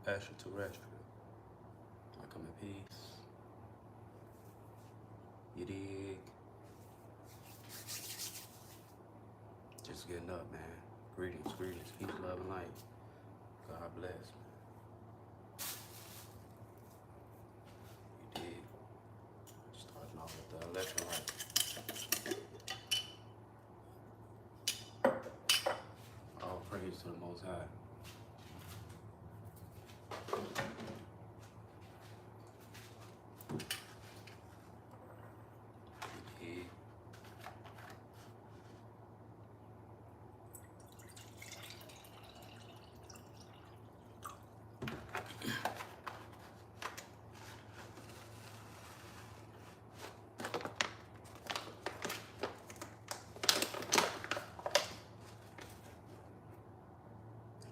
extraterrestrial. I come in peace. You dig? Just getting up, man. Greetings, greetings, peace, love, and light. God bless, man. You dig? Starting off with the electrolyte. All praise to the Most High. You dig?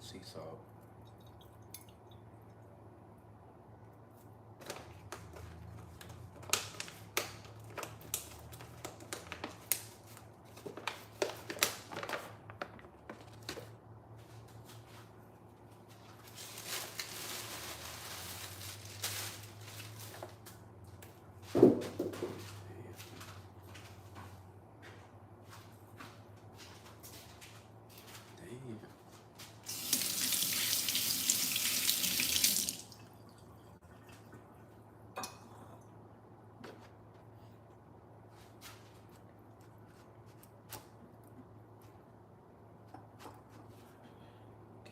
Sea salt. Damn.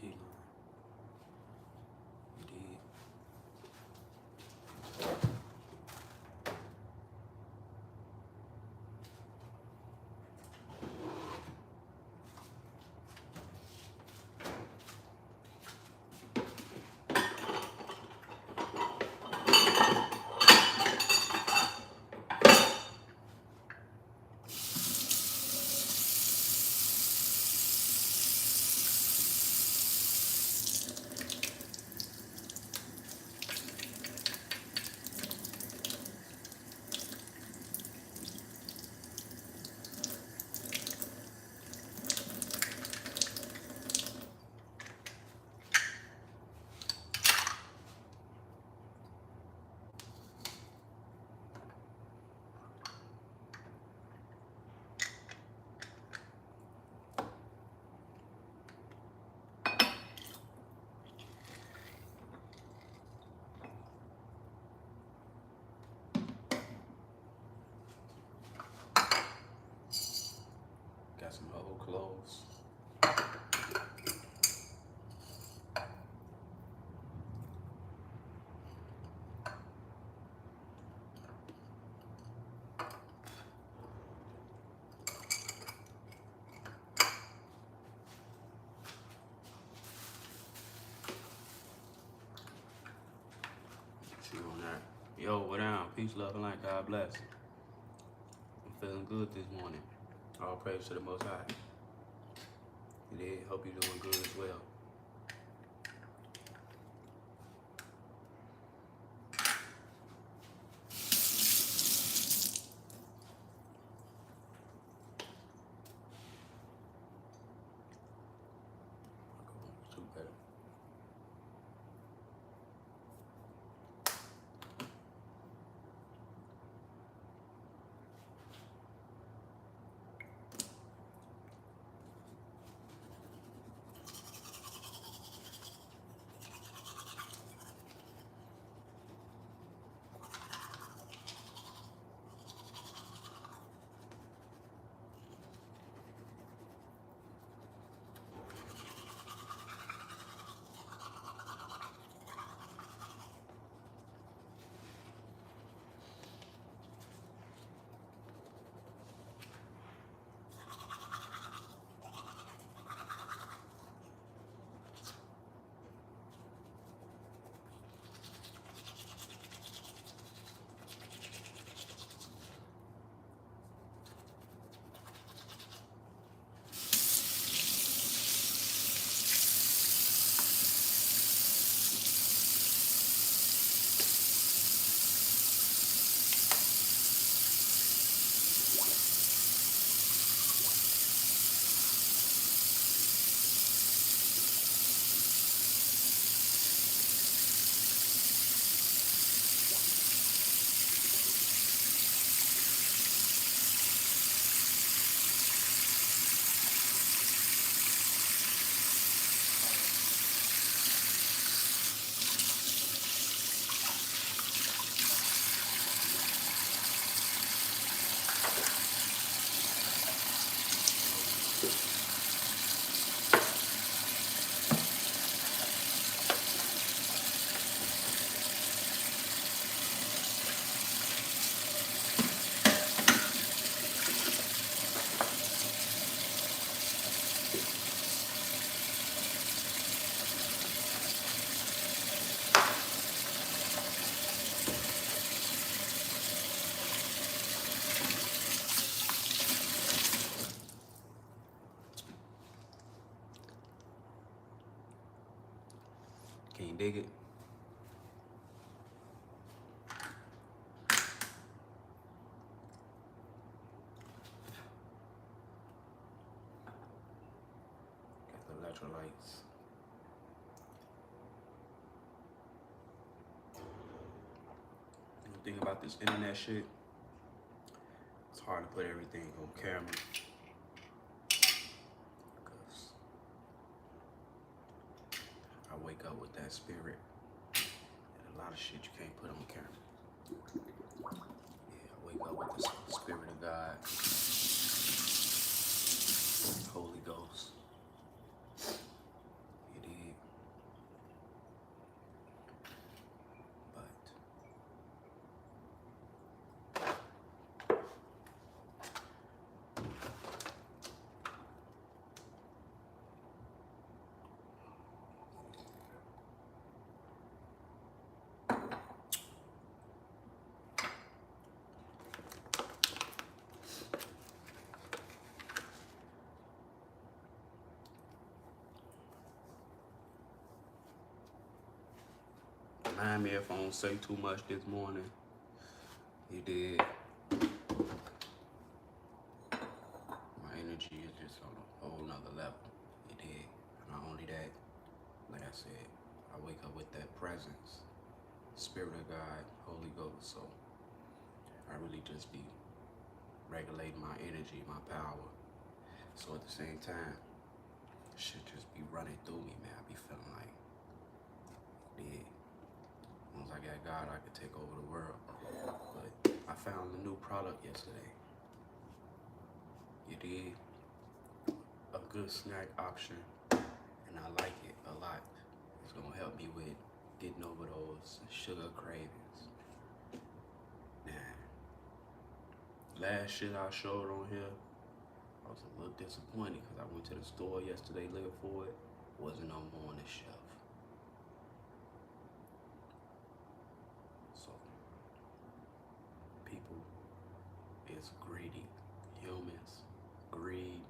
Key lime. You dig? Got some old clothes. Chew on that. Yo, what down? Peace, love, and light. God bless. I'm feeling good this morning. All praise to the Most High. You dig? Hope you're doing good as well. Too better. Can you dig it? Got the electrolytes. The thing about this internet shit, it's hard to put everything on camera. Because I wake up with that spirit. And a lot of shit you can't put on camera. Yeah, I wake up with the spirit of God. Holy Ghost. You dig? But mind me if I don't say too much this morning. You did. My energy is just on a whole nother level. You did. Not only that, like I said, I wake up with that presence, Spirit of God, Holy Ghost. So I really just be regulating my energy, my power. So at the same time, shit just be running through me, man. I be feeling like, yeah. Once I got God, I could take over the world. But I found a new product yesterday. You did. A good snack option, and I like it a lot. It's gonna help me with getting over those sugar cravings. Now, last shit I showed on here, I was a little disappointed because I went to the store yesterday looking for it. Wasn't no more on the shelf. So, people is greedy. Humans, greedy.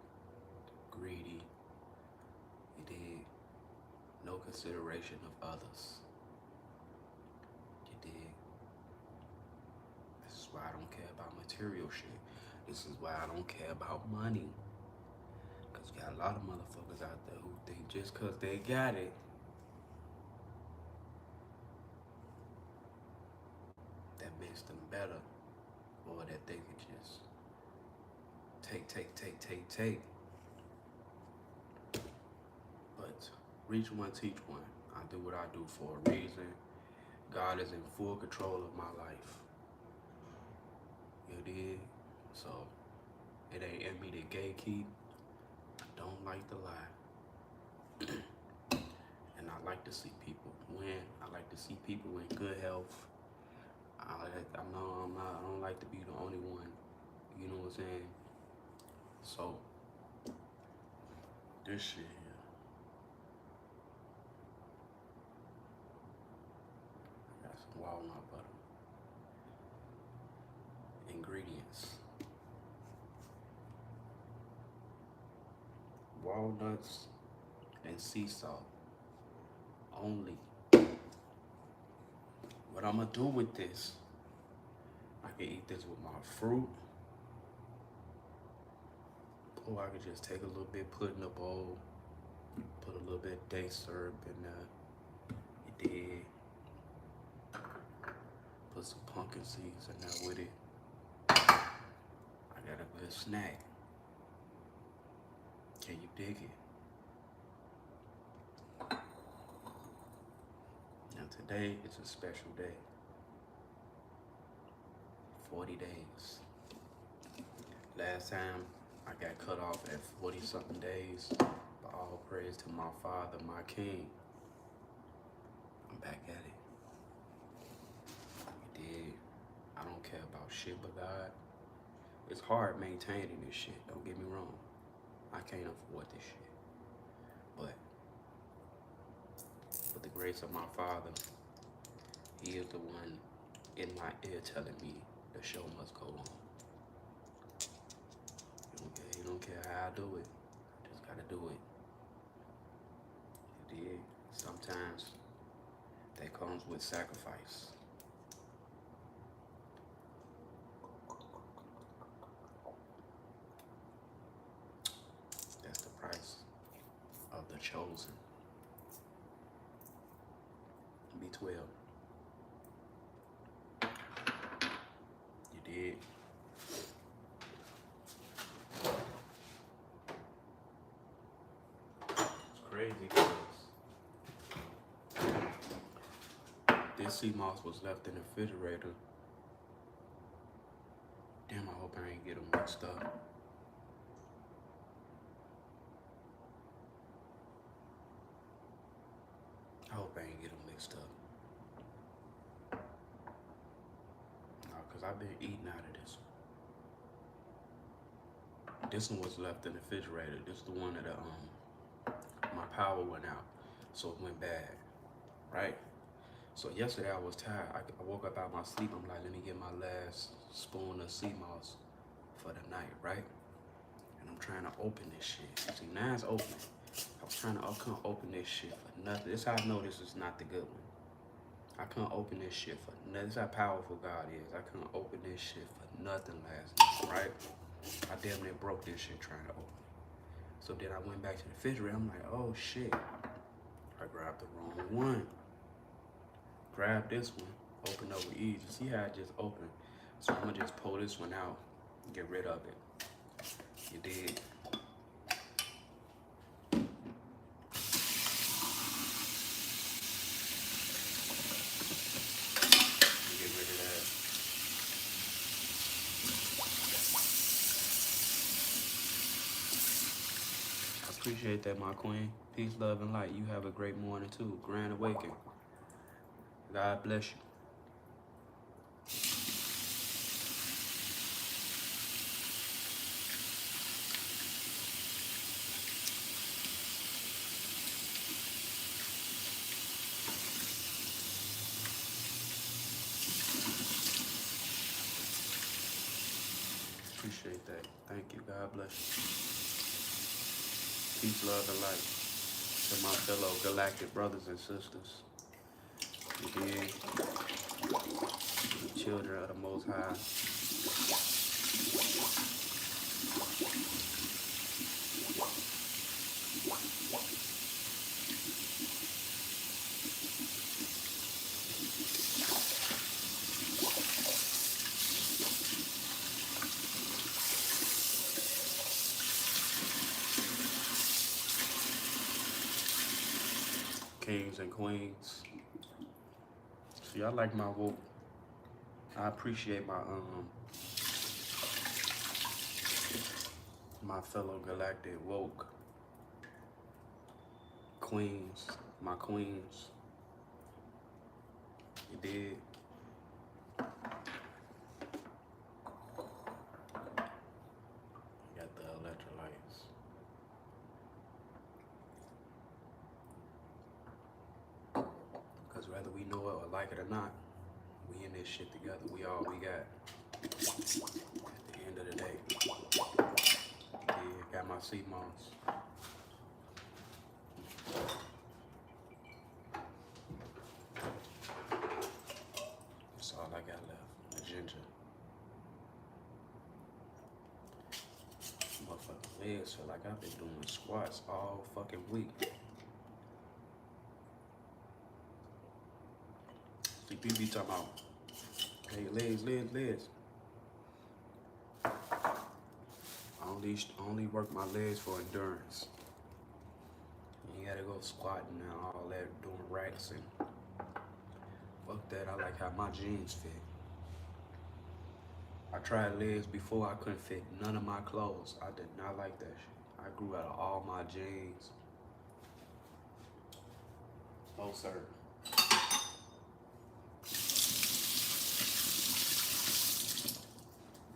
You did. No consideration of others. You did. This is why I don't care about material shit. This is why I don't care about money. Because you got a lot of motherfuckers out there who think just because they got it, that makes them better. Or that they can just take. But reach one, teach one. I do what I do for a reason. God is in full control of my life. You did? So, it ain't in me to gatekeep. I don't like to lie. And I like to see people win. I like to see people in good health. I don't like to be the only one. You know what I'm saying? So, this shit here. I got some walnut butter. Ingredients. Walnuts and sea salt. Only. What I'm gonna do with this, I can eat this with my fruit. Or I could just take a little bit, put in a bowl, put a little bit of date syrup in there. You did. Put some pumpkin seeds in there with it. I got a good snack. Can you dig it? Now today is a special day. 40 days. Last time I got cut off at 40 something days. But all praise to my Father, my King. I'm back at it. You did. I don't care about shit but God. It's hard maintaining this shit, don't get me wrong. I can't afford this shit. But with the grace of my Father, He is the one in my ear telling me the show must go on. He don't care how I do it. I just gotta do it. You did. Sometimes that comes with sacrifice. That's the price of the chosen. B12. You did. It's crazy because this sea moss was left in the refrigerator. Damn, I hope I ain't get them mixed up. I hope I ain't get them mixed up. No, because I've been eating out of this one. This one was left in the refrigerator. This is the one that my power went out, so it went bad, right? So yesterday I was tired. I woke up out of my sleep. I'm like, let me get my last spoon of sea moss for the night, right? And I'm trying to open this shit. See, now it's open. I was trying to, I couldn't open this shit for nothing. This is how I know this is not the good one. I couldn't open this shit for nothing. This is how powerful God is. I couldn't open this shit for nothing last night, right? I damn near broke this shit trying to open it. So then I went back to the refrigerator. I'm like, oh shit. I grabbed the wrong one. Grab this one, open up with ease. You see how I just opened? So I'm gonna just pull this one out and get rid of it. You did. Get rid of that. I appreciate that, my queen. Peace, love, and light. You have a great morning too. Grand awakening. God bless you. Appreciate that. Thank you. God bless you. Peace, love, and light to my fellow galactic brothers and sisters. You dig? The children of the Most High. Kings and queens. See, I like my woke. I appreciate my fellow galactic woke queens, my queens. You did. Got the electrolytes. Because whether we know it or like it or not, we in this shit together. We all we got. At the end of the day. Yeah, got my sea moss. That's all I got left. The ginger. Motherfucking legs feel like I've been doing squats all fucking week. See, people be talking about, hey, legs. I only work my legs for endurance. You gotta go squatting and all that, doing racks and fuck that. I like how my jeans fit. I tried legs before. I couldn't fit none of my clothes. I did not like that shit. I grew out of all my jeans. Oh, sir.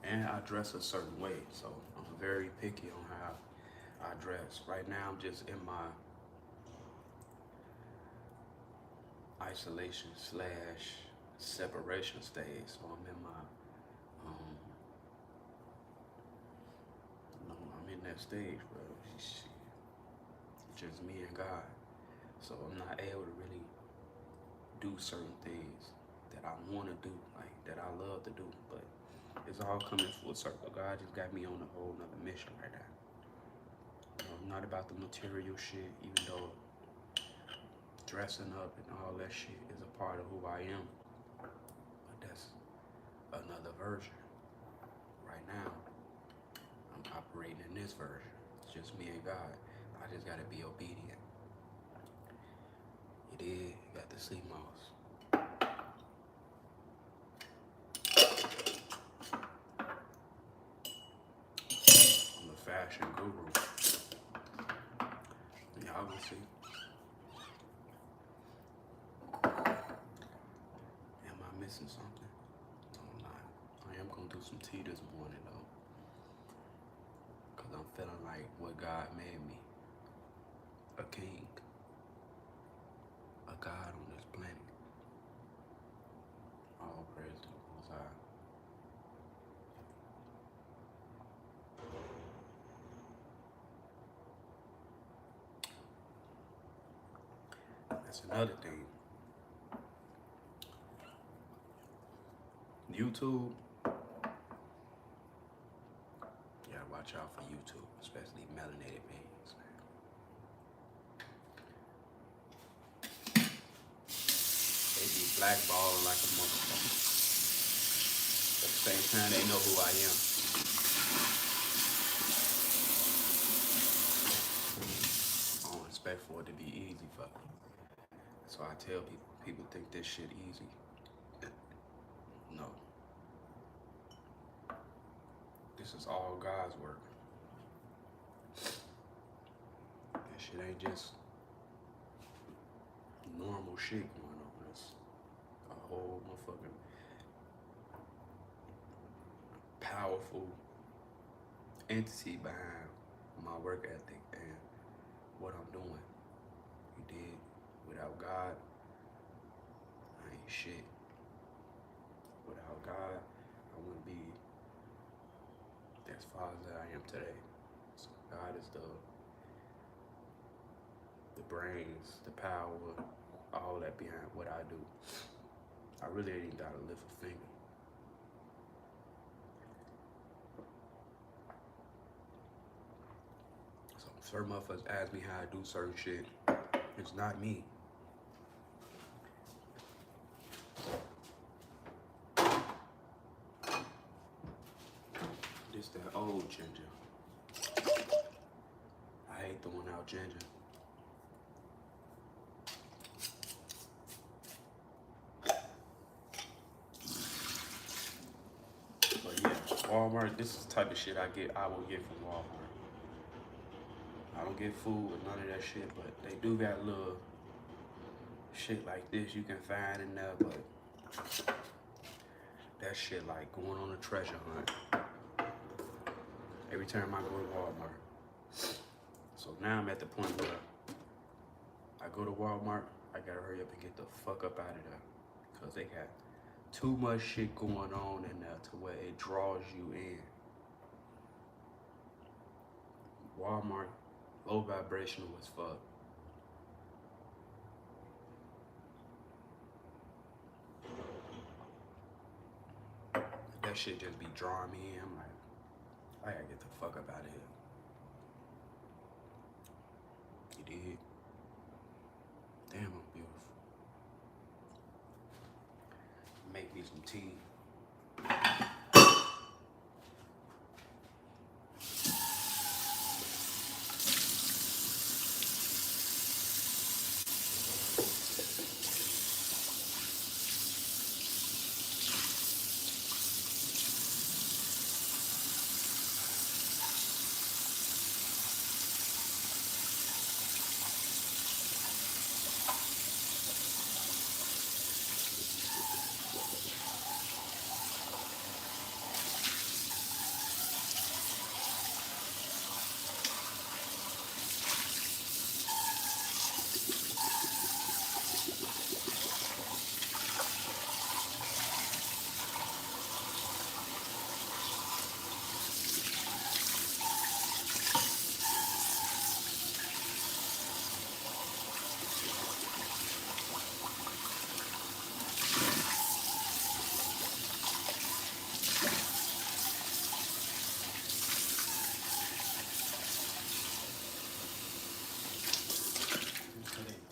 And I dress a certain way, so I'm very picky on how I dress. Right now, I'm just in my isolation / separation stage. So I'm in my, I'm in that stage, bro. Just me and God. So I'm not able to really do certain things that I want to do, like that I love to do. But it's all coming full circle. God just got me on a whole nother mission right now. Not about the material shit, even though dressing up and all that shit is a part of who I am. But that's another version. Right now, I'm operating in this version. It's just me and God. I just gotta be obedient. You did, you got the sea moss. I'm the fashion guru. Y'all will see. Am I missing something? No, I'm not. I am gonna do some tea this morning though. Cause I'm feeling like what God made me. A king. A God on this planet. All praise to the Most High. That's another thing. YouTube. You gotta watch out for YouTube, especially melanated beings, man. They be blackballing like a motherfucker. At the same time, they know who I am. I don't expect for it to be easy for me. So I tell people think this shit easy. No. This is all God's work. That shit ain't just normal shit going on. It's a whole motherfucking powerful entity behind my work ethic and what I'm doing. You did. Without God, I ain't shit. Without God, I wouldn't be as far as I am today. So God is the brains, the power, all that behind what I do. I really ain't gotta lift a finger. So certain motherfuckers ask me how I do certain shit. It's not me. This that old ginger. I hate throwing out ginger. But yeah, Walmart, this is the type of shit I will get from Walmart. I don't get food or none of that shit, but they do got little shit like this you can find in there, but that shit like going on a treasure hunt. Every time I go to Walmart. So now I'm at the point where I go to Walmart, I gotta hurry up and get the fuck up out of there. Cause they got too much shit going on in there to where it draws you in. Walmart, low vibrational as fuck. That shit just be drawing me in. I'm like, I gotta get the fuck up out of here. You did? Damn, I'm beautiful. Make me some tea.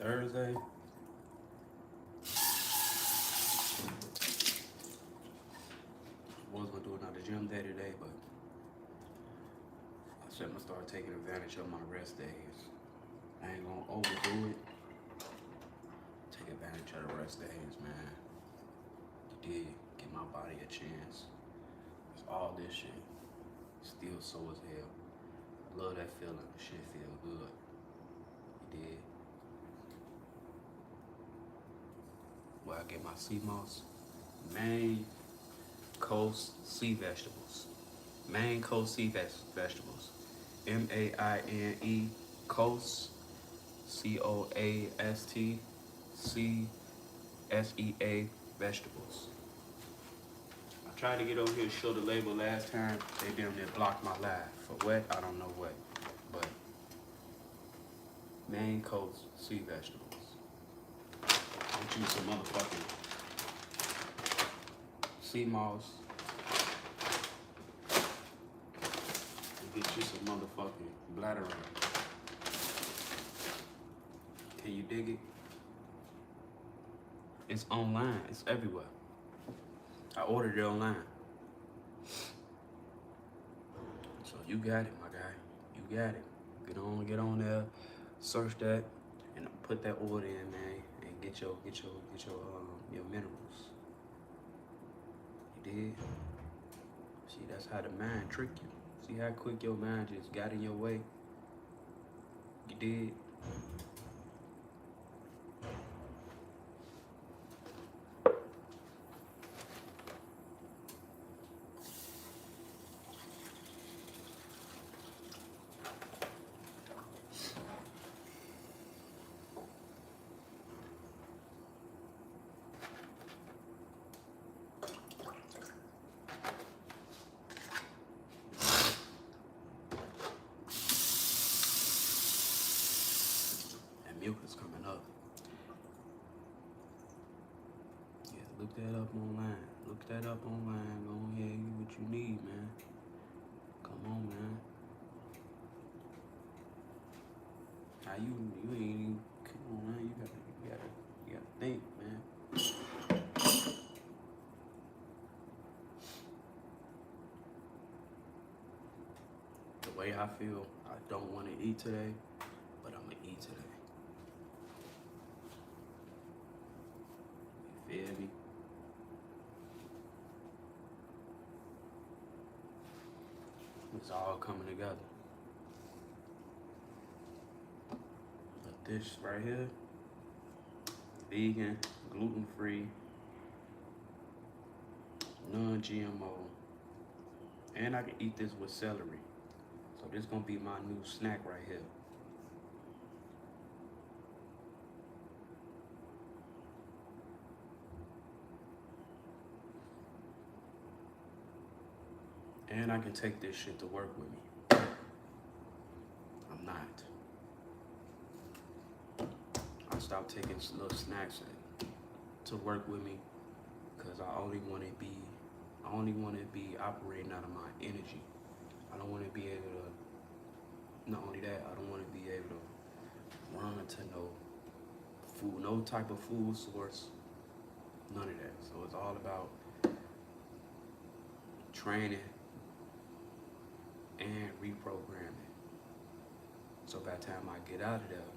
Thursday. Was gonna do another gym day today, but I said I'm gonna start taking advantage of my rest days. I ain't gonna overdo it. Take advantage of the rest days, man. You did give my body a chance. It's all this shit. Still sore as hell. I love that feeling. Shit feel good. You did. Where I get my sea moss. Maine Coast Sea Vegetables. Maine Coast Sea Vegetables. M-A-I-N-E Coast C-O-A-S-T C-S-E-A Vegetables. I tried to get over here to show the label last time. They damn near blocked my live. For what? I don't know what. But Maine Coast Sea Vegetables. Get you some motherfucking sea moss. And get you some motherfucking bladderwrack. Can you dig it? It's online. It's everywhere. I ordered it online. So you got it, my guy. You got it. Get on there, search that, and put that order in, man, and get your minerals. You did. See, that's how the mind trick you. See how quick your mind just got in your way. You did. Mucus coming up. Yeah, look that up online. Look that up online. Go ahead, get what you need, man. Come on, man. How you ain't even, come on, man. You gotta think, man. The way I feel, I don't want to eat today, but I'm gonna eat today. Feel me? It's all coming together. But this right here, vegan, gluten-free, non-GMO, and I can eat this with celery. So this gonna be my new snack right here. And I can take this shit to work with me. I'm not. I stopped taking little snacks to work with me because I only want to be operating out of my energy. I don't want to be able to, not only that, I don't want to be able to run to no food, no type of food source, none of that. So it's all about training and reprogramming. So by the time I get out of there,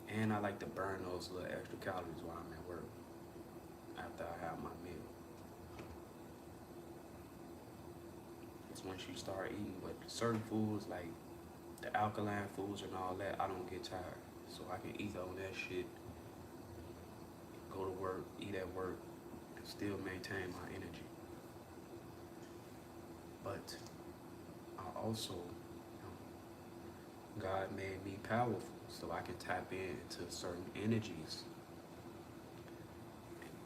and I like to burn those little extra calories while I'm at work after I have my meal. It's once you start eating but certain foods like the alkaline foods and all that, I don't get tired. So I can eat on that shit, go to work, eat at work, and still maintain my energy. But also, God made me powerful so I can tap into certain energies.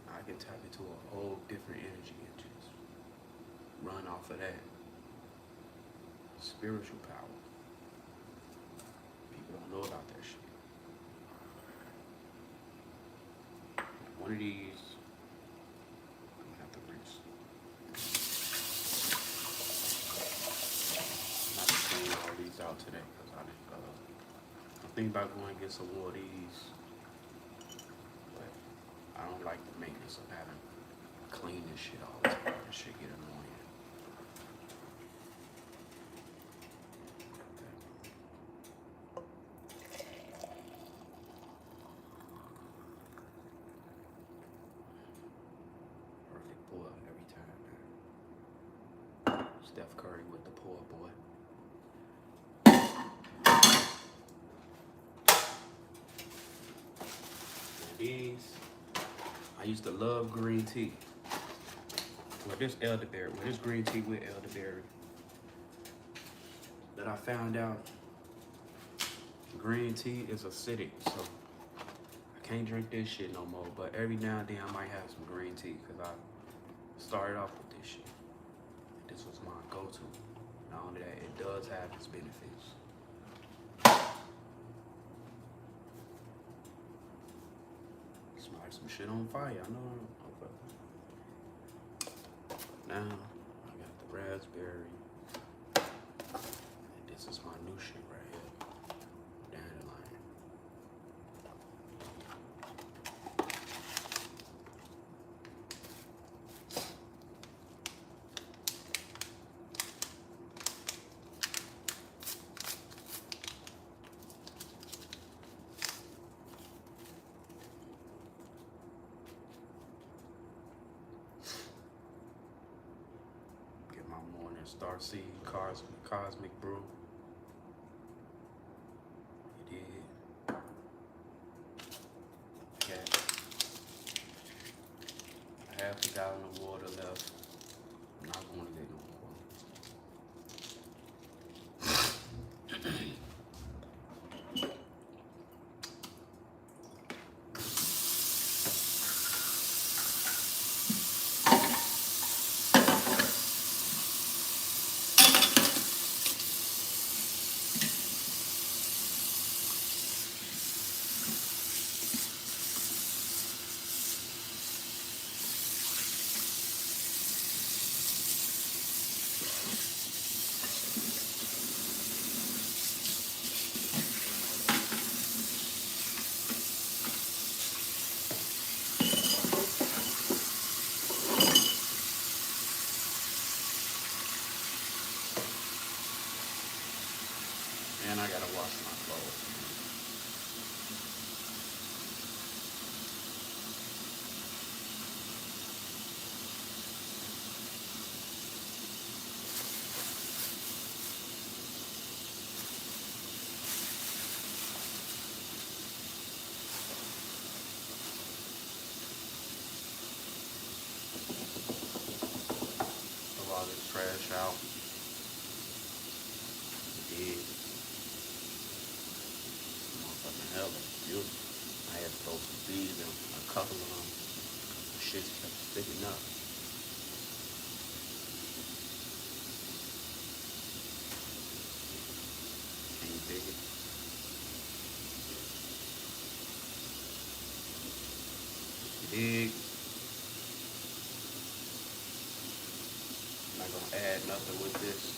I can tap into a whole different energy and just run off of that. Spiritual power. People don't know about that shit. One of these, I'm gonna have to rinse. Not to clean all these out today because I didn't Think about going and get some more of these, but I don't like the maintenance of having to clean this shit all the time. This shit get annoying. Perfect pour every time, man. Steph Curry with the pour, boy. These, I used to love green tea. Well, this elderberry, this green tea with elderberry. That I found out green tea is acidic, so I can't drink this shit no more. But every now and then I might have some green tea because I started off with this shit. This was my go-to. Not only that, it does have its benefits. Some shit on fire. I know. Now I got the raspberry. And this is my new shit right here. Dandelion. Starseed Cosmic Brew. You did. Got half a gallon of water left. I'm not going to get no more. And I gotta wash my clothes. Throw all this trash out. Yeah. Hell, beautiful. I had to throw some beads in a couple of them. The shit's kept sticking up. Can you dig it? Dig. I'm not gonna add nothing with this.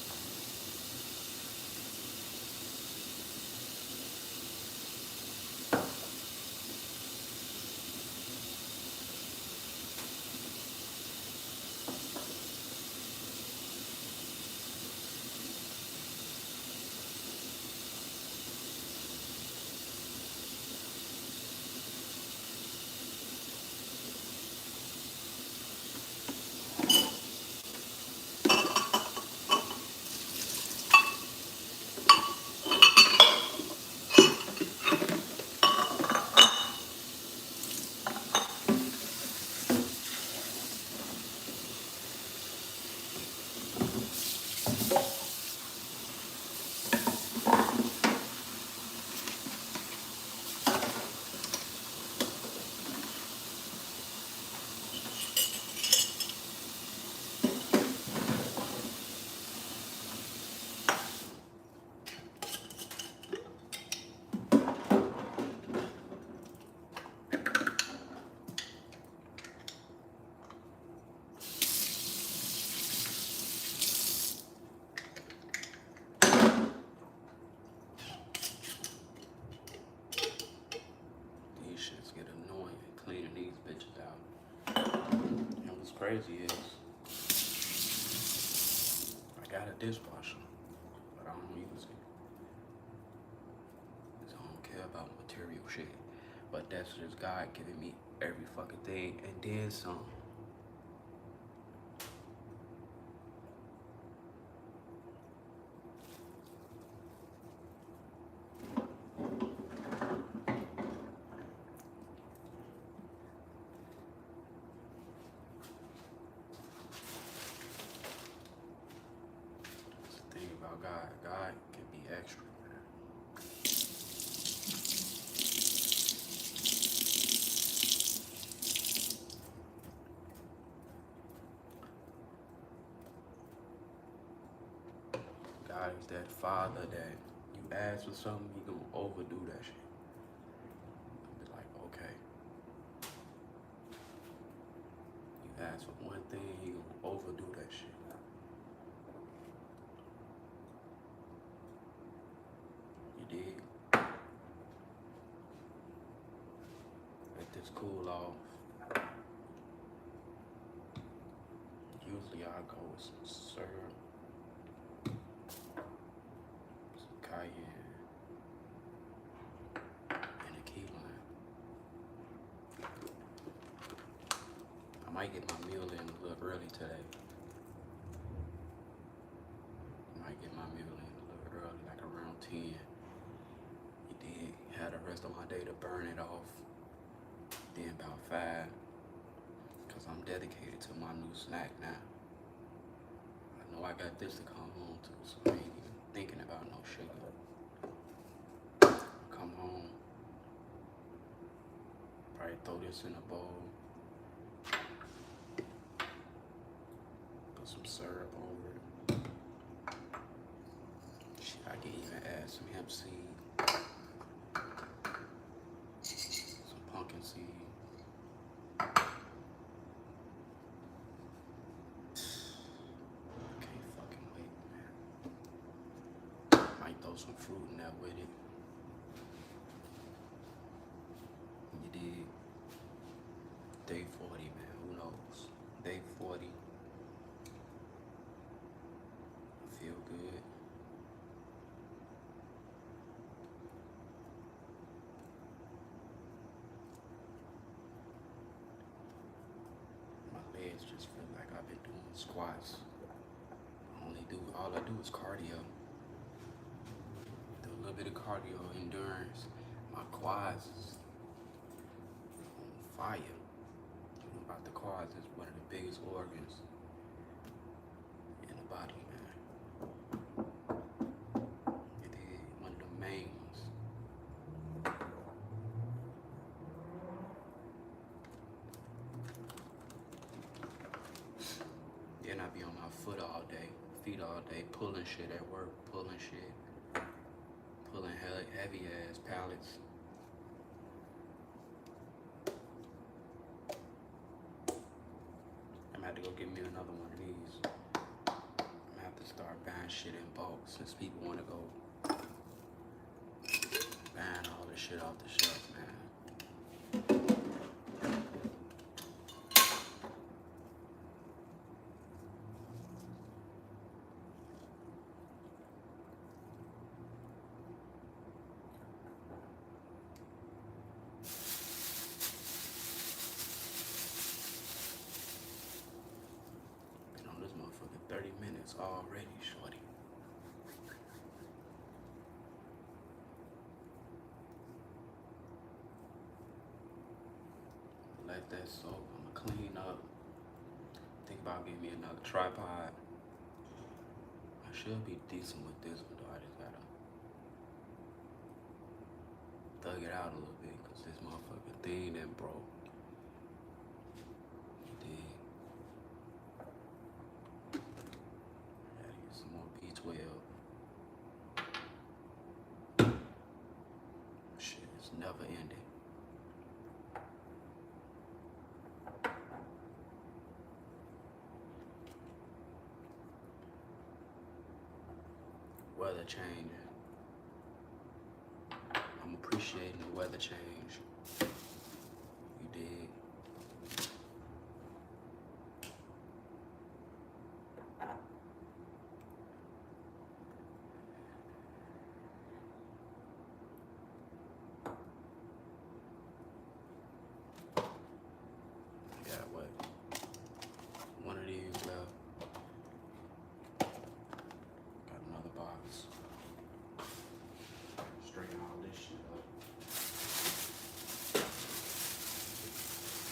crazy is I got a dishwasher, but I don't use it. 'Cause I don't care about material shit. But that's just God giving me every fucking thing and then some. That's the thing about God. God can be extra, man. God is that father that you ask for something, he gonna overdo that shit. Be like, okay. You ask for one thing, he gonna overdo that shit. You dig? Let this cool off. Usually I go with some syrup, some cayenne, and a key lime. I might get my meal in a little early today. Might get my meal in a little early, like around 10. You did. Had the rest of my day to burn it off. Then about 5. Cause I'm dedicated to my new snack now. I know I got this to come home to, so I ain't even thinking about no sugar. Come home. Probably throw this in a bowl. Put some syrup over it. Shit, I can even add some hemp seed, some pumpkin seed. Can't fucking wait, man. Might throw some fruit in there with it. You did. Day 40, man. Who knows? Day 40. I feel good. My legs just feel like I've been doing squats. All I do is cardio. Do a little bit of cardio, endurance. My quads is on fire. You know about the quads, it's one of the biggest organs in the body, man. It is one of the main ones. Then I be on my feet all day, pulling shit at work, pulling heavy ass pallets. I'm gonna have to go get me another one of these. I'm gonna have to start buying shit in bulk since people wanna go buying all this shit off the shelf, man. Been on this motherfucker 30 minutes already, shorty. Let that soak. I'ma clean up. Think about getting me another tripod. I should be decent with this one though. I just gotta thug it out a little bit because this motherfucking thing that broke. You dig? Gotta get some more B12. Shit, it's never ending. Weather changing. I'm appreciating the weather change. You dig?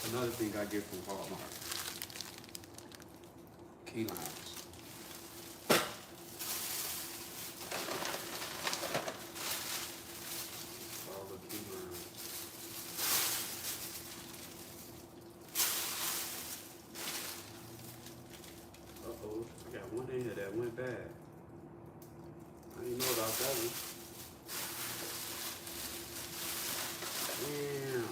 Another thing I get from Walmart. Key limes. All the key limes. Uh-oh, I got one in here that went bad. I didn't know about that one. Damn.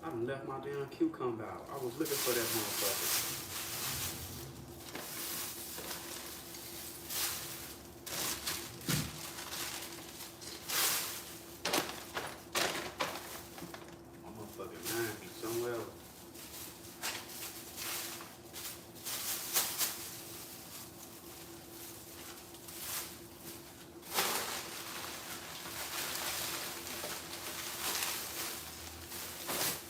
I done left my damn cucumber out. I was looking for that motherfucker. My motherfucking mind be somewhere else.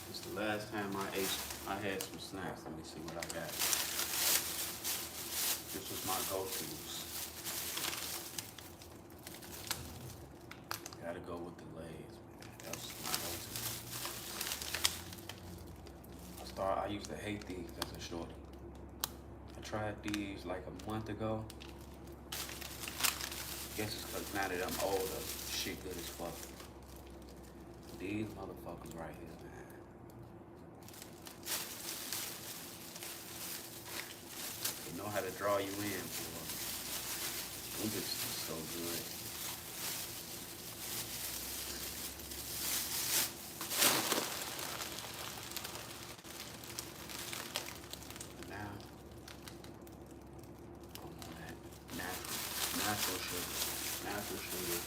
It's the last time I had some snacks. Let me see what I got. This was my go-tos. Gotta go with the Lay's, man. That's my go-to. I used to hate these as a shorty. I tried these like a month ago. Guess it's cause now that I'm older, shit good as fuck. These motherfuckers right here, man. They know how to draw you in, boy. Them bitches are so good. Now, I'm on that natural sugar. Natural sugar.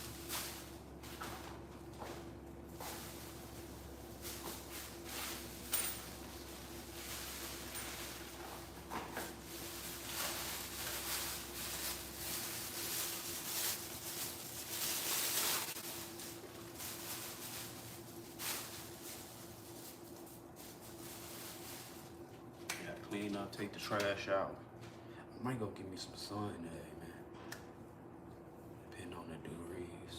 Clean up, take the trash out. I might go give me some sun today, man. Depending on the degrees.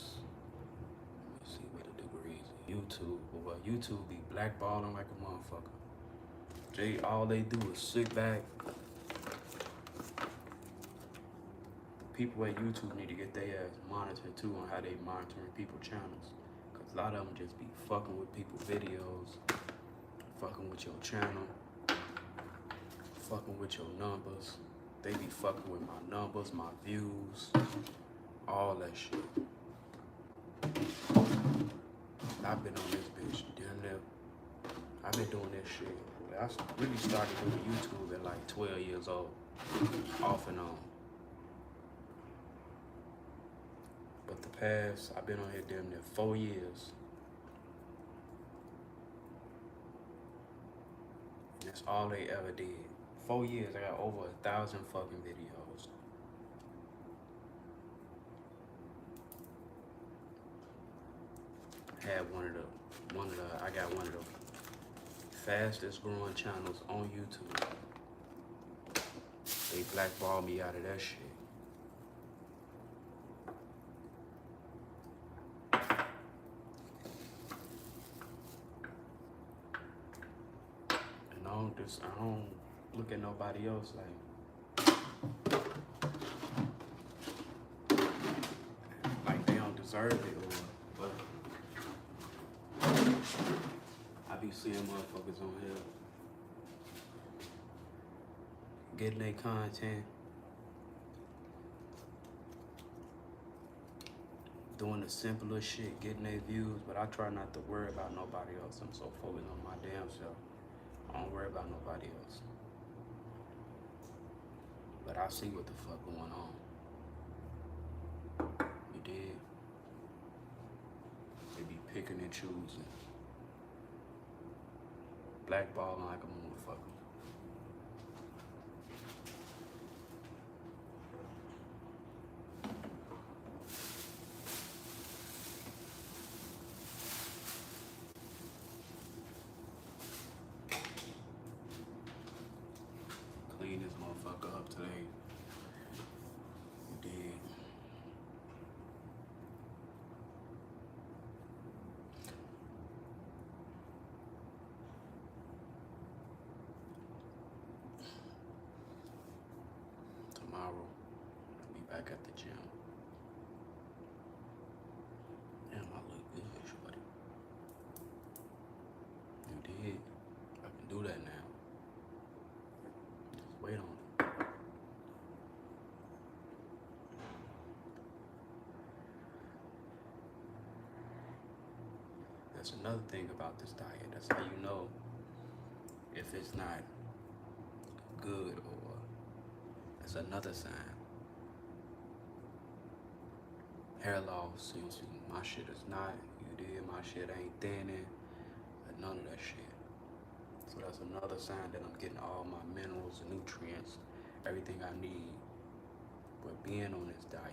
Let me see what the degrees is. YouTube, boy, YouTube be blackballing like a motherfucker. All they do is sit back. The people at YouTube need to get their ass monitored too on how they monitoring people's channels. Cause a lot of them just be fucking with people's videos, fucking with your channel. Fucking with your numbers. They be fucking with my numbers, my views, all that shit. I've been on this bitch, damn near. I've been doing this shit. I really started doing YouTube at like 12 years old, off and on. But the past, I've been on here damn near 4 years. That's all they ever did. 4 years, I got over 1,000 fucking videos. I got one of the fastest growing channels on YouTube. They blackballed me out of that shit. And I don't look at nobody else like they don't deserve it or I be seeing motherfuckers on here getting their content, doing the simpler shit, getting their views, but I try not to worry about nobody else. I'm so focused on my damn self. I don't worry about nobody else. But I see what the fuck going on. You did? They be picking and choosing. Blackballing like a motherfucker. Clean this motherfucker up today. You did. back at the gym. Damn, I look good, shorty. You did. I can do that now. Just wait on it. That's another thing about this diet. That's how you know if it's not good, or it's another sign. Hair loss, you see, my shit is not, you did, my shit ain't thinning, none of that shit. So that's another sign that I'm getting all my minerals and nutrients, everything I need with being on this diet.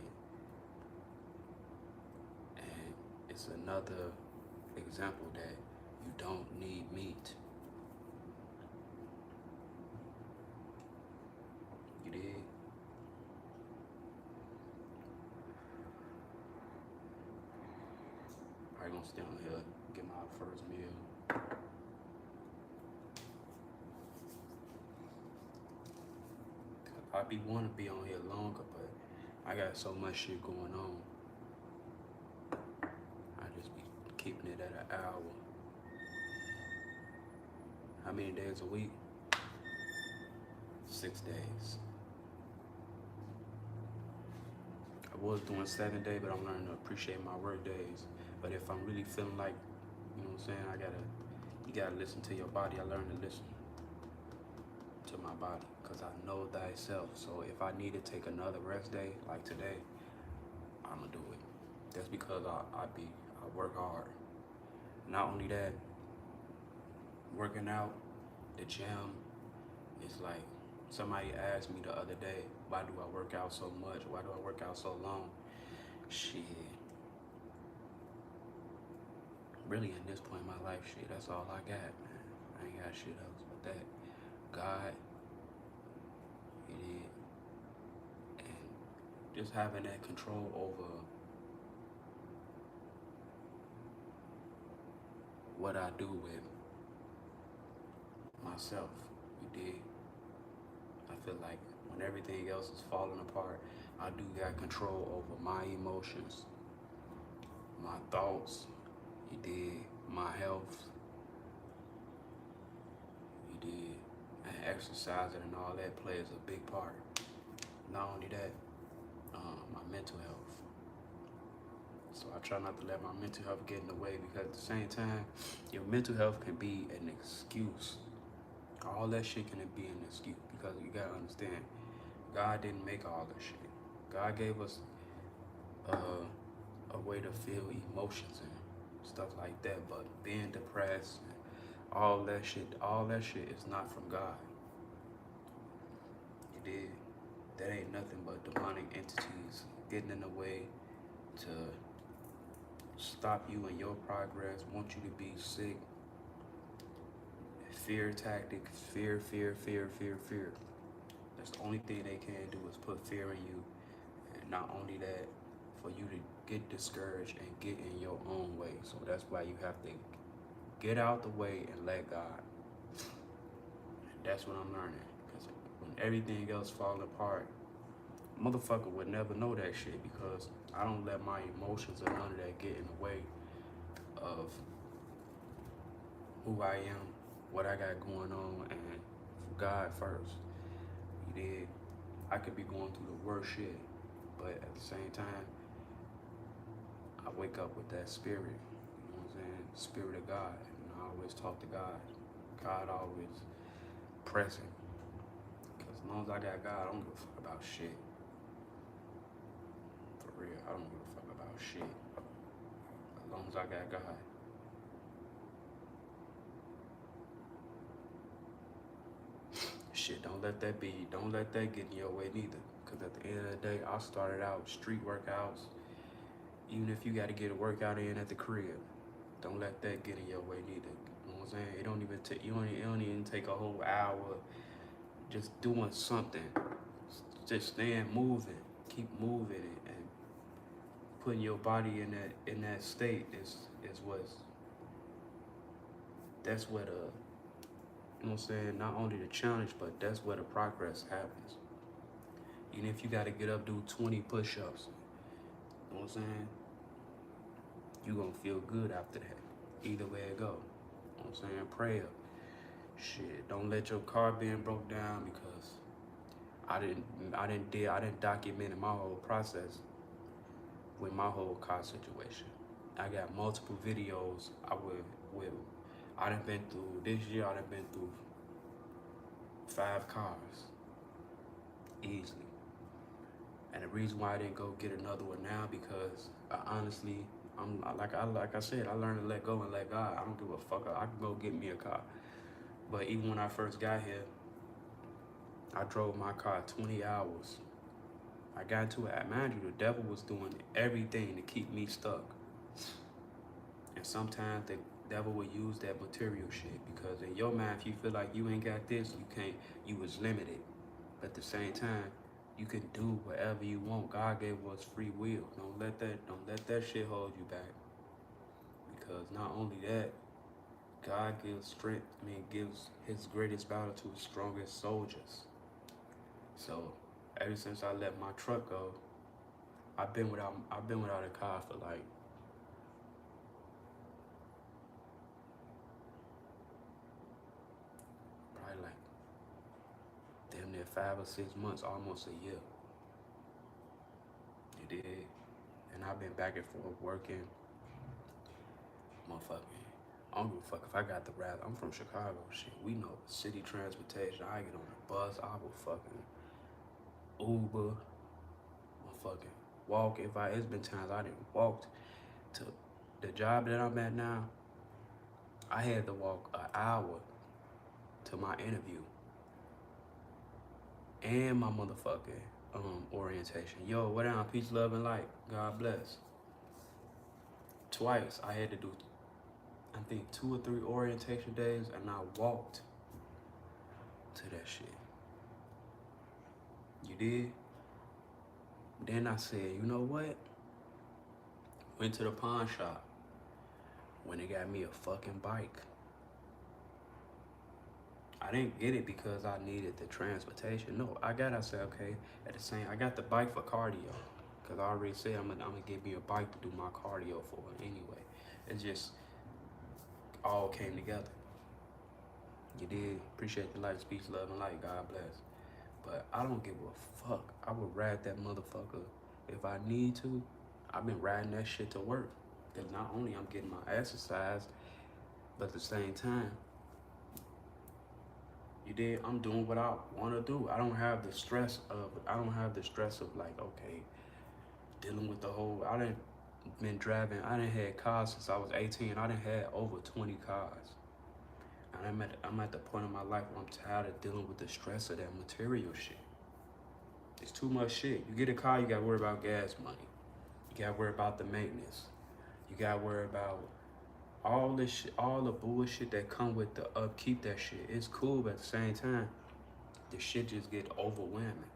And it's another example that you don't need meat. You did? I'm gonna stay on here, get my first meal. I be wanting to be on here longer, but I got so much shit going on. I just be keeping it at an hour. How many days a week? 6 days. I was doing 7 days, but I'm learning to appreciate my work days. But if I'm really feeling like, you know what I'm saying, you gotta listen to your body. I learned to listen to my body, because I know thyself. So if I need to take another rest day, like today, I'm gonna do it. That's because I work hard. Not only that, working out, the gym, is like, somebody asked me the other day, why do I work out so much? Why do I work out so long? Shit. Really, in this point in my life, shit, that's all I got, man. I ain't got shit else but that. God, it is. And just having that control over what I do with myself, you dig? I feel like when everything else is falling apart, I do got control over my emotions, my thoughts, you dig, my health, you dig, and exercising and all that plays a big part. Not only that, my mental health. So I try not to let my mental health get in the way, because at the same time, your mental health can be an excuse. All that shit can be an excuse, because you gotta understand, God didn't make all that shit. God gave us a way to feel emotions and stuff like that, but being depressed, all that shit is not from God. You did. That ain't nothing but demonic entities getting in the way to stop you in your progress, want you to be sick. Fear tactics, fear. That's the only thing they can do, is put fear in you. And not only that, for you to get discouraged and get in your own way. So that's why you have to get out the way and let God. And that's what I'm learning. Because when everything else falls apart, motherfucker would never know that shit, because I don't let my emotions or none of that get in the way of who I am, what I got going on, and God first. You did. I could be going through the worst shit, but at the same time, I wake up with that spirit, you know what I'm saying? Spirit of God. And I always talk to God. God always present. Because as long as I got God, I don't give a fuck about shit. For real, I don't give a fuck about shit. As long as I got God. Shit, don't let that get in your way neither. Because at the end of the day, I started out street workouts. Even if you got to get a workout in at the crib, don't let that get in your way neither. You know what I'm saying? It don't even take a whole hour. Just doing something, just staying moving, keep moving, and putting your body in that state is that's what you know what I'm saying, not only the challenge, but that's where the progress happens. Even if you gotta get up, do 20 push-ups. You know what I'm saying? You gonna feel good after that. Either way it go. You know what I'm saying? Pray up. Shit, don't let your car being broke down because I didn't document my whole process with my whole car situation. I got multiple videos I done been through this year. I done been through 5 cars easily. And the reason why I didn't go get another one now because honestly, like I said, I learned to let go and let God. I don't give a fuck. I can go get me a car. But even when I first got here, I drove my car 20 hours. I got into it. Mind you, the devil was doing everything to keep me stuck. And sometimes the devil will use that material shit because in your mind, if you feel like you ain't got this, you was limited. But at the same time, you can do whatever you want. God gave us free will. Don't let that shit hold you back. Because not only that, God gives strength. Gives his greatest battle to his strongest soldiers. So ever since I let my truck go, I've been without a car for like probably like damn near 5 or 6 months, almost a year. You did. And I've been back and forth working. Motherfucking, I don't give a fuck if I got the rap. I'm from Chicago. Shit, we know city transportation. I get on the bus. I will fucking Uber. Motherfucking walk. It's been times I didn't walk to the job that I'm at now. I had to walk an hour to my interview and my motherfucking orientation. Yo, what down? Peace, love, and light. God bless. Twice I had to do, I think 2 or 3 orientation days, and I walked to that shit. You did? Then I said, you know what? Went to the pawn shop when they got me a fucking bike. I didn't get it because I needed the transportation. No, I said, okay, I got the bike for cardio. Because I already said I'm gonna get me a bike to do my cardio for it anyway. It just all came together. You did. Appreciate the light, peace, love, and light. God bless. But I don't give a fuck. I would ride that motherfucker if I need to. I've been riding that shit to work. Because not only I'm getting my exercise, but at the same time, you did, I'm doing what I want to do. I don't have the stress of like, okay, dealing with the whole, I done had cars since I was 18. I done had over 20 cars. And I'm at the point in my life where I'm tired of dealing with the stress of that material shit. It's too much shit. You get a car, you gotta worry about gas money. You gotta worry about the maintenance. You gotta worry about all this shit, all the bullshit that come with the upkeep. That shit, it's cool, but at the same time, the shit just get overwhelming.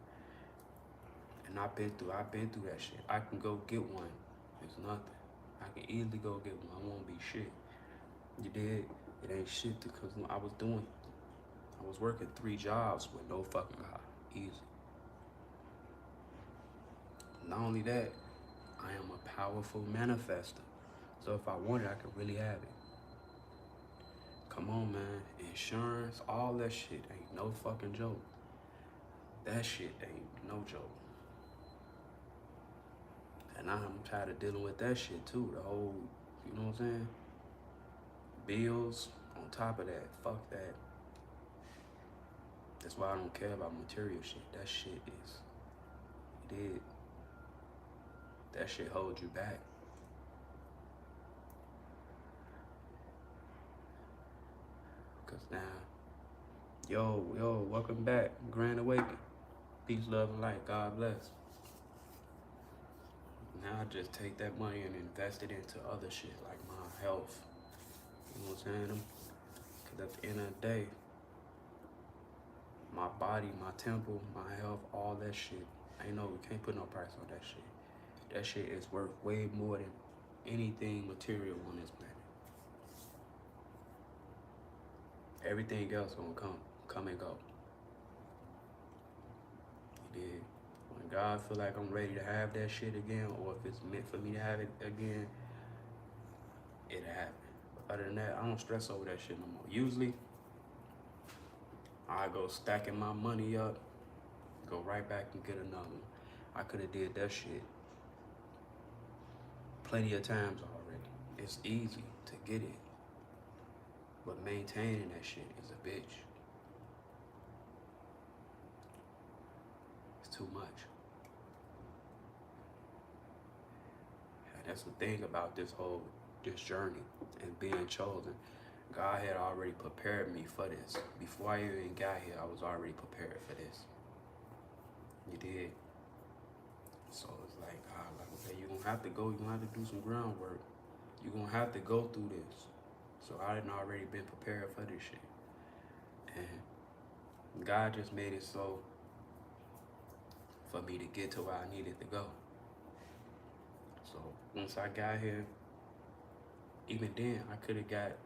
And I've been through that shit. I can go get one. It's nothing. I can easily go get one. I won't be shit. You did? It ain't shit because I was working 3 jobs with no fucking car. Easy. Not only that, I am a powerful manifester. So if I want it, I can really have it. Come on, man. Insurance, all that shit ain't no fucking joke. That shit ain't no joke. And I'm tired of dealing with that shit too. The whole, you know what I'm saying? Bills on top of that. Fuck that. That's why I don't care about material shit. That shit is, it did. That shit holds you back. Cause now, yo, welcome back. Grand Awakening. Peace, love, and light. God bless. Now I just take that money and invest it into other shit like my health. You know what I'm saying? Cause at the end of the day, my body, my temple, my health, all that shit, we can't put no price on that shit. That shit is worth way more than anything material on this planet. Everything else gonna come and go. You did. When God feel like I'm ready to have that shit again, or if it's meant for me to have it again, it'll happen. But other than that, I don't stress over that shit no more. Usually, I go stacking my money up, go right back and get another one. I could have did that shit plenty of times already. It's easy to get it, but maintaining that shit is a bitch. It's too much. And that's the thing about this journey and being chosen. God had already prepared me for this. Before I even got here, I was already prepared for this. He did. So it's like, okay, you're gonna have to go, you're gonna have to do some groundwork. You're gonna have to go through this. So I had already been prepared for this shit. And God just made it so for me to get to where I needed to go. So once I got here, even then I could have got it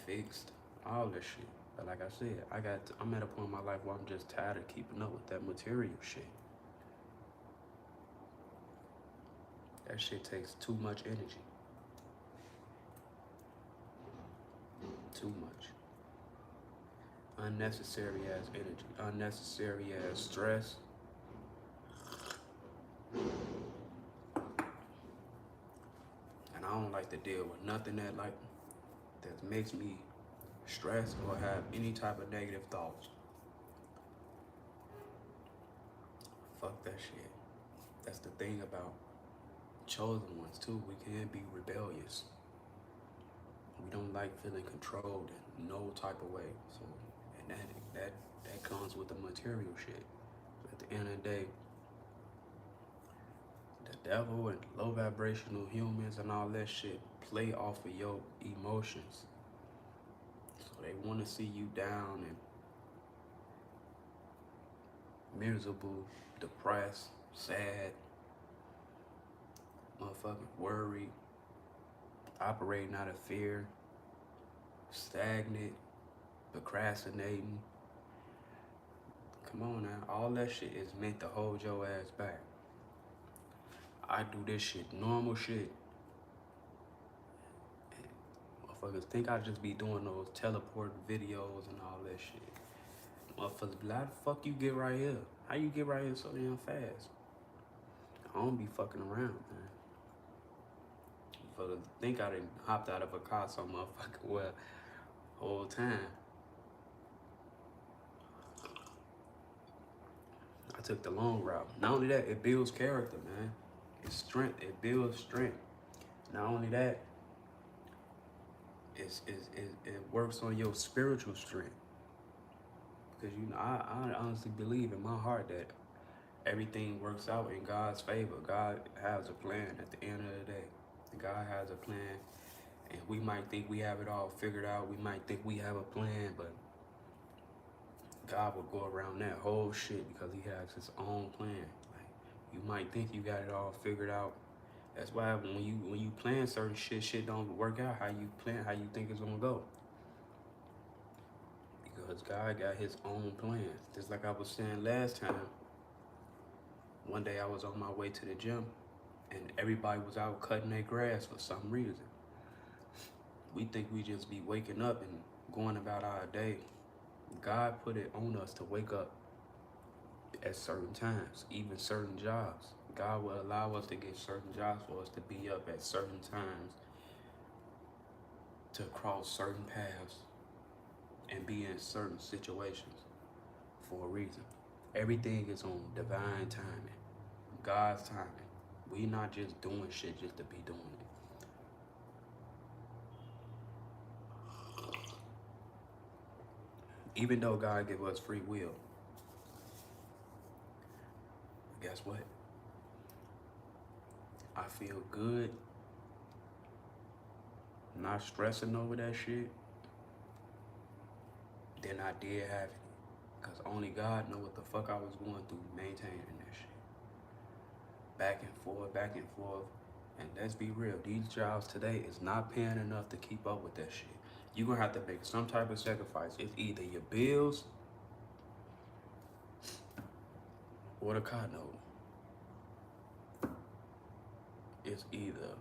fixed, all this shit. But like I said, I'm at a point in my life where I'm just tired of keeping up with that material shit. That shit takes too much energy. Too much. Unnecessary as energy, unnecessary as stress. And I don't like to deal with nothing that makes me stress or have any type of negative thoughts. Fuck that shit. That's the thing about chosen ones too. We can be rebellious. We don't like feeling controlled in no type of way. So, and that comes with the material shit. So at the end of the day, the devil and low vibrational humans and all that shit play off of your emotions. So they want to see you down and miserable, depressed, sad, motherfucking worried, operating out of fear, stagnant, procrastinating. Come on now, all that shit is meant to hold your ass back. I do this shit, normal shit. And motherfuckers think I just be doing those teleport videos and all that shit. Motherfuckers be like, how the fuck you get right here? How you get right here so damn fast? I don't be fucking around, man. Motherfuckers think I done hopped out of a car so motherfucking well whole time. I took the long route. Not only that, it builds character, man. It's strength. It builds strength. Not only that, it works on your spiritual strength. Because I honestly believe in my heart that everything works out in God's favor. God has a plan at the end of the day. God has a plan, and we might think we have it all figured out. We might think we have a plan, but God will go around that whole shit because he has his own plan. Like, you might think you got it all figured out. That's why when you plan certain shit don't work out how you plan, how you think it's gonna go. Because God got his own plans. Just like I was saying last time, one day I was on my way to the gym and everybody was out cutting their grass for some reason. We think we just be waking up and going about our day. God put it on us to wake up at certain times, even certain jobs. God will allow us to get certain jobs for us to be up at certain times, to cross certain paths and be in certain situations for a reason. Everything is on divine timing, God's timing. We not just doing shit just to be doing it. Even though God gave us free will, guess what? I feel good, not stressing over that shit, than I did having it. Because only God know what the fuck I was going through maintaining that shit. Back and forth. And let's be real, these jobs today is not paying enough to keep up with that shit. You're gonna have to make some type of sacrifice. It's either your bills or the car note. It's either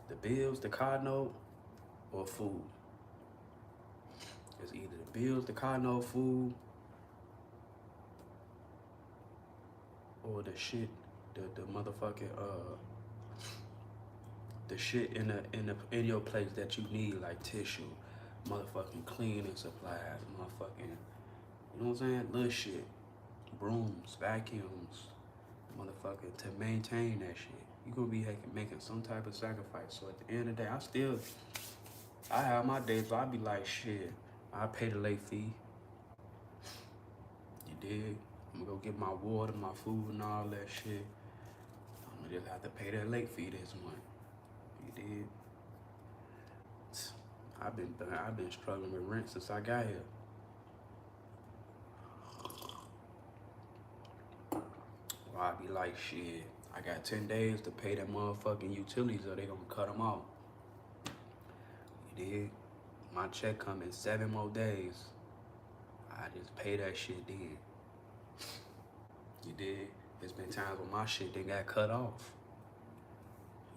the bills, the car note, or food. It's either the bills, the car note, food, or the shit, the motherfucking the shit in your place that you need, like tissue, motherfucking cleaning supplies, motherfucking, you know what I'm saying? Little shit, brooms, vacuums, motherfucking, to maintain that shit. You gonna be making some type of sacrifice. So at the end of the day, I have my days where I be like, shit, I pay the late fee. You dig? I'm gonna go get my water, my food, and all that shit. I'm gonna just have to pay that late fee this month. You dig? I've been struggling with rent since I got here. Well, I be like, shit, I got 10 days to pay them motherfucking utilities or they gonna cut them off. You dig? My check come in 7 more days. I just pay that shit then. You dig? There's been times when my shit then got cut off.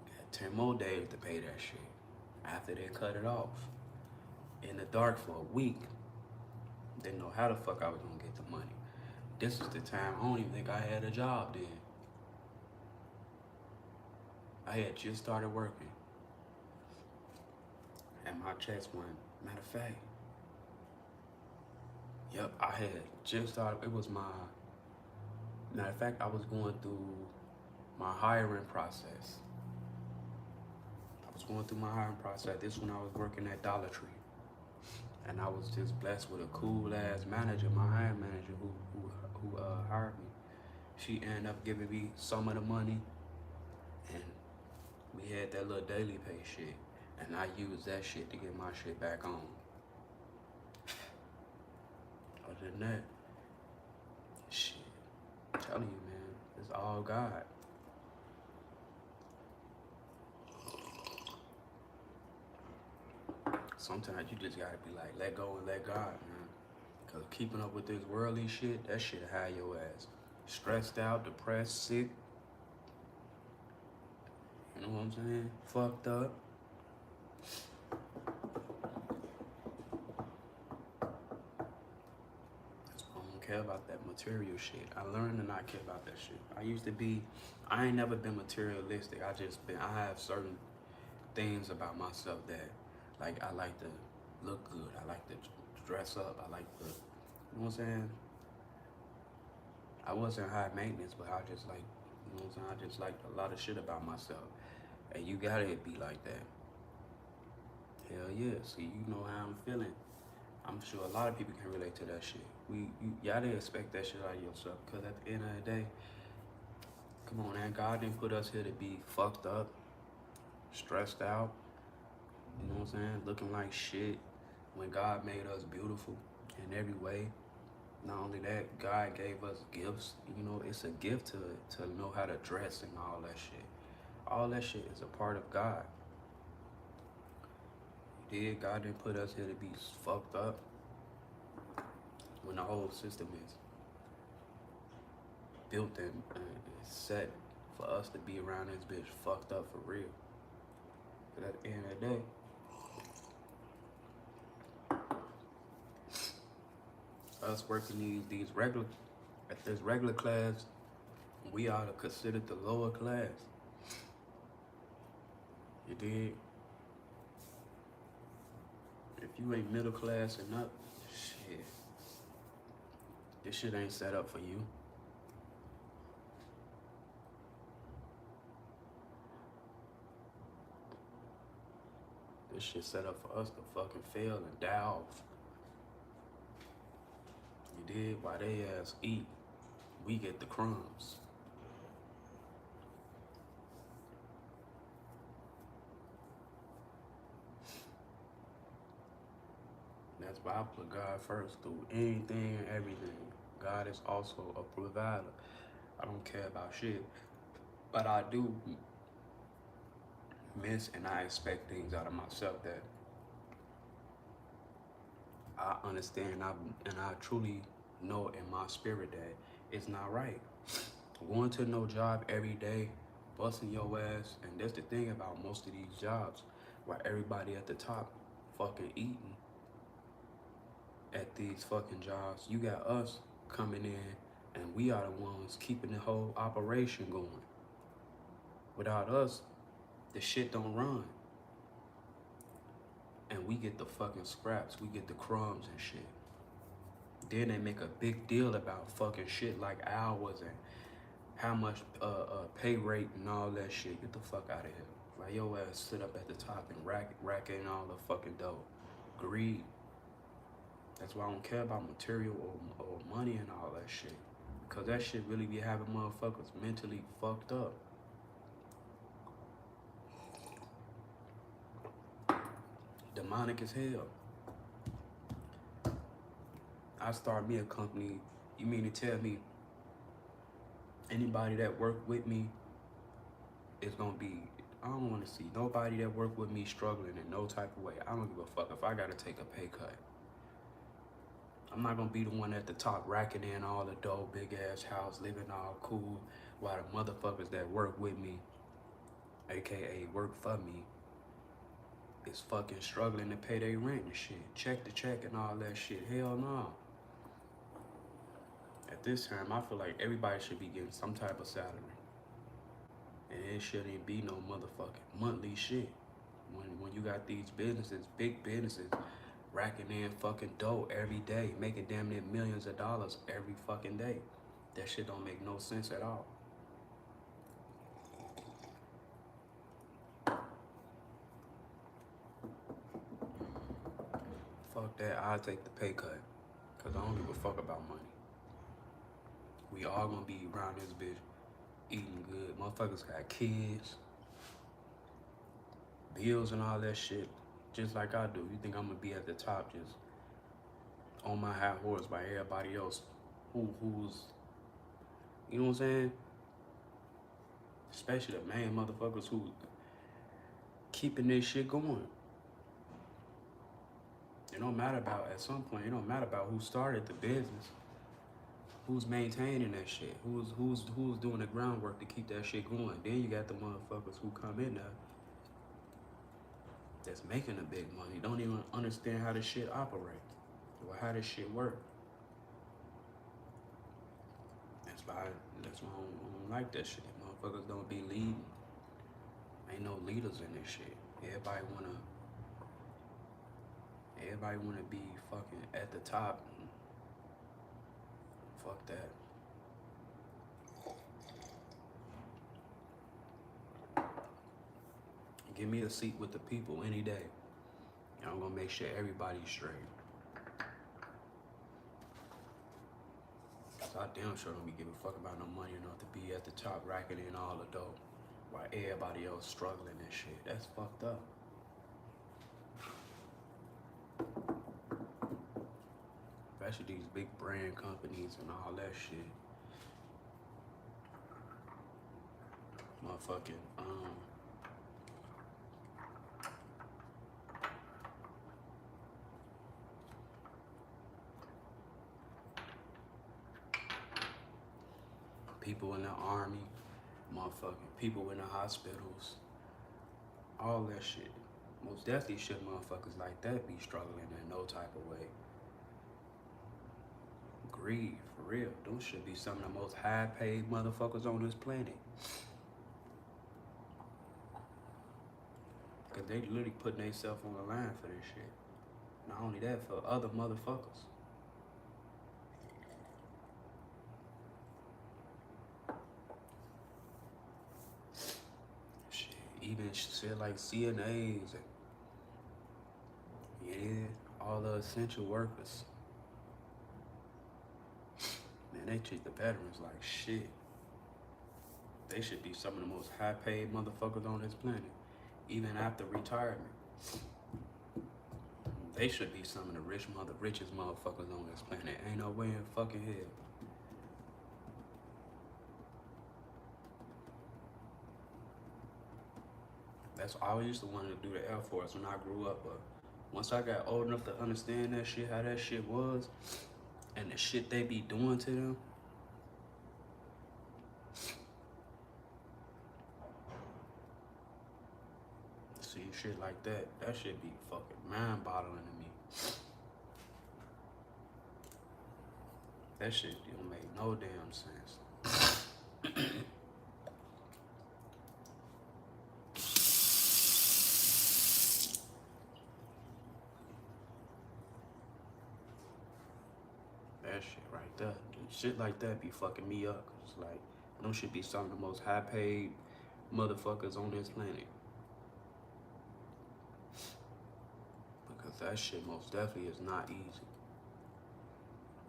You got 10 more days to pay that shit after they cut it off. In the dark for a week. Didn't know how the fuck I was gonna get the money. This is the time I don't even think I had a job then. I had just started working. And my checks went, matter of fact. Yep, I had just started, it was matter of fact, I was going through my hiring process. This when I was working at Dollar Tree. And I was just blessed with a cool ass manager, my hiring manager who hired me. She ended up giving me some of the money, and we had that little daily pay shit, and I used that shit to get my shit back on. Other than that, shit, I'm telling you, man, it's all God. Sometimes you just gotta be like, let go and let God, man. Cause keeping up with this worldly shit, that shit have your ass stressed out, depressed, sick. You know what I'm saying? Fucked up. That's why I don't care about that material shit. I learned to not care about that shit. I ain't never been materialistic. I have certain things about myself that, like, I like to look good. I like to dress up. I like to, you know what I'm saying? I wasn't high maintenance, but I just like, you know what I'm saying? I just like a lot of shit about myself. And you gotta be like that. Hell yeah. See, you know how I'm feeling. I'm sure a lot of people can relate to that shit. Y'all didn't expect that shit out of yourself, because at the end of the day, come on, man, God didn't put us here to be fucked up, stressed out, you know what I'm saying, looking like shit, when God made us beautiful in every way. Not only that, God gave us gifts. You know, it's a gift to know how to dress and all that shit. All that shit is a part of God. God didn't put us here to be fucked up when the whole system is built and set for us to be around this bitch fucked up for real. But at the end of the day, us working at this regular class, we are considered the lower class. You dig? If you ain't middle class and up, shit, this shit ain't set up for you. This shit set up for us to fucking fail and die off. You dig? While they ass eat, we get the crumbs. That's why I put God first through anything and everything. God is also a provider. I don't care about shit, but I do miss and I expect things out of myself that I understand and I truly know in my spirit that it's not right. Going to no job every day, busting your ass, and that's the thing about most of these jobs, where everybody at the top fucking eating at these fucking jobs. You got us coming in, and we are the ones keeping the whole operation going. Without us, the shit don't run. And we get the fucking scraps, we get the crumbs and shit. Then they make a big deal about fucking shit like hours and how much pay rate and all that shit. Get the fuck out of here. Like your ass sit up at the top and rack in all the fucking dough. Greed. That's why I don't care about material or money and all that shit. Cause that shit really be having motherfuckers mentally fucked up. Demonic as hell. I start me a company. You mean to tell me anybody that work with me is gonna be, I don't wanna see nobody that work with me struggling in no type of way. I don't give a fuck if I gotta take a pay cut. I'm not gonna be the one at the top racking in all the dough, big ass house, living all cool, while the motherfuckers that work with me, AKA work for me, is fucking struggling to pay their rent and shit. Check to check and all that shit. Hell no. At this time, I feel like everybody should be getting some type of salary. And it shouldn't be no motherfucking monthly shit. When you got these businesses, big businesses, racking in fucking dough every day, making damn near millions of dollars every fucking day. That shit don't make no sense at all. Fuck that, I'll take the pay cut. Cause I don't give a fuck about money. We all gonna be around this bitch eating good. Motherfuckers got kids, bills and all that shit, just like I do. You think I'm gonna be at the top just on my high horse by everybody else who's, you know what I'm saying? Especially the main motherfuckers who keeping this shit going. It don't matter about, at some point, it don't matter about who started the business. Who's maintaining that shit? Who's doing the groundwork to keep that shit going? Then you got the motherfuckers who come in there that's making the big money, don't even understand how this shit operate or how this shit work. That's why I don't like that shit. Motherfuckers don't be leading. Ain't no leaders in this shit. Everybody wanna be fucking at the top. Fuck that. Give me a seat with the people any day. And I'm gonna make sure everybody's straight. So I damn sure don't be giving a fuck about no money enough to be at the top racking in all the dough while everybody else struggling and shit. That's fucked up. Especially these big brand companies and all that shit. Motherfucking, people in the army, motherfucking people in the hospitals, all that shit. Most definitely should motherfuckers like that be struggling in no type of way. Greed, for real. Those should be some of the most high paid motherfuckers on this planet. Cause they literally putting themselves on the line for this shit. Not only that, for other motherfuckers. Shit, even shit like CNAs and all the essential workers. Man, they treat the veterans like shit. They should be some of the most high paid motherfuckers on this planet, even after retirement. They should be some of the richest motherfuckers on this planet. Ain't no way in fucking hell. That's I always used to want to do the Air Force when I grew up, but once I got old enough to understand that shit, how that shit was, and the shit they be doing to them. See shit like that shit be fucking mind-boggling to me. That shit don't make no damn sense. That shit right there. Shit like that be fucking me up. Cause like, them should be some of the most high-paid motherfuckers on this planet. Because that shit most definitely is not easy.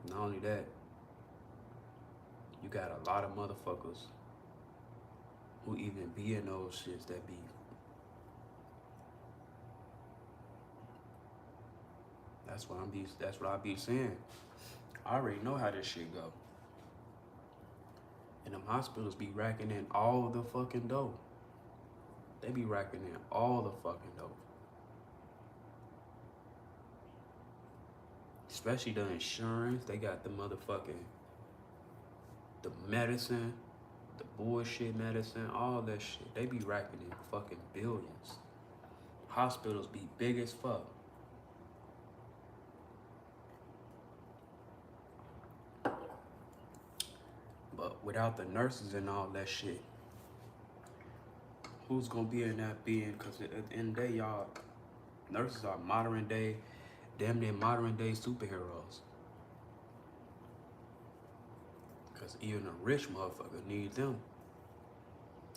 Not only that, you got a lot of motherfuckers who even be in those shits that be. That's what I be saying. I already know how this shit go. And them hospitals be racking in all the fucking dough. They be racking in all the fucking dough. Especially the insurance. They got the motherfucking, the medicine, the bullshit medicine, all that shit. They be racking in fucking billions. Hospitals be big as fuck. But without the nurses and all that shit, who's gonna be in that being? Cause at the end of the day, y'all, nurses are modern day, damn near modern day superheroes. Cause even a rich motherfucker needs them.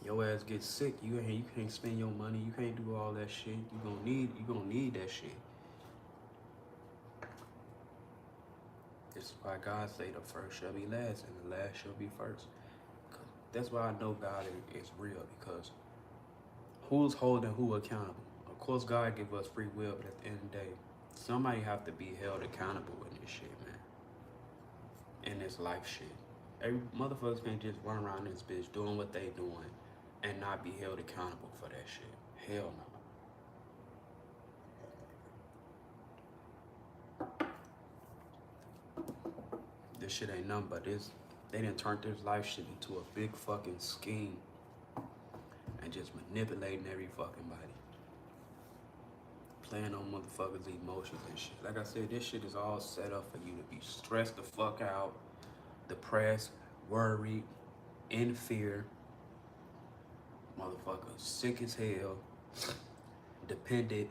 Your ass gets sick, you can't spend your money, you can't do all that shit. You gonna need that shit. This is why God say the first shall be last and the last shall be first. That's why I know God is real, because who's holding who accountable? Of course, God give us free will, but at the end of the day, somebody have to be held accountable in this shit, man. In this life shit. Every motherfuckers can't just run around this bitch doing what they doing and not be held accountable for that shit. Hell no. This shit ain't nothing but this. They done turned this life shit into a big fucking scheme and just manipulating every fucking body. Playing on motherfuckers' emotions and shit. Like I said, this shit is all set up for you to be stressed the fuck out, depressed, worried, in fear, motherfucker sick as hell, dependent.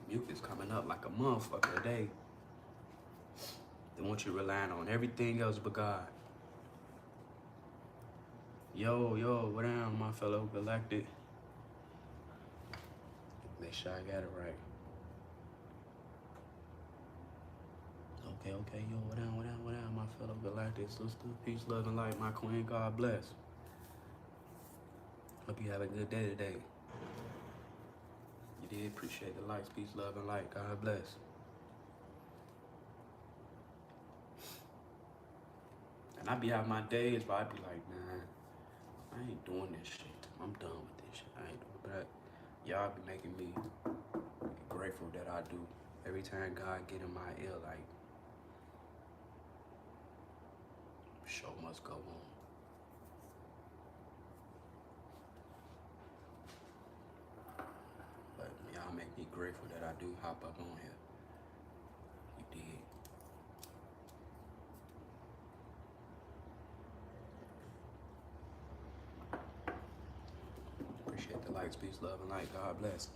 Mucus coming up like a motherfucker today. They want you relying on everything else but God. Yo, what down, my fellow galactic? Make sure I got it right. Okay, yo, what down, my fellow galactic sister. Peace, love, and light, my queen. God bless. Hope you have a good day today. You did appreciate the lights. Peace, love, and light. God bless. And I be having my days, but I be like, man, I ain't doing this shit. I'm done with this shit. I ain't doing it. But y'all be making me grateful that I do. Every time God get in my ear, like, show must go on. But y'all make me grateful that I do hop up on here. You did. Appreciate the lights, peace, love, and light. God bless.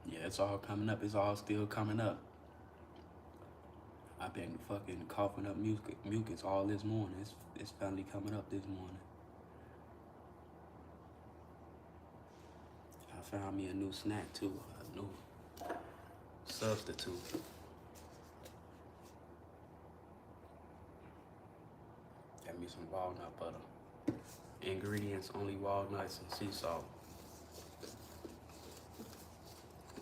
Yeah, it's all coming up. It's all still coming up. I've been fucking coughing up mucus all this morning. It's finally coming up this morning. I found me a new snack too, a new substitute. Got me some walnut butter. Ingredients, only walnuts and sea salt.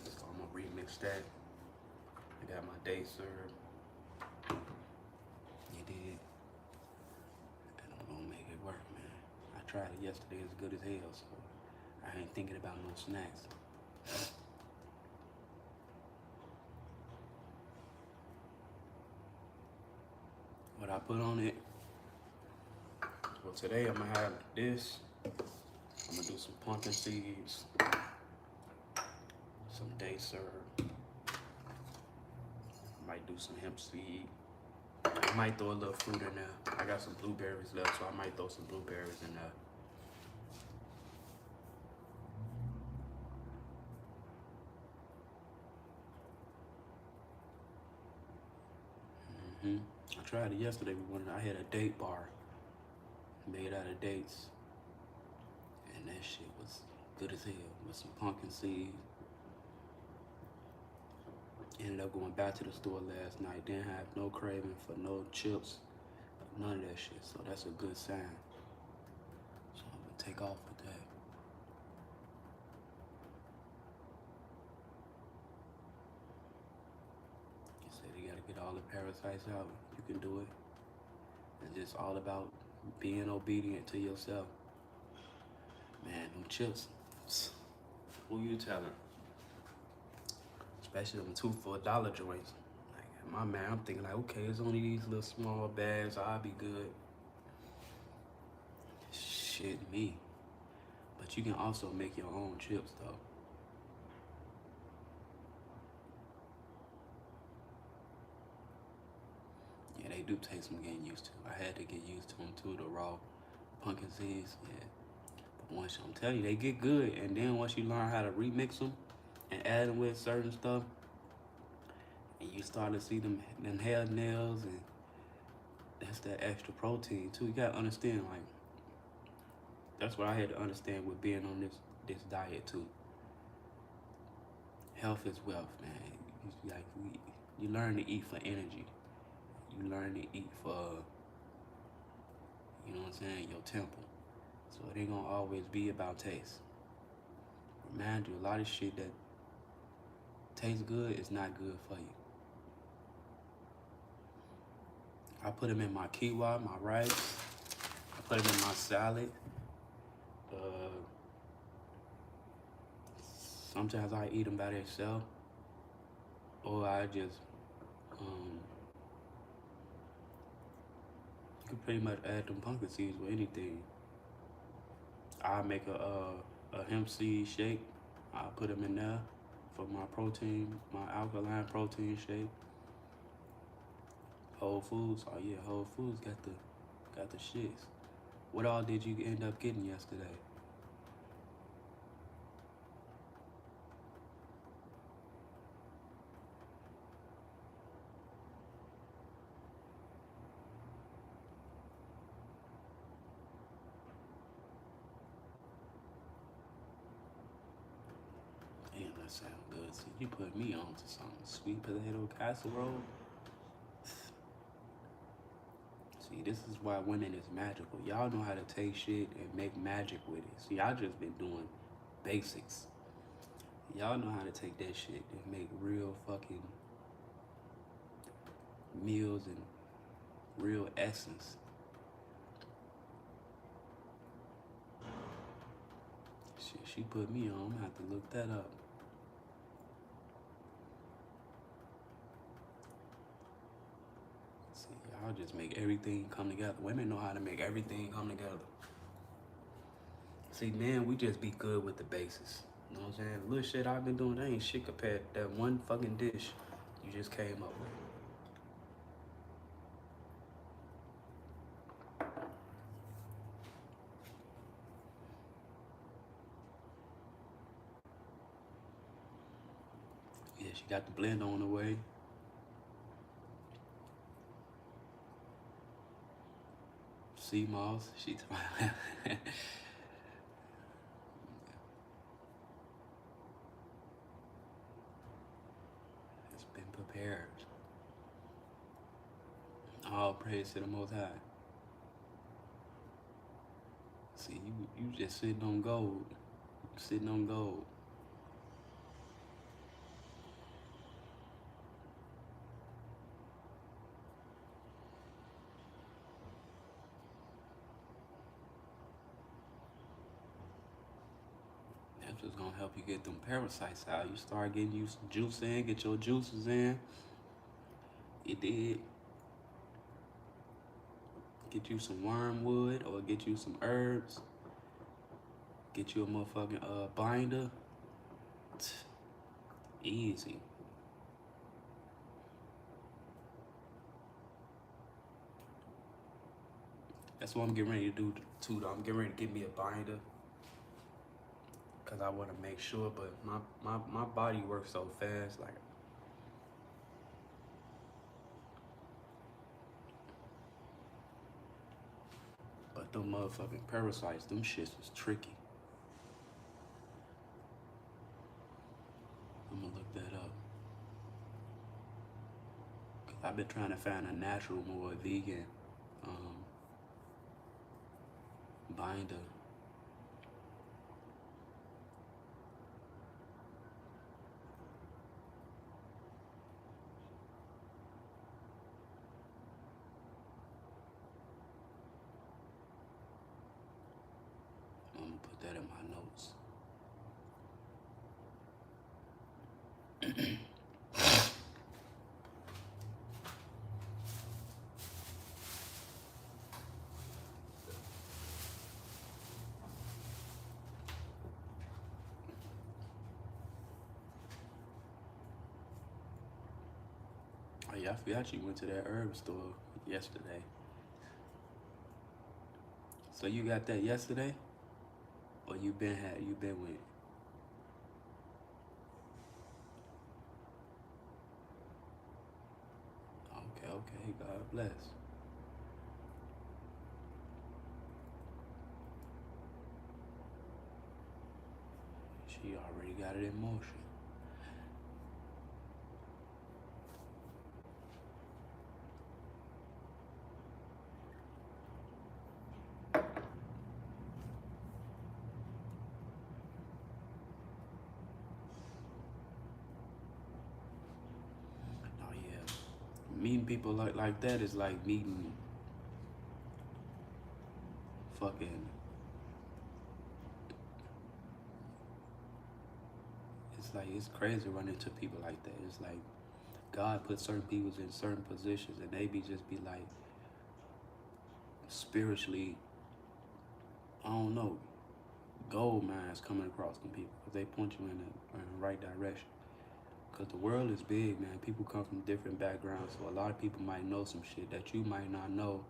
So I'm gonna remix that. I got my date served. tried it yesterday. It's good as hell, so I ain't thinking about no snacks. What I put on it, well today I'm gonna have this. I'm gonna do some pumpkin seeds, some day syrup. Might do some hemp seed. I might throw a little fruit in there. I got some blueberries left, so I might throw some blueberries in there. I tried it yesterday. I had a date bar made out of dates, and that shit was good as hell with some pumpkin seeds. Ended up going back to the store last night. Didn't have no craving for no chips, none of that shit. So that's a good sign. So I'm gonna take off with that. You said you gotta get all the parasites out. You can do it. It's just all about being obedient to yourself. Man, them chips. Who you telling? Especially them 2 for $1 joints. Like, my man, I'm thinking like, okay, it's only these little small bags, I'll be good. Shit, me. But you can also make your own chips though. Yeah, they do take some getting used to. I had to get used to them too, the raw pumpkin seeds, yeah. But once, I'm telling you, they get good. And then once you learn how to remix them and add them with certain stuff, and you start to see them hair nails, and that's that extra protein too. You gotta understand, like, that's what I had to understand with being on this diet too. Health is wealth, man. You learn to eat for energy. You learn to eat for, you know what I'm saying, your temple. So it ain't gonna always be about taste. Remind you, a lot of shit that tastes good is not good for you. I put them in my quinoa, my rice. I put them in my salad. Sometimes I eat them by themselves, or I just, you can pretty much add them pumpkin seeds with anything. I make a hemp seed shake. I put them in there for my protein, my alkaline protein shake. Whole Foods, oh yeah, Whole Foods got the shits. What all did you end up getting yesterday? Damn, that sounds good. See, you put me on to something. Sweet potato casserole. See, this is why women is magical. Y'all know how to take shit and make magic with it. See, I just been doing basics. Y'all know how to take that shit and make real fucking meals and real essence. Shit, she put me on. I'm gonna have to look that up. See, y'all just make everything come together. Women know how to make everything come together. See, men, we just be good with the basics. You know what I'm saying? The little shit I've been doing, that ain't shit compared to that one fucking dish you just came up with. Yeah, she got the blend on the way. Sea moss, she It's been prepared. All praise to the Most High. See, you just sitting on gold. Sitting on gold. just gonna help you get them parasites out. You start getting you some juice in, get your juices in. You did. Get you some wormwood or get you some herbs. Get you a motherfucking binder. Easy. That's what I'm getting ready to do too, though. I'm getting ready to get me a binder. Cause I want to make sure, but my body works so fast, like. But them motherfucking parasites, them shits is tricky. I'm gonna look that up. Cause I've been trying to find a natural, more vegan binder. I'm gonna put that in my notes. Oh yeah, I forgot you went to that herb store yesterday. So you got that yesterday? Or you been with? Okay, God bless. She already got it in motion. Oh yeah. Meeting people like that is like meeting fucking, it's like, it's crazy running into people like that. It's like God put certain people in certain positions and they just be like spiritually, I don't know, gold mines coming across them people because they point you in the right direction. Because the world is big, man. People come from different backgrounds, so a lot of people might know some shit that you might not know.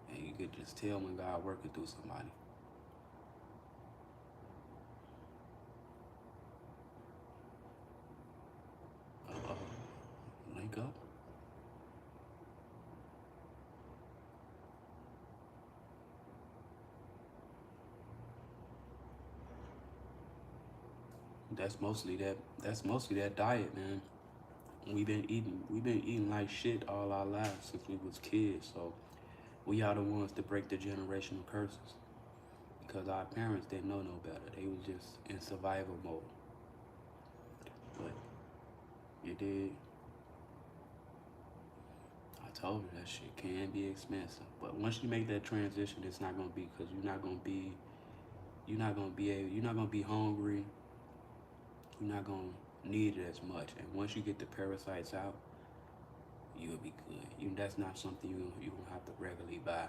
And you could just tell when God working through somebody. Link up. That's mostly that diet, man. We've been eating like shit all our lives since we was kids, so we are the ones to break the generational curses. Because our parents didn't know no better. They was just in survival mode. But you did. I told you that shit can be expensive. But once you make that transition, it's not gonna be, because you're not gonna be hungry. You're not gonna need it as much. And once you get the parasites out, you'll be good. That's not something you gonna have to regularly buy.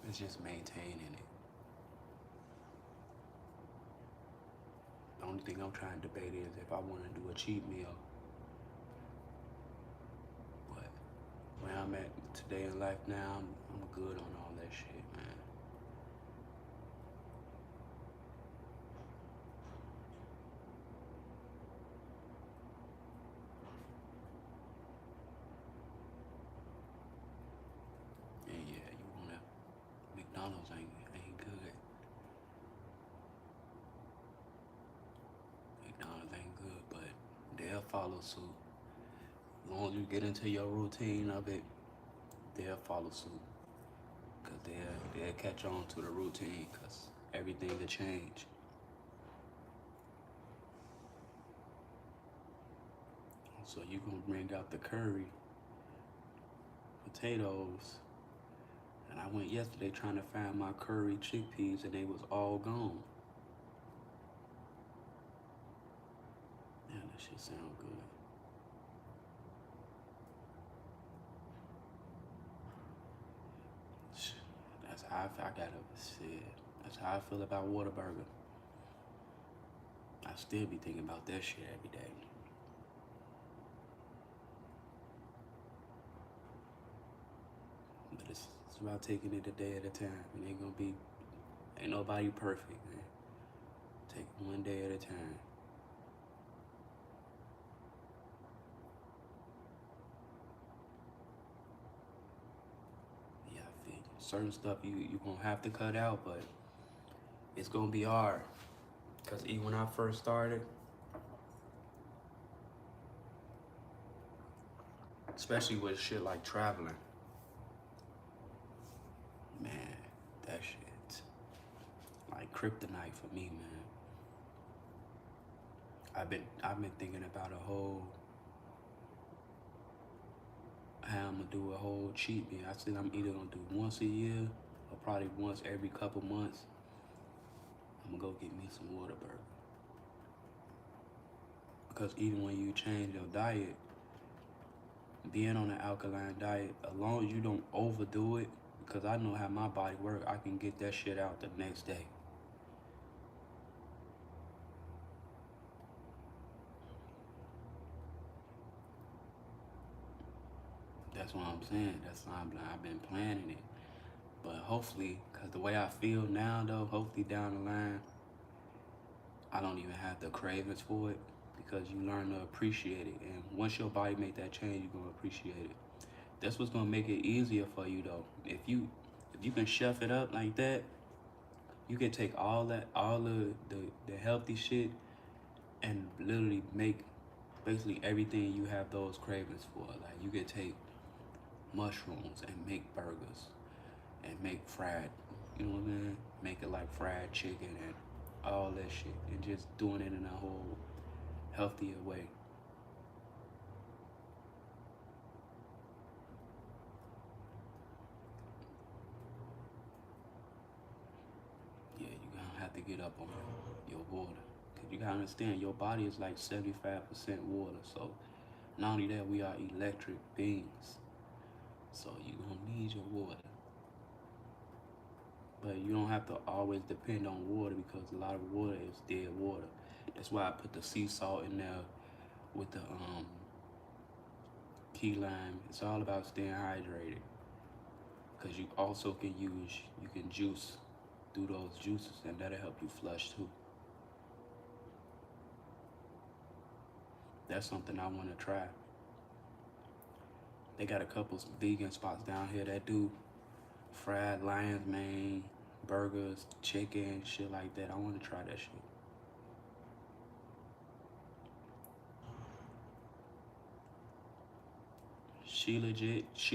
It's just maintaining it. The only thing I'm trying to debate is if I want to do a cheat meal. But where I'm at today in life now, I'm good on all that shit, man. And yeah, you wanna, McDonald's ain't good. McDonald's ain't good, but they'll follow suit. As long as you get into your routine of it, they'll follow suit. Because they'll catch on to the routine, because everything will change. So you gonna bring out the curry, potatoes, And I went yesterday trying to find my curry chickpeas and they was all gone. Man, that shit sound good. That's how I gotta say it. That's how I feel about Whataburger. I still be thinking about that shit every day. But it's about taking it a day at a time. It ain't nobody perfect, man. Take it one day at a time. Yeah, I feel certain stuff you gonna have to cut out, but it's gonna be hard. Cause even when I first started, especially with shit like traveling, man, that shit like kryptonite for me, man. I've been thinking about how I'm gonna do a whole cheat meal. I said I'm either gonna do once a year or probably once every couple months. I'm gonna go get me some Whataburger. Because even when you change your diet, being on an alkaline diet, as long as you don't overdo it, because I know how my body works, I can get that shit out the next day. That's what I'm saying. That's why I've been planning it. But hopefully, because the way I feel now, though, hopefully down the line, I don't even have the cravings for it because you learn to appreciate it. And once your body make that change, you're going to appreciate it. That's what's going to make it easier for you, though. If you can chef it up like that, you can take all the healthy shit and literally make basically everything you have those cravings for. Like you can take mushrooms and make burgers and make fried, you know what I mean? Make it like fried chicken and all that shit and just doing it in a whole healthier way. Yeah, you're gonna have to get up on your water. Cause you gotta understand your body is like 75% water. So not only that, we are electric beings. So you're gonna need your water. But you don't have to always depend on water because a lot of water is dead water. That's why I put the sea salt in there with the key lime. It's all about staying hydrated. Because you also can juice through those juices and that'll help you flush too. That's something I want to try. They got a couple vegan spots down here that do fried lion's mane, burgers, chicken, shit like that. I want to try that shit. She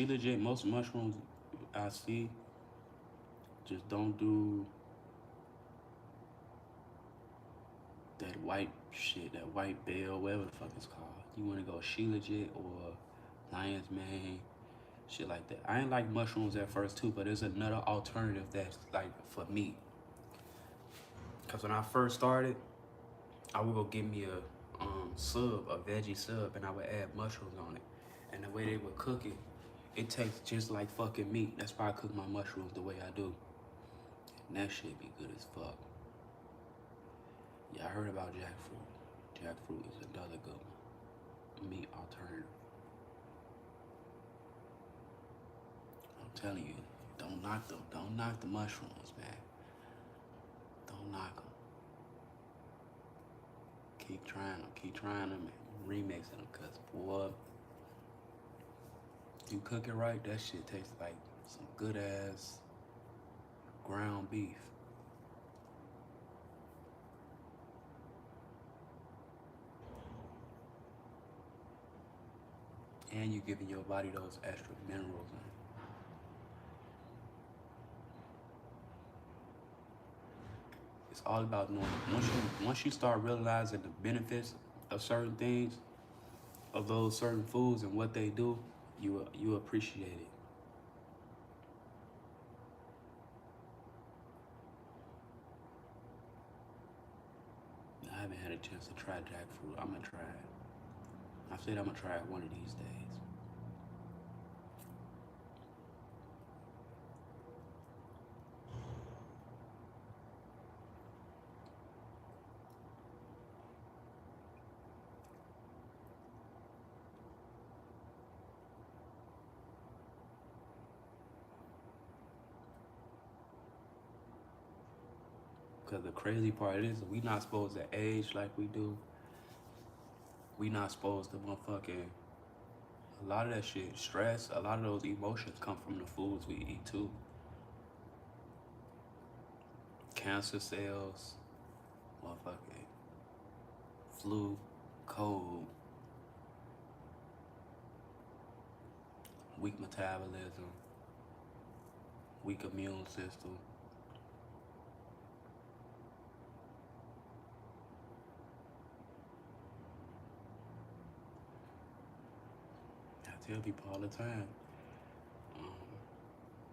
legit, most mushrooms I see just don't do that white shit, that white bell, whatever the fuck it's called. You wanna go she legit or lion's mane, shit like that. I ain't like mushrooms at first too, but there's another alternative that's like for me. Cause when I first started, I would go get me a sub, a veggie sub, and I would add mushrooms on it. And the way they would cook it, it tastes just like fucking meat. That's why I cook my mushrooms the way I do. And that shit be good as fuck. Yeah, I heard about jackfruit. Jackfruit is another good one. Meat alternative. I'm telling you, don't knock the mushrooms, man. Don't knock them. Keep trying them, and remixing them, cause boy, you cook it right, that shit tastes like some good ass ground beef. And you giving your body those extra minerals. It's all about knowing. Once you start realizing the benefits of certain things, of those certain foods and what they do, you appreciate it. I haven't had a chance to try jackfruit. I'm gonna try it. I said I'm gonna try it one of these days. Cause the crazy part is we not supposed to age like we do. We not supposed to motherfucking, a lot of that shit, stress, a lot of those emotions come from the foods we eat too. Cancer cells, motherfucking flu, cold, weak metabolism, weak immune system. I tell people all the time,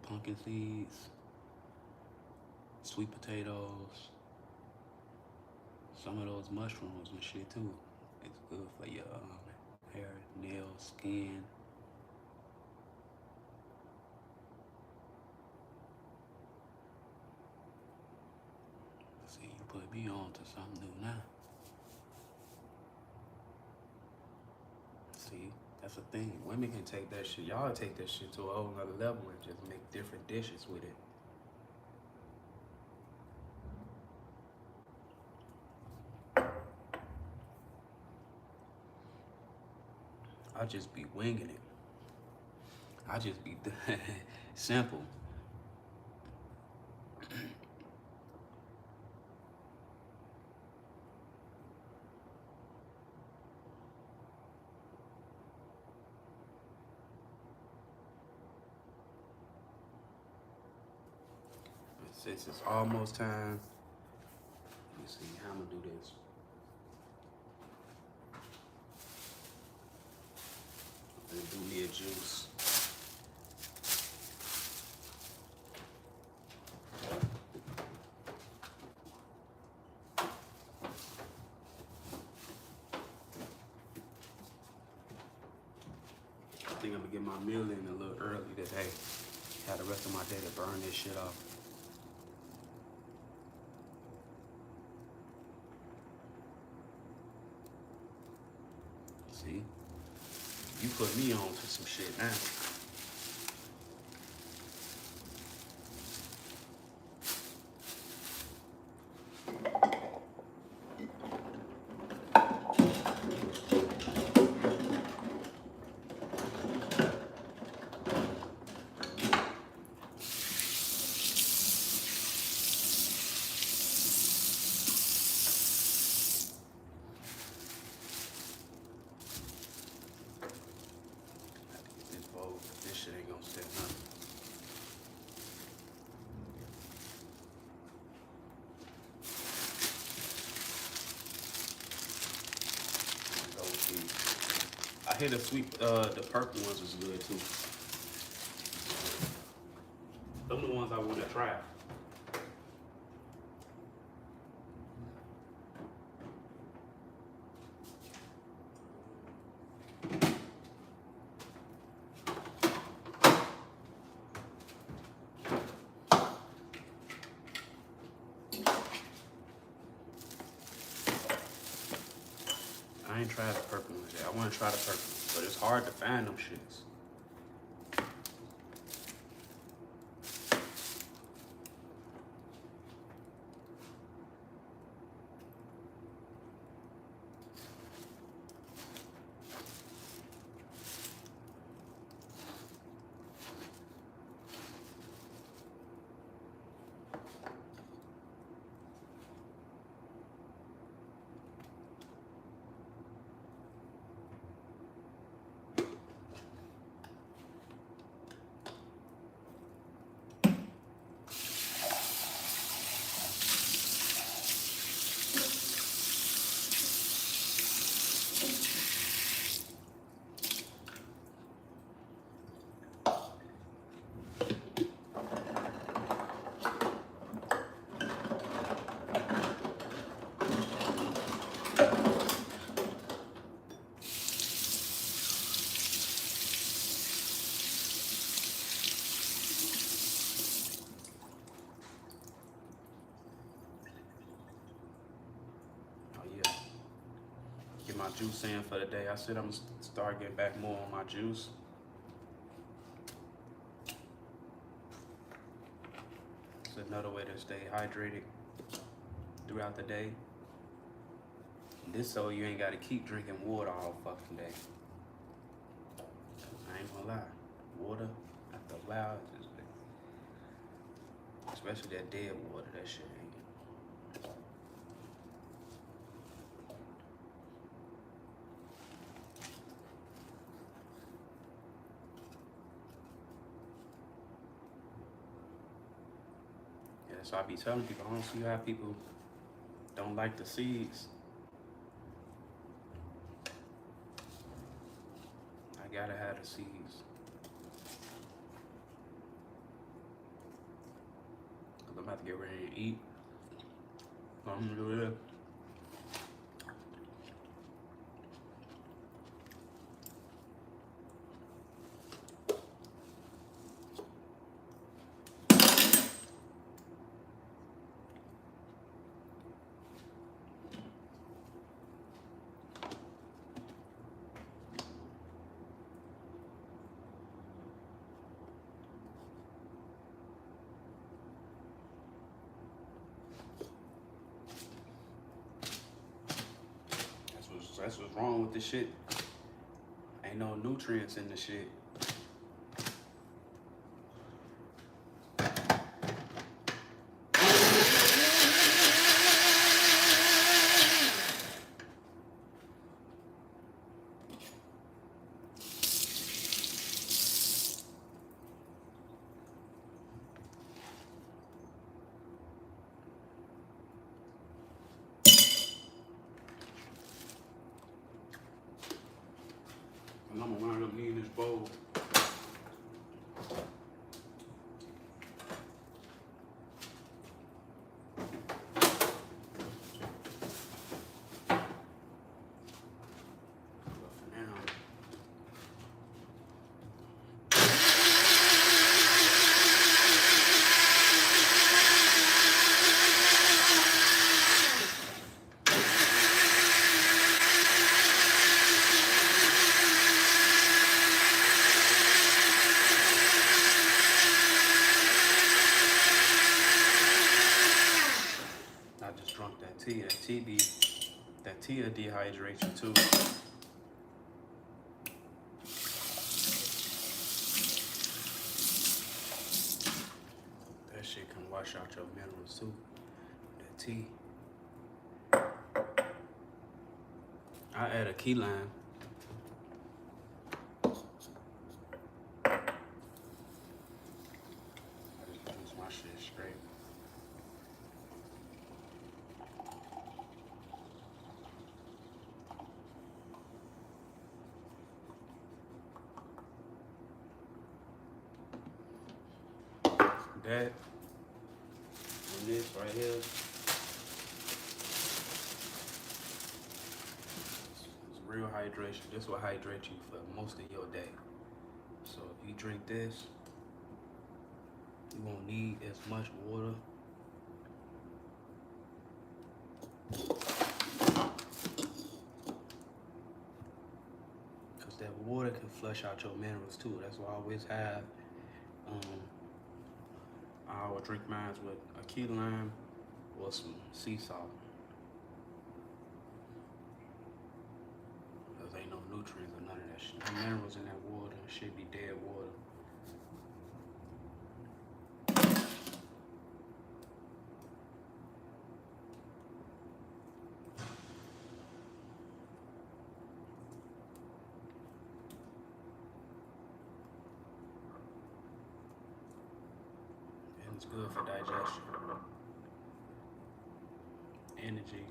pumpkin seeds, sweet potatoes, some of those mushrooms and shit too. It's good for your hair, nails, skin. See, you put me on to something new now. See, that's the thing. Women can take that shit. Y'all take that shit to a whole nother level and just make different dishes with it. I just be winging it. I just be simple. Since it's almost time, let me see how I'm gonna do this. I'm gonna do me a juice. I think I'm gonna get my meal in a little early today. Have the rest of my day to burn this shit off. See? You put me on to some shit now. This shit ain't gonna set nothing. I hear the the purple ones is good too. Them the ones I want to try. I ain't tried the purple ones yet. I want to try the purple ones, but it's hard to find them shits. Get my juice in for the day. I said I'm gonna start getting back more on my juice. It's another way to stay hydrated throughout the day. This so you ain't gotta keep drinking water all fucking day. I ain't gonna lie, water after a while, it's just, especially that dead water, that shit ain't. Yeah, so I be telling people, I don't see how people don't like the seeds. I gotta have the seeds. Cause I'm about to get ready to eat. I'm gonna do this. That's what's wrong with this shit. Ain't no nutrients in the shit. And I'm gonna wind up needing this bowl. I just drunk that tea. That tea will dehydrate you too. That shit can wash out your minerals too. That tea. I add a key lime. I just juice my shit straight. That and this right here is real hydration. This will hydrate you for most of your day. So if you drink this, you won't need as much water. Because that water can flush out your minerals too. That's why I always have I would drink mine with a key lime or some sea salt. Because ain't no nutrients or none of that shit. No minerals in that water. It should be dead water. It's good for digestion, energy.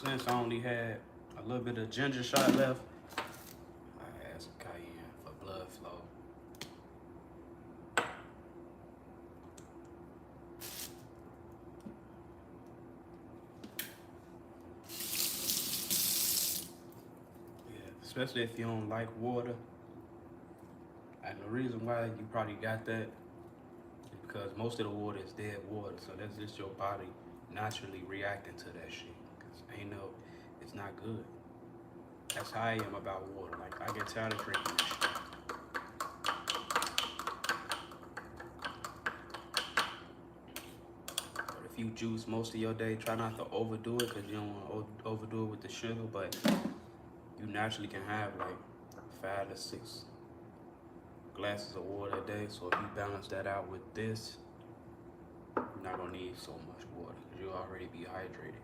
Since I only had a little bit of ginger shot left, I add some especially if you don't like water. And the reason why you probably got that is because most of the water is dead water, so that's just your body naturally reacting to that shit. Cause it's not good. That's how I am about water. Like I get tired of drinking this shit. If you juice most of your day, try not to overdo it because you don't want to overdo it with the sugar, but you naturally can have like 5 to 6 glasses of water a day. So if you balance that out with this, you're not going to need so much water because you'll already be hydrated.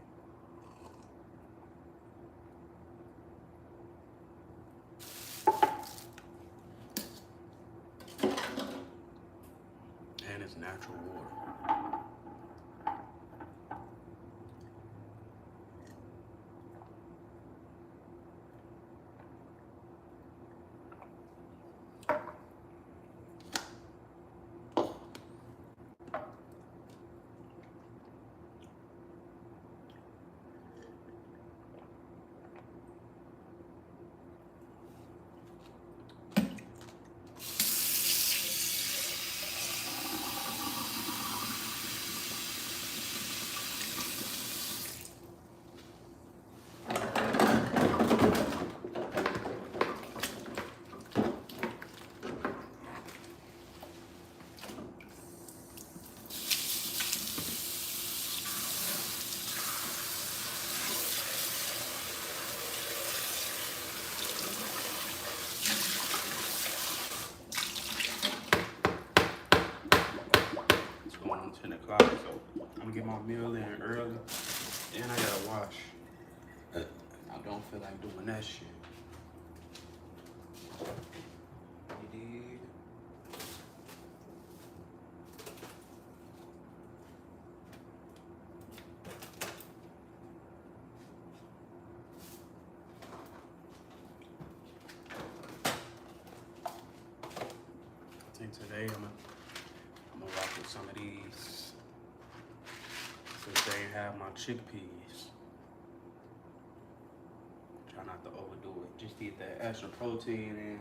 And it's natural water. It's going on 10 o'clock, so I'm going to get my meal in early. And I got to wash. I don't feel like doing that shit. You dig? I think today I'm gonna rock with some of these since they ain't have my chickpeas. Try not to overdo it. Just get that extra protein in.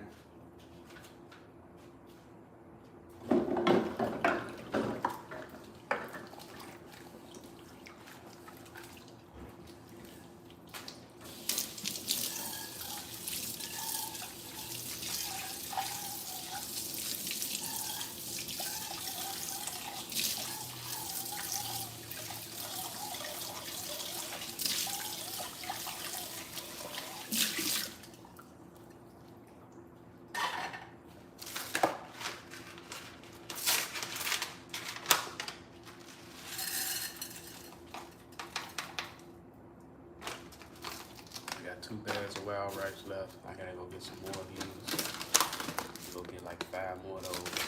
I got 2 bags of wild rice left. I gotta go get some more of these. Go get like 5 more of those.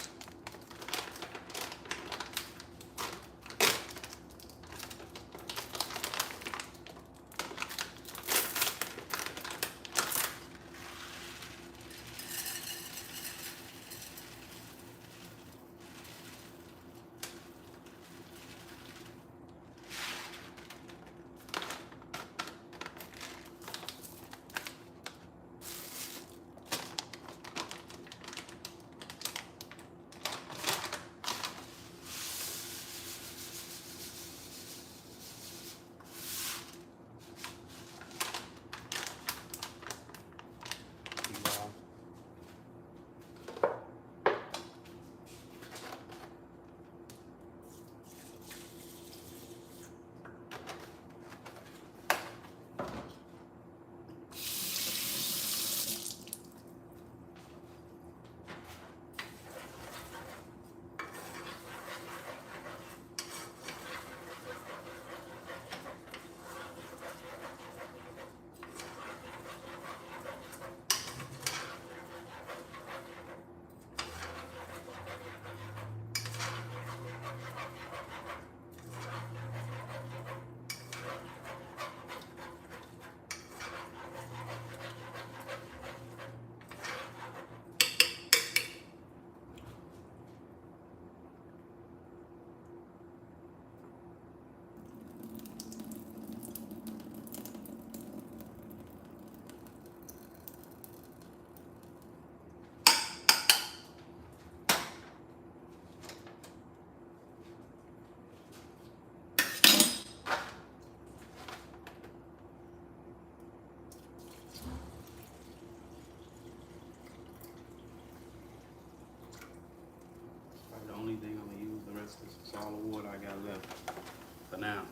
now.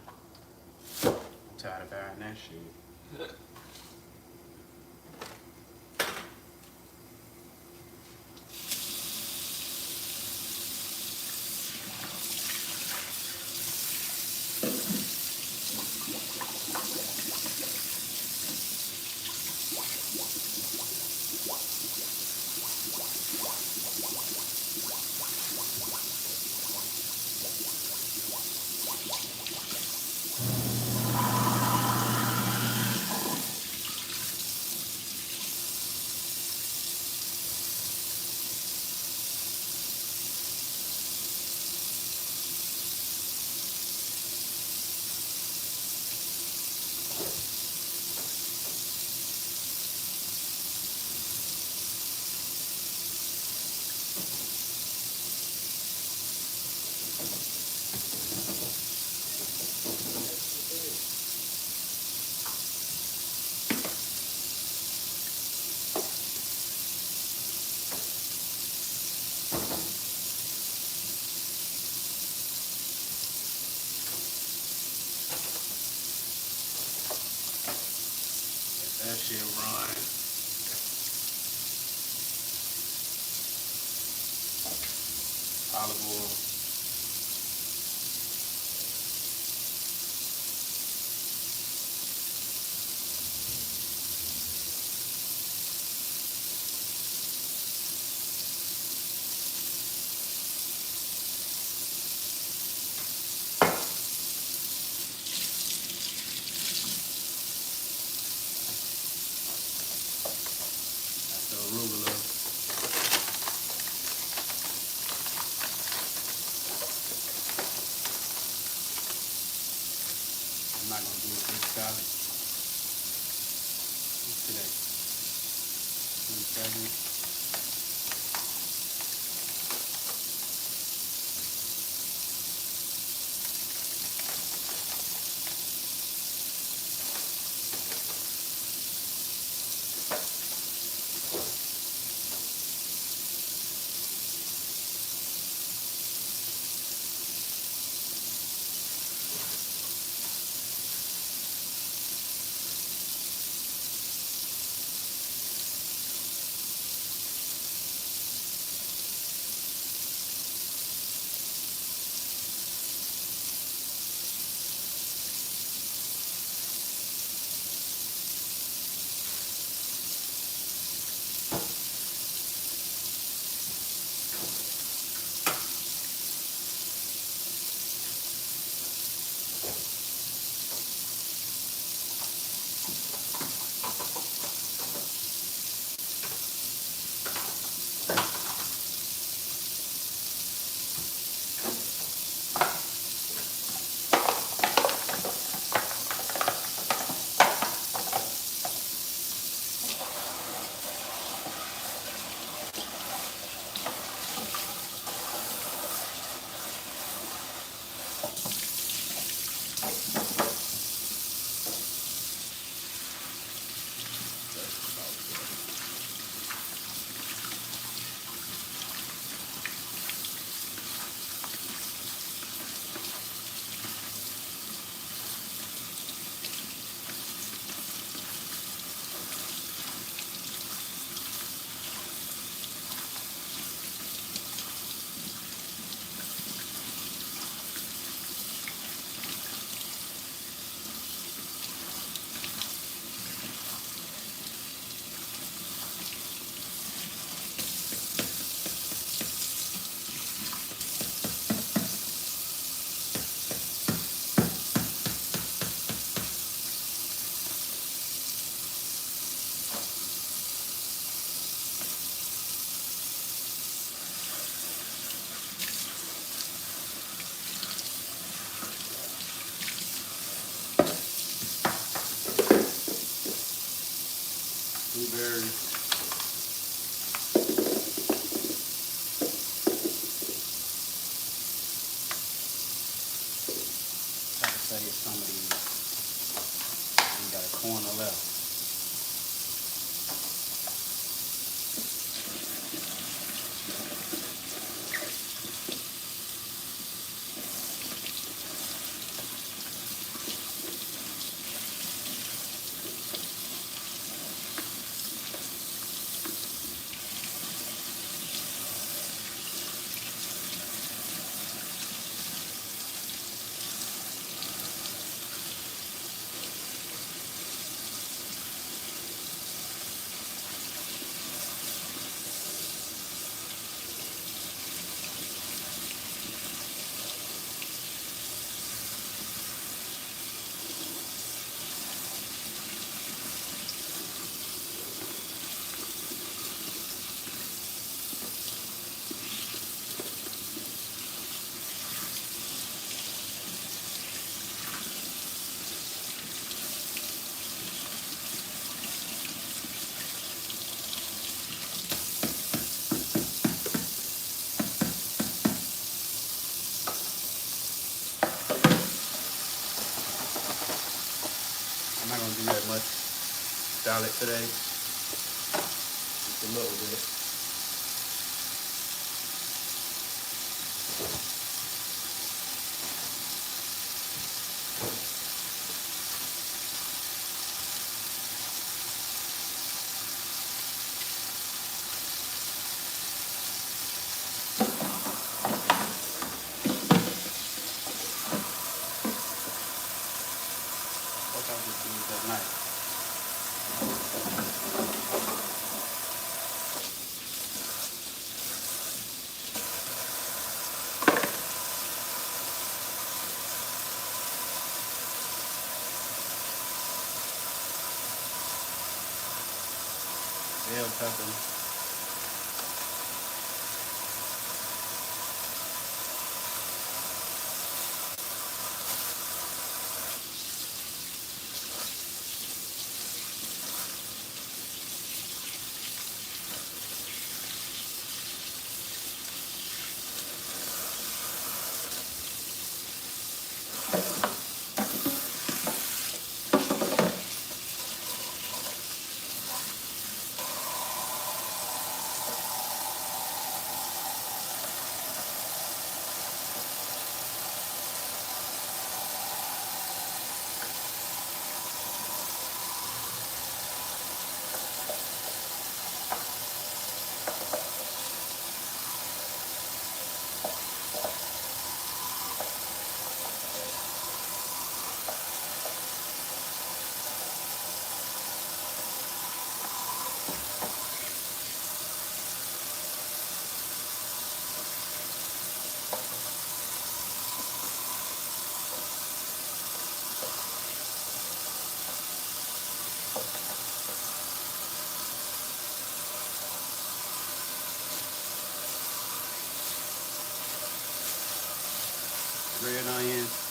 I'm tired of buying that shit. That shit run. Olive oil. That's the arugula. I'm not gonna do a big salad today. 27. Blueberries. Try to save some of these. We got a corner left. wet today. Just a little bit. What I just did that night. Bell pepper. Red onions.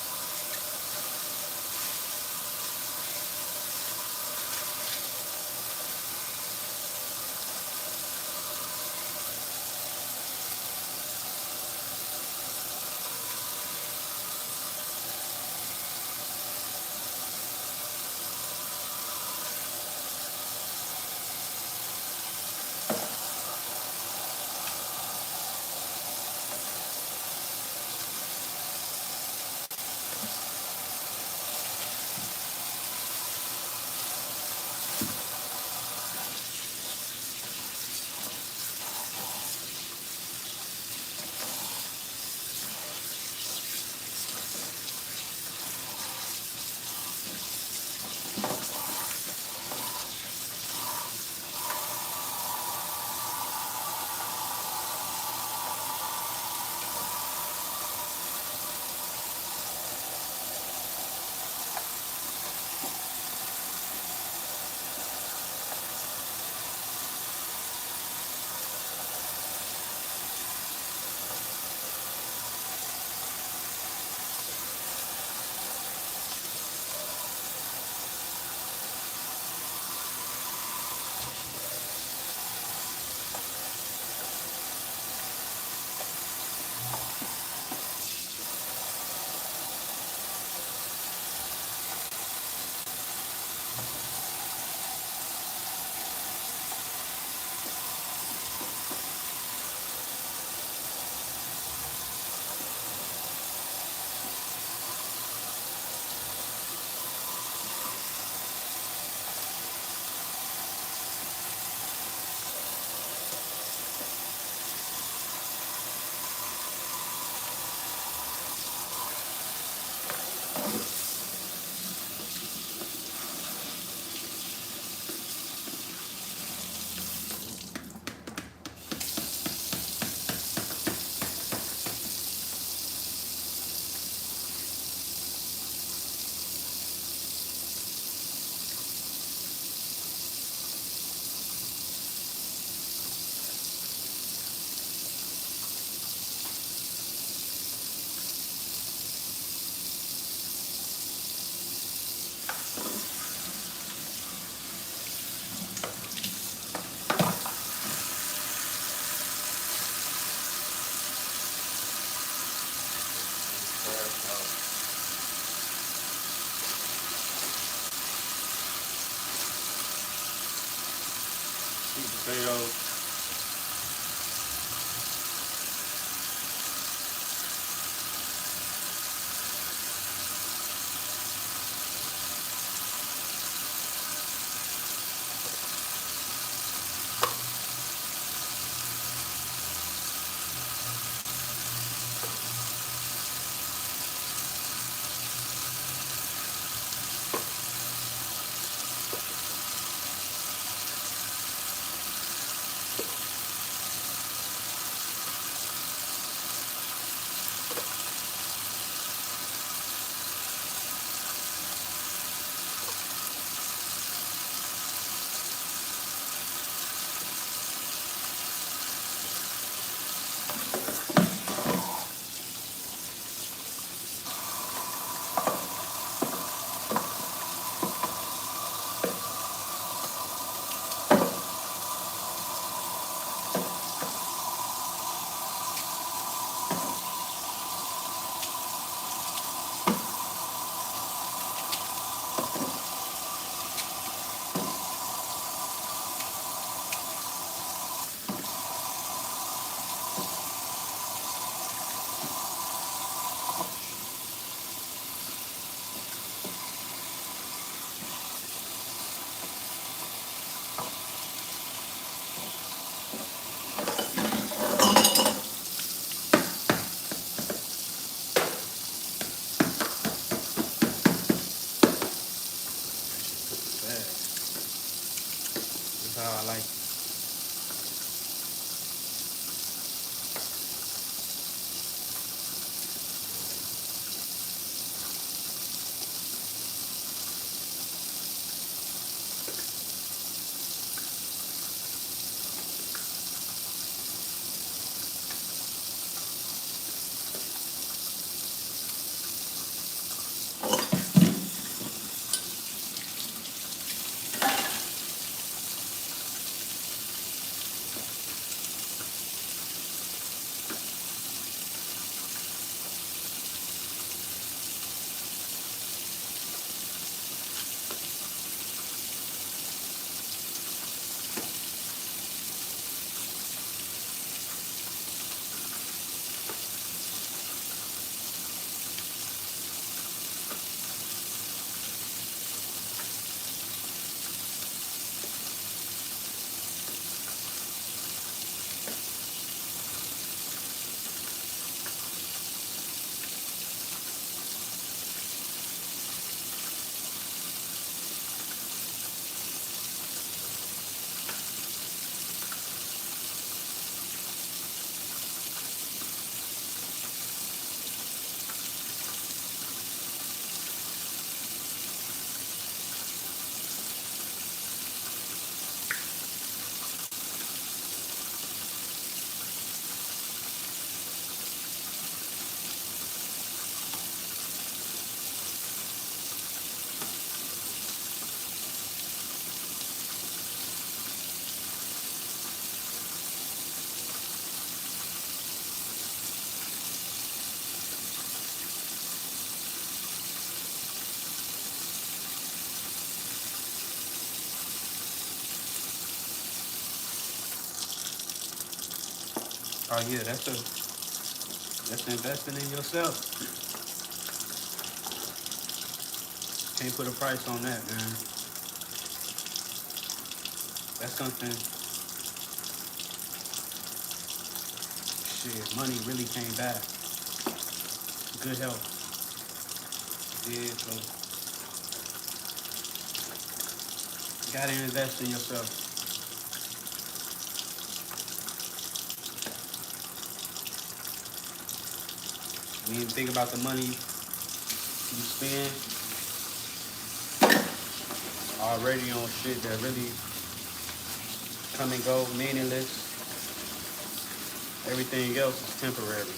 sweet potatoes. That's how I like it. Oh yeah, that's investing in yourself. Can't put a price on that, man. That's something. Shit, money really came back. Good health. Yeah, so you gotta invest in yourself. When you think about the money you spend already on shit that really come and go, meaningless, everything else is temporary.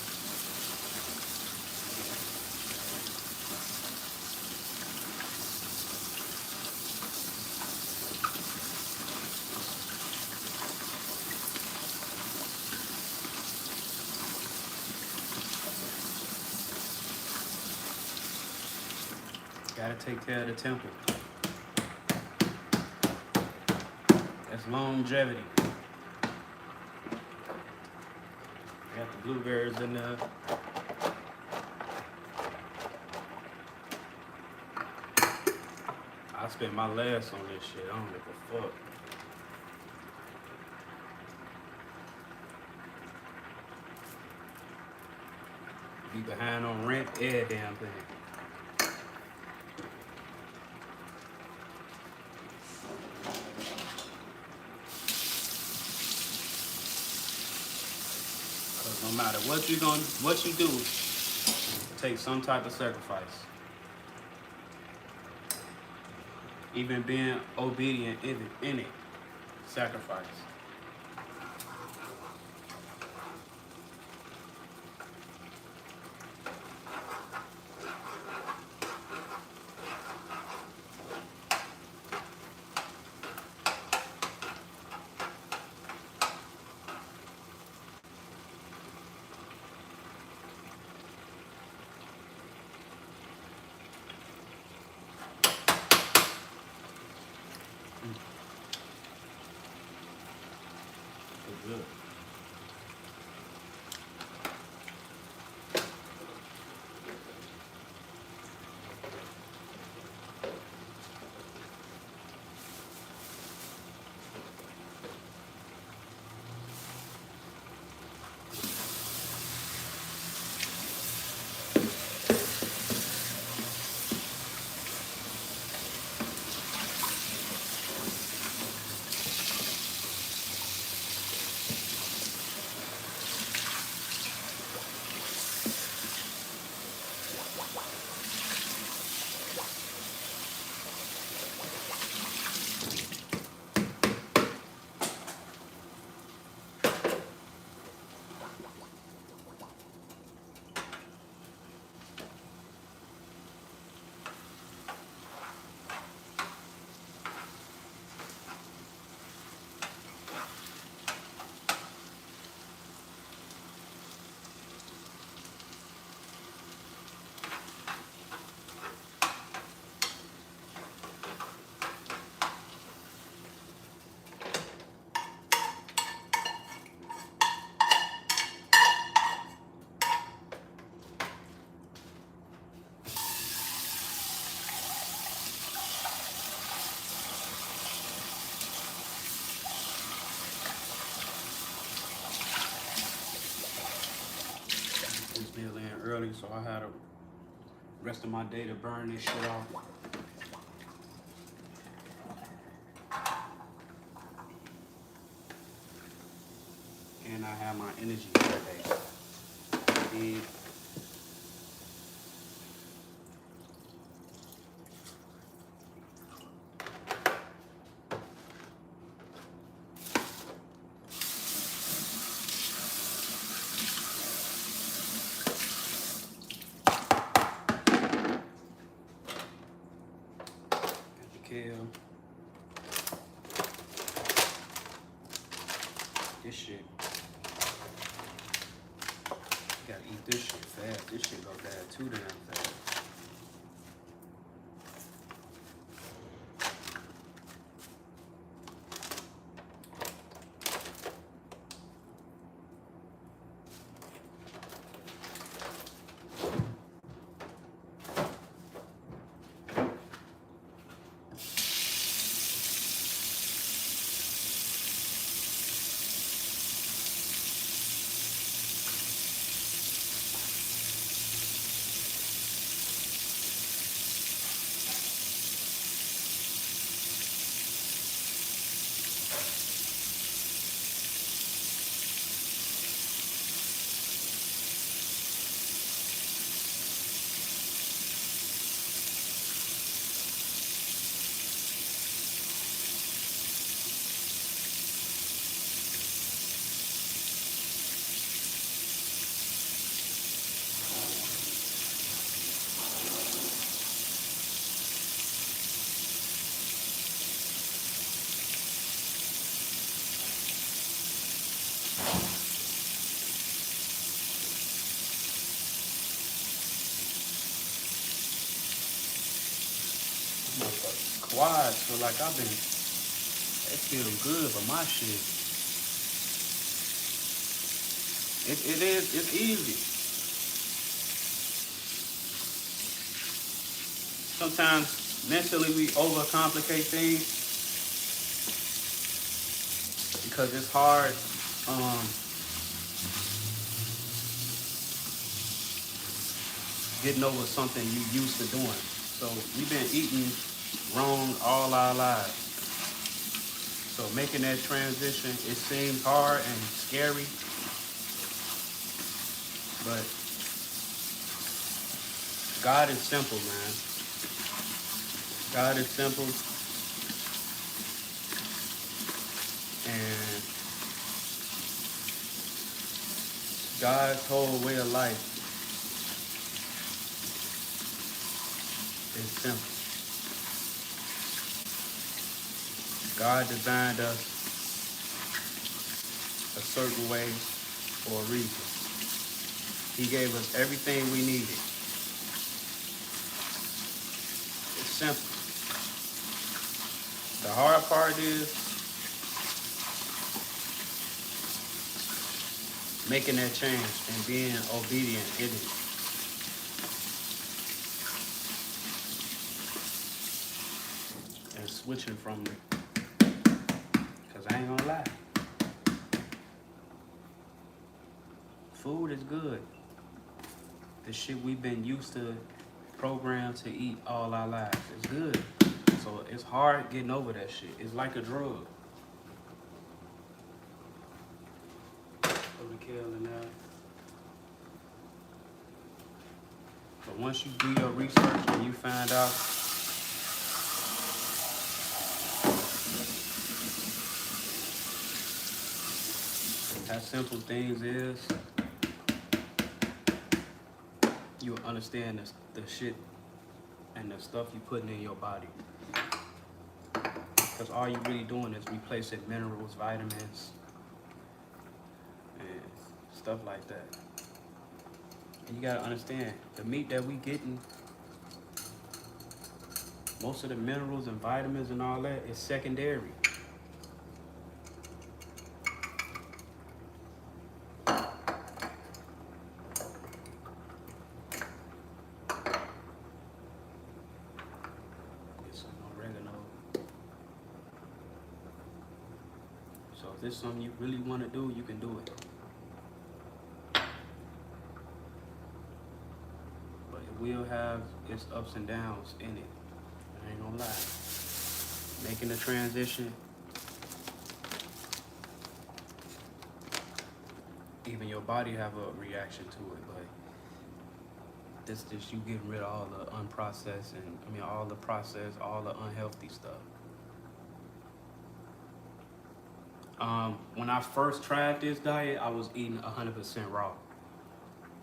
Gotta take care of the temple. That's longevity. Got the blueberries in there. I spent my last on this shit. I don't give a fuck. Be behind on rent, every damn thing. Cause no matter what you do, take some type of sacrifice. Even being obedient in it, sacrifice. Good. This meal in early, so I had the rest of my day to burn this shit off. And I have my energy for the day. And kale. This shit. Gotta eat this shit fast. This shit go bad too damn fast. Quads feel like I've been It feels good, but my shit, it's easy. Sometimes mentally we overcomplicate things because it's hard um, getting over something you used to doing. So we've been eating wrong all our lives. So making that transition, it seems hard and scary, but God is simple, man. God is simple, and God's whole way of life is simple. God designed us a certain way for a reason. He gave us everything we needed. It's simple. The hard part is making that change and being obedient in it. And switching from it. Because I ain't gonna lie. Food is good. The shit we've been used to, programmed to eat all our lives. It's good. So it's hard getting over that shit. It's like a drug. Throw the kale in there. But once you do your research and you find out how simple things is, you'll understand the shit and the stuff you putting in your body. Because all you're really doing is replacing minerals, vitamins, and stuff like that. And you gotta understand, the meat that we getting, most of the minerals and vitamins and all that is secondary. Get some oregano. So if this is something you really want to do, you can do it. But it will have its ups and downs in it. I ain't gonna lie. Making the transition, even your body have a reaction to it, but this just you getting rid of all the unprocessed and all the processed, all the unhealthy stuff. When I first tried this diet, I was eating 100% raw.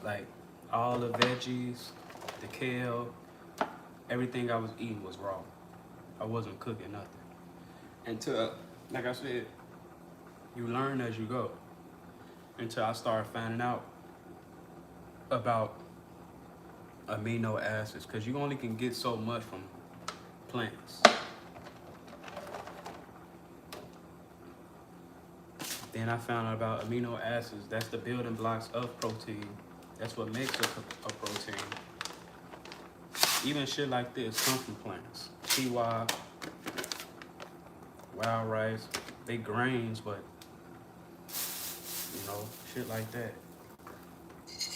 Like all the veggies, the kale, everything I was eating was raw. I wasn't cooking nothing. Until, like I said, you learn as you go. Until I started finding out about amino acids, because you only can get so much from plants. Then I found out about amino acids. That's the building blocks of protein. That's what makes a protein. Even shit like this come from plants. Quinoa, wild rice, they grains, but shit like that.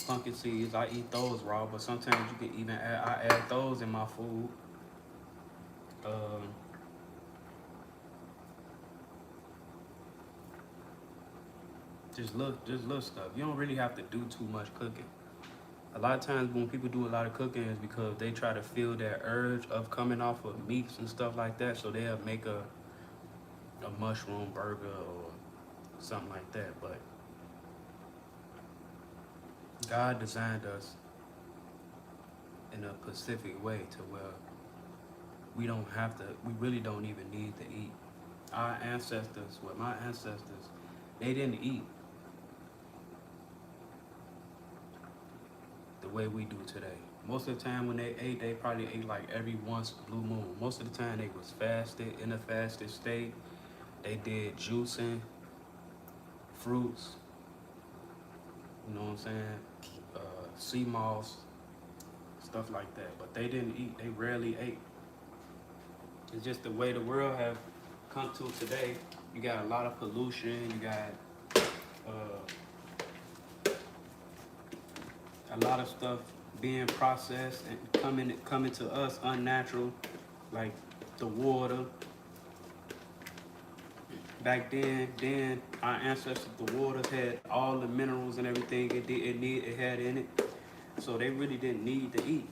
Pumpkin seeds, I eat those raw, but sometimes you can even I add those in my food. Just little stuff. You don't really have to do too much cooking. A lot of times when people do a lot of cooking is because they try to feel that urge of coming off of meats and stuff like that, so they'll make a mushroom burger or something like that. But God designed us in a specific way to where we really don't even need to eat. Our ancestors, my ancestors, they didn't eat the way we do today. Most of the time when they ate, they probably ate like every once blue moon. Most of the time they was fasted, in a fasted state, They did juicing, fruits, you know what I'm saying? Sea moss, stuff like that. But they didn't eat. They rarely ate. It's just the way the world have come to today. You got a lot of pollution. You got a lot of stuff being processed and coming to us unnatural, like the water. Back then our ancestors, the waters had all the minerals and everything it had in it, so they really didn't need to eat.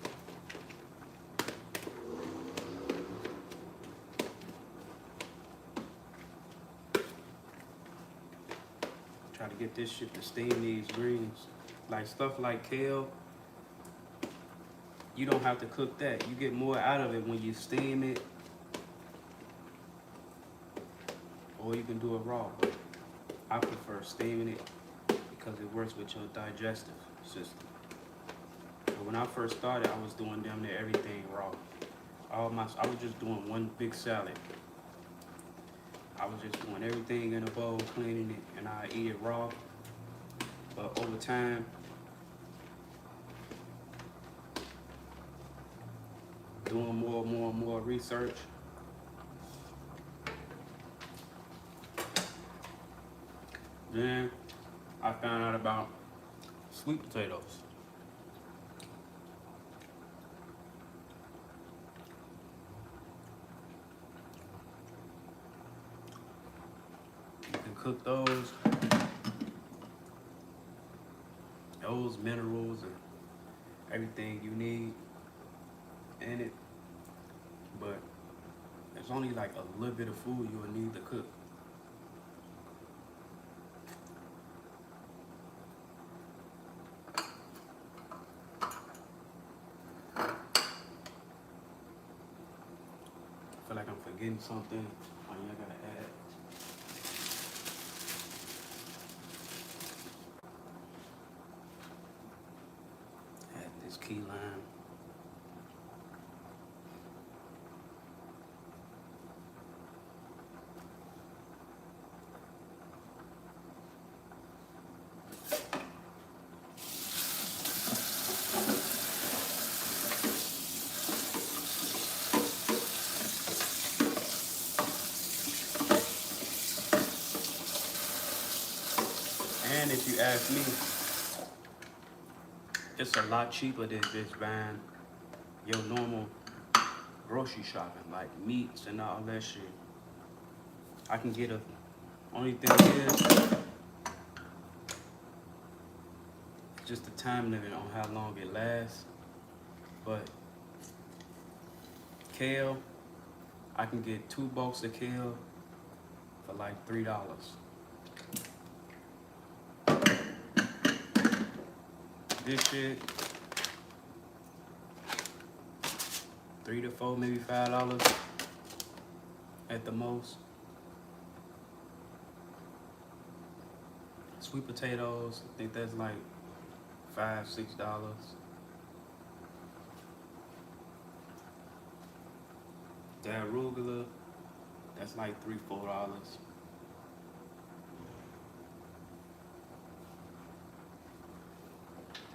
Try to get this shit to steam these greens, like stuff like kale. You don't have to cook that. You get more out of it when you steam it, or you can do it raw. But I prefer steaming it because it works with your digestive system. But when I first started, I was doing damn near everything raw. I was just doing one big salad. I was just doing everything in a bowl, cleaning it, and I eat it raw. But over time, doing more research, then I found out about sweet potatoes. You can cook those minerals and everything you need in it, but there's only like a little bit of food you will need to cook. I feel like I'm forgetting something. Oh, yeah, I gotta add. Add this key lime. And if you ask me, it's a lot cheaper than just buying your normal grocery shopping, like meats and all that shit. I can get a, only thing is, just the time limit on how long it lasts. But kale, I can get 2 bulks of kale for like $3. This shit, $3 to $4, maybe $5 at the most. Sweet potatoes, I think that's like $5, $6. The arugula, that's like $3, $4.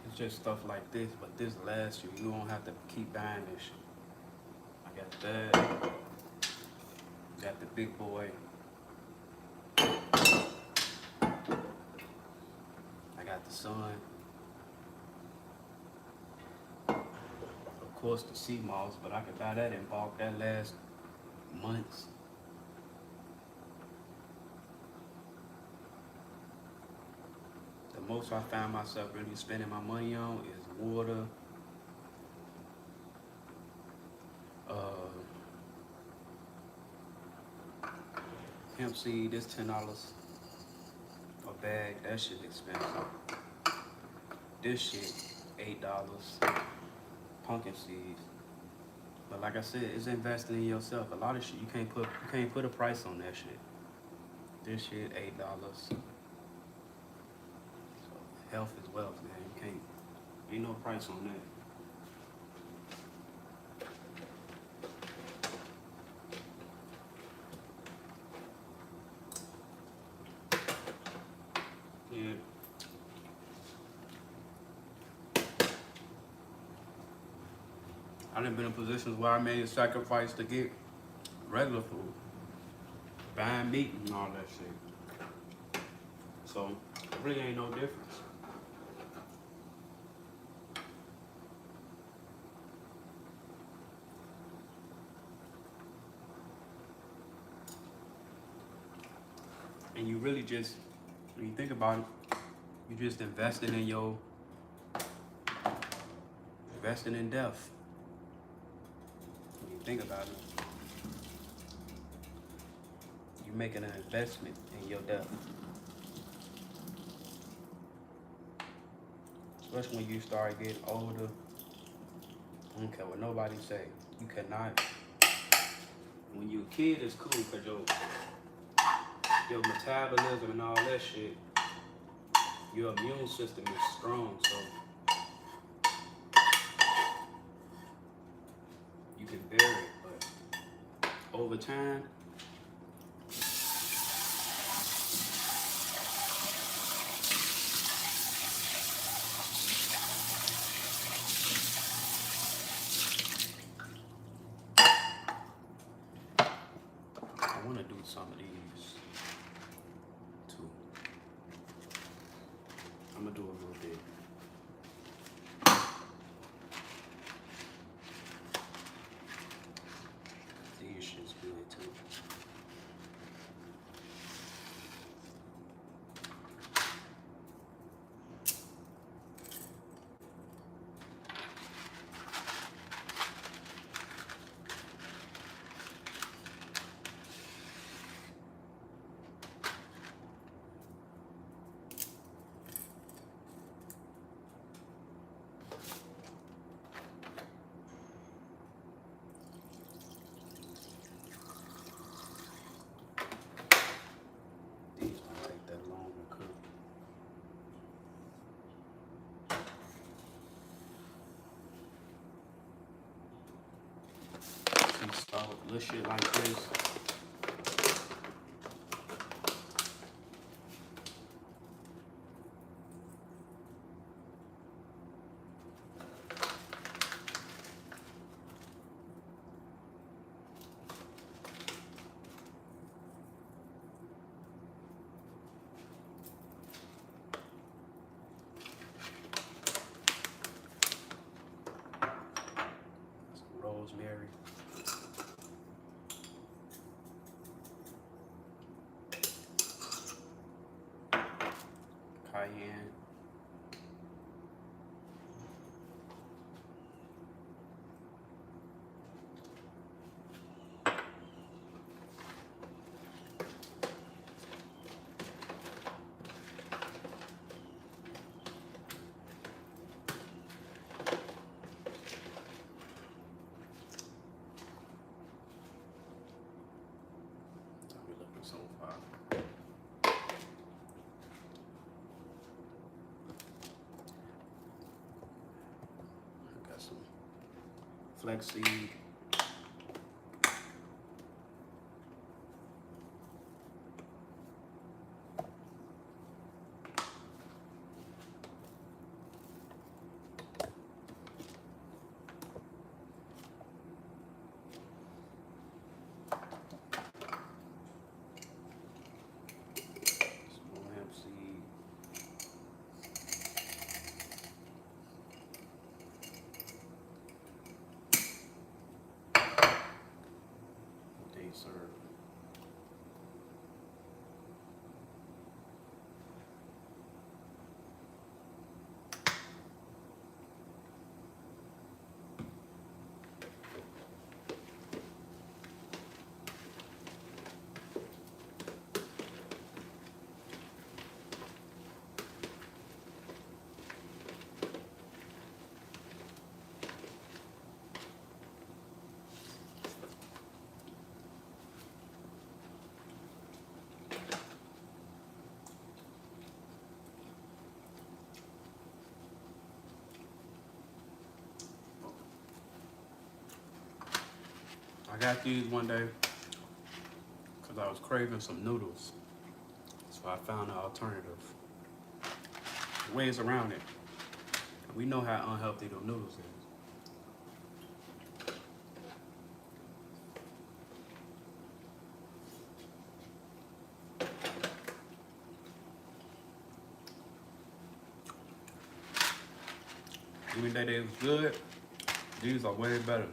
It's just stuff like this, but this lasts you. You don't have to keep buying this shit. I got that. Got the big boy. I got the sun. Of course, the sea moss, but I could buy that in bulk. That lasts months. The most I found myself really spending my money on is water, hemp seed. This $10 a bag. That shit expensive. This shit $8. Pumpkin seeds. But like I said, it's investing in yourself. A lot of shit you can't put a price on that shit. This shit $8. So health is wealth, man. Ain't no price on that. Yeah. I done been in positions where I made a sacrifice to get regular food, buying meat and all that shit. So it really ain't no difference. And you really just, when you think about it, you just investing in death. When you think about it, you're making an investment in your death. Especially when you start getting older. I don't care what nobody say. You cannot. When you're a kid, it's cool because your metabolism and all that shit, your immune system is strong, so you can bear it. But over time, I want to do some of these too. I'm gonna do a little bit. These shit's good too. These don't take that long to cook. See, start with little shit like this. Some rosemary. Cayenne. I'll be looking so far. I got some flaxseed. Some hemp seed. They serve. I got these one day because I was craving some noodles. So I found an alternative. ways around it. We know how unhealthy those noodles is. Even though they was good, these are way better.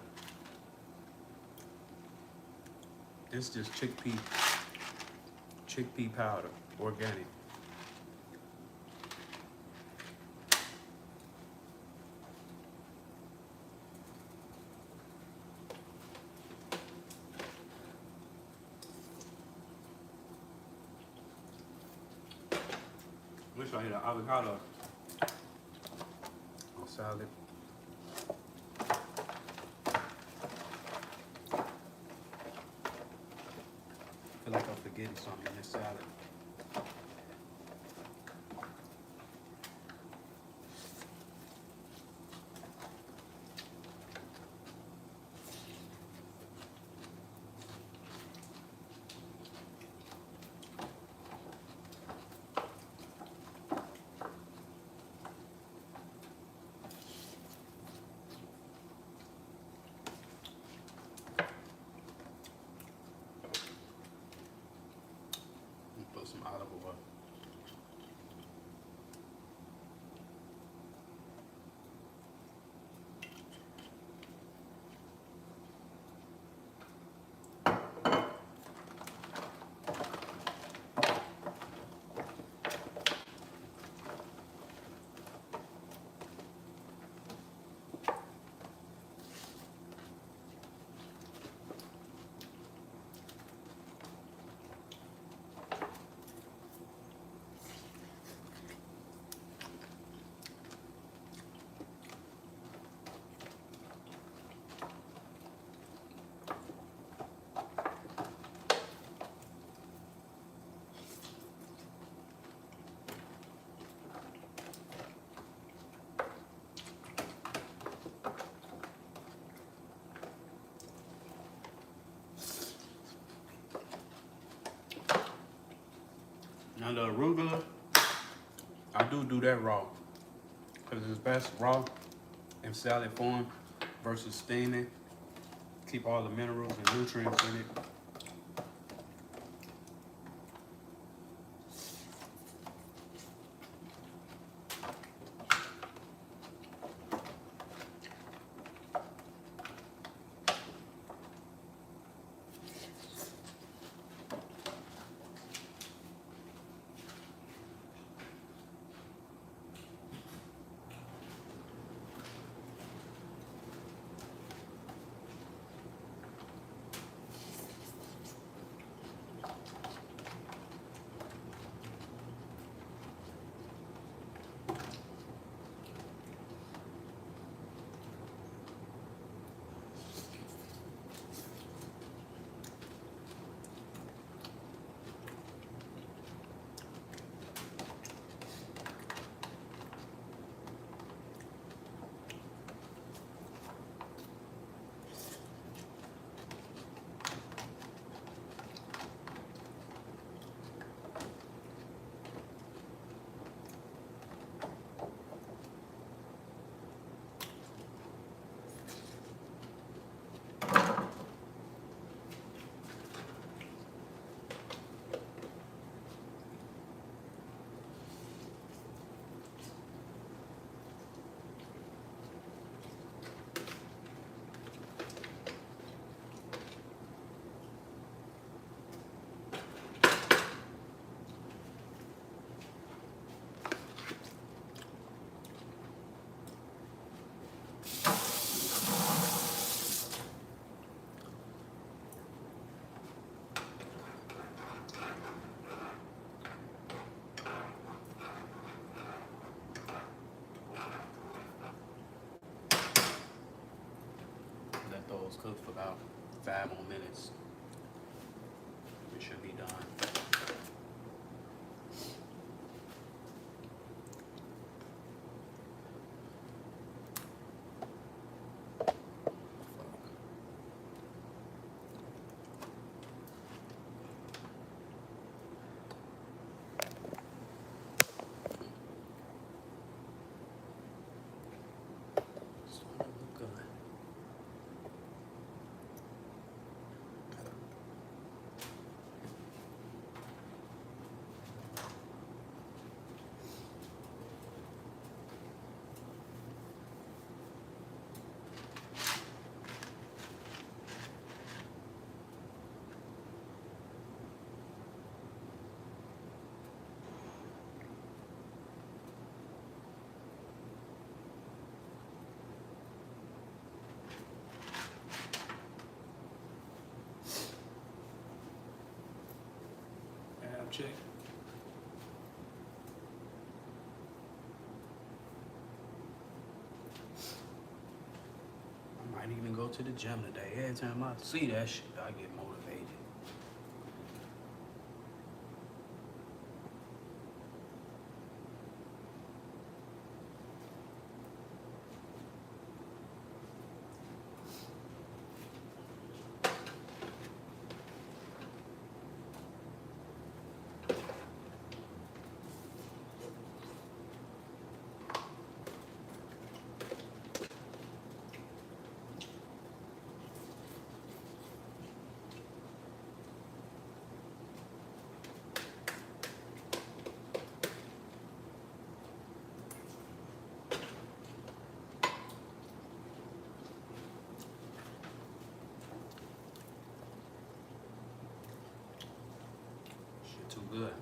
This is just chickpea powder, organic. Wish I had an avocado on salad. I feel like I'm forgetting something in this salad. Put some olive oil. Now the arugula, I do that raw because it's best raw in salad form versus steaming. Keep all the minerals and nutrients in it. Let those cook for about 5 more minutes. It should be done. check. I might even go to the gym today. Every time I see that shit, I get motivated. Shit too good, man.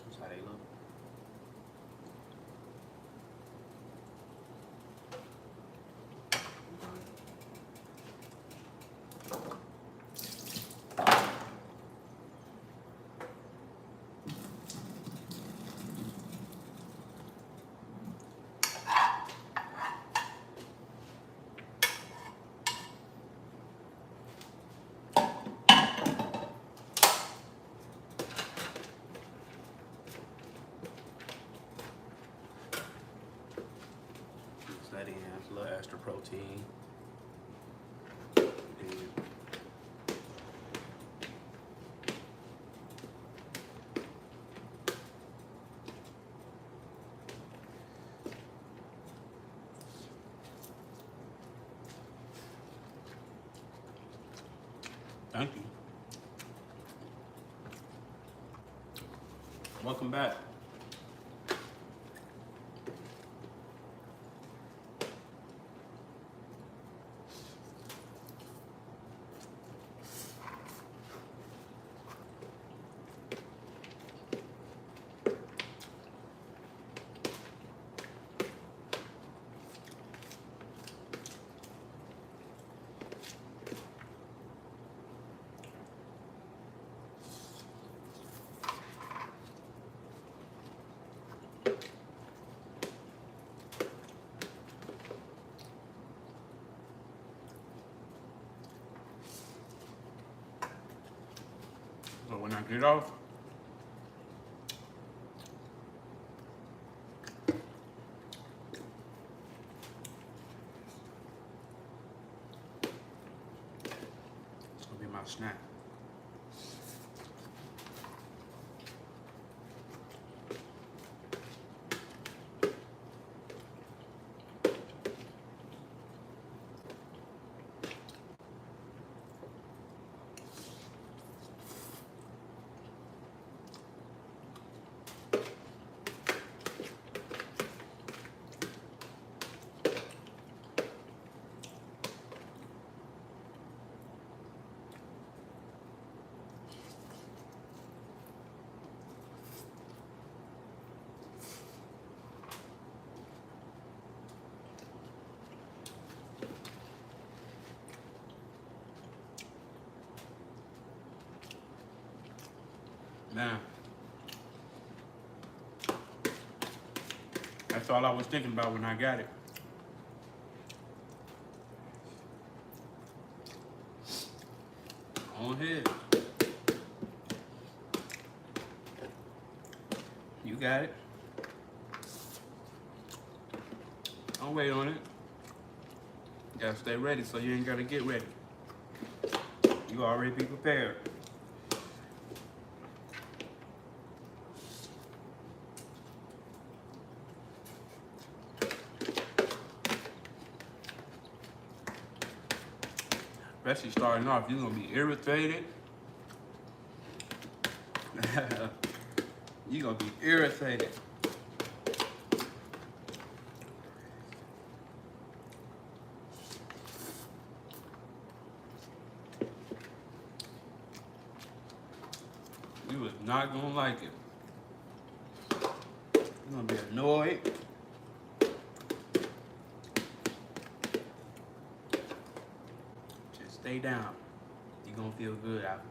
That's how they look. Mix that in, a little extra protein. Then thank you. Welcome back. So when I get off, it's gonna be my snack. Man, that's all I was thinking about when I got it. On ahead. You got it. Don't wait on it. You gotta stay ready so you ain't gotta get ready. You already be prepared. Especially starting off, you're gonna be irritated. You're gonna be irritated. You was not gonna like it. You're gonna be annoyed. Just stay down. You're gonna feel good after.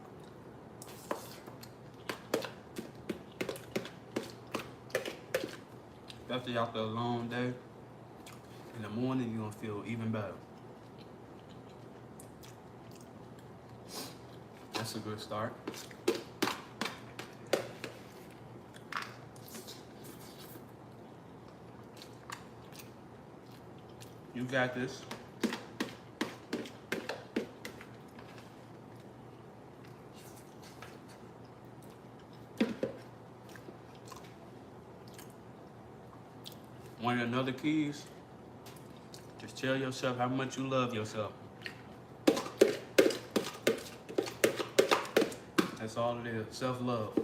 Especially after a long day. In the morning, you're gonna feel even better. That's a good start. You got this. One of the other keys, just tell yourself how much you love yourself. That's all it is, self-love.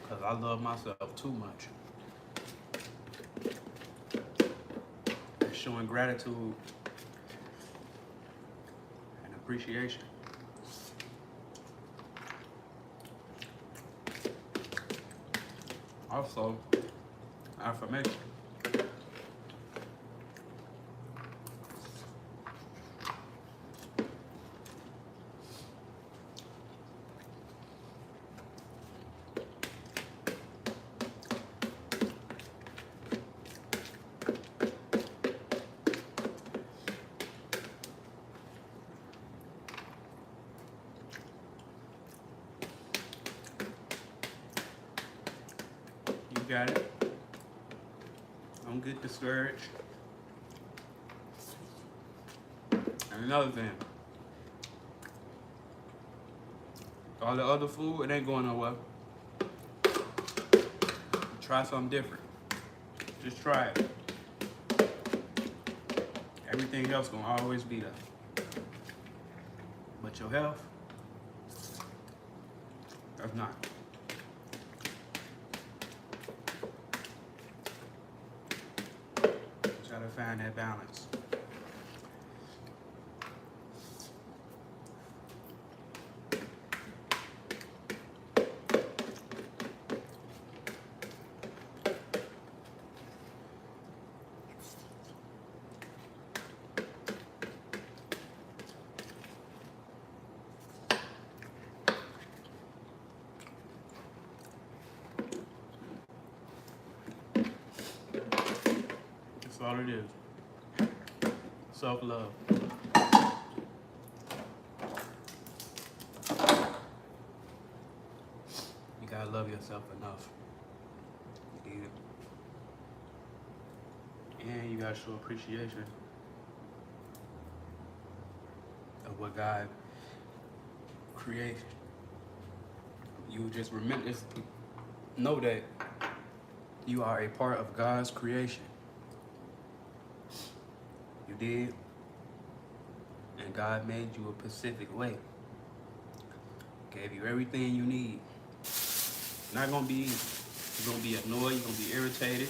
Because I love myself too much. Showing gratitude and appreciation. Also, affirmation. You got it. Don't get discouraged. And another thing, all the other food, it ain't going nowhere. Try something different. Just try it. Everything else gonna always be there. But your health, that's not. Try to find that balance. That's all it is. Self-love. You gotta love yourself enough. You need it. And you gotta show appreciation of what God created. You just remember, know that you are a part of God's creation. You did. And God made you a specific way. Gave you everything you need. Not gonna be easy. You're gonna be annoyed, you're gonna be irritated,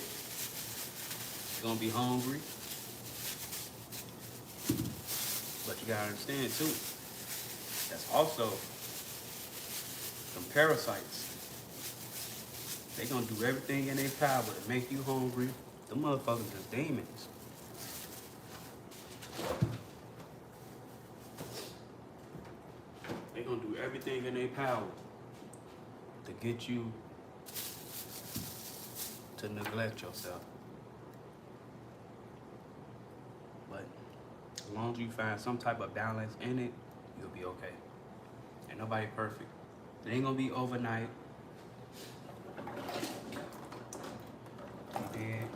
you're gonna be hungry. But you gotta understand too, that's also some parasites They gonna do everything in their power to make you hungry. The motherfuckers is demons. They gonna do everything in their power to get you to neglect yourself. But as long as you find some type of balance in it, you'll be okay. Ain't nobody perfect. It ain't gonna be overnight. You dig?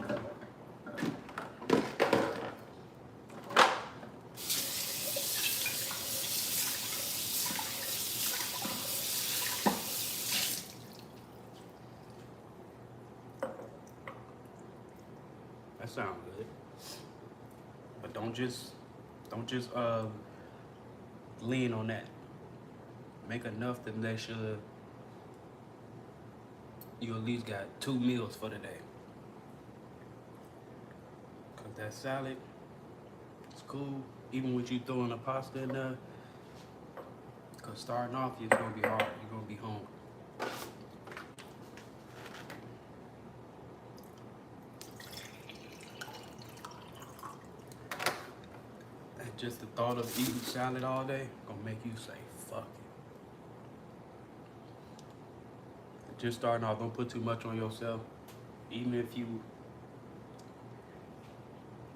That sounds good. But don't just lean on that. Make enough to make sure you at least got 2 meals for the day. Cause that salad, it's cool. Even with you throwing a pasta in there, cause starting off it's gonna be hard. You're gonna be hungry. And just the thought of eating salad all day gonna make you say, fuck it. Just starting off, don't put too much on yourself. Even if you,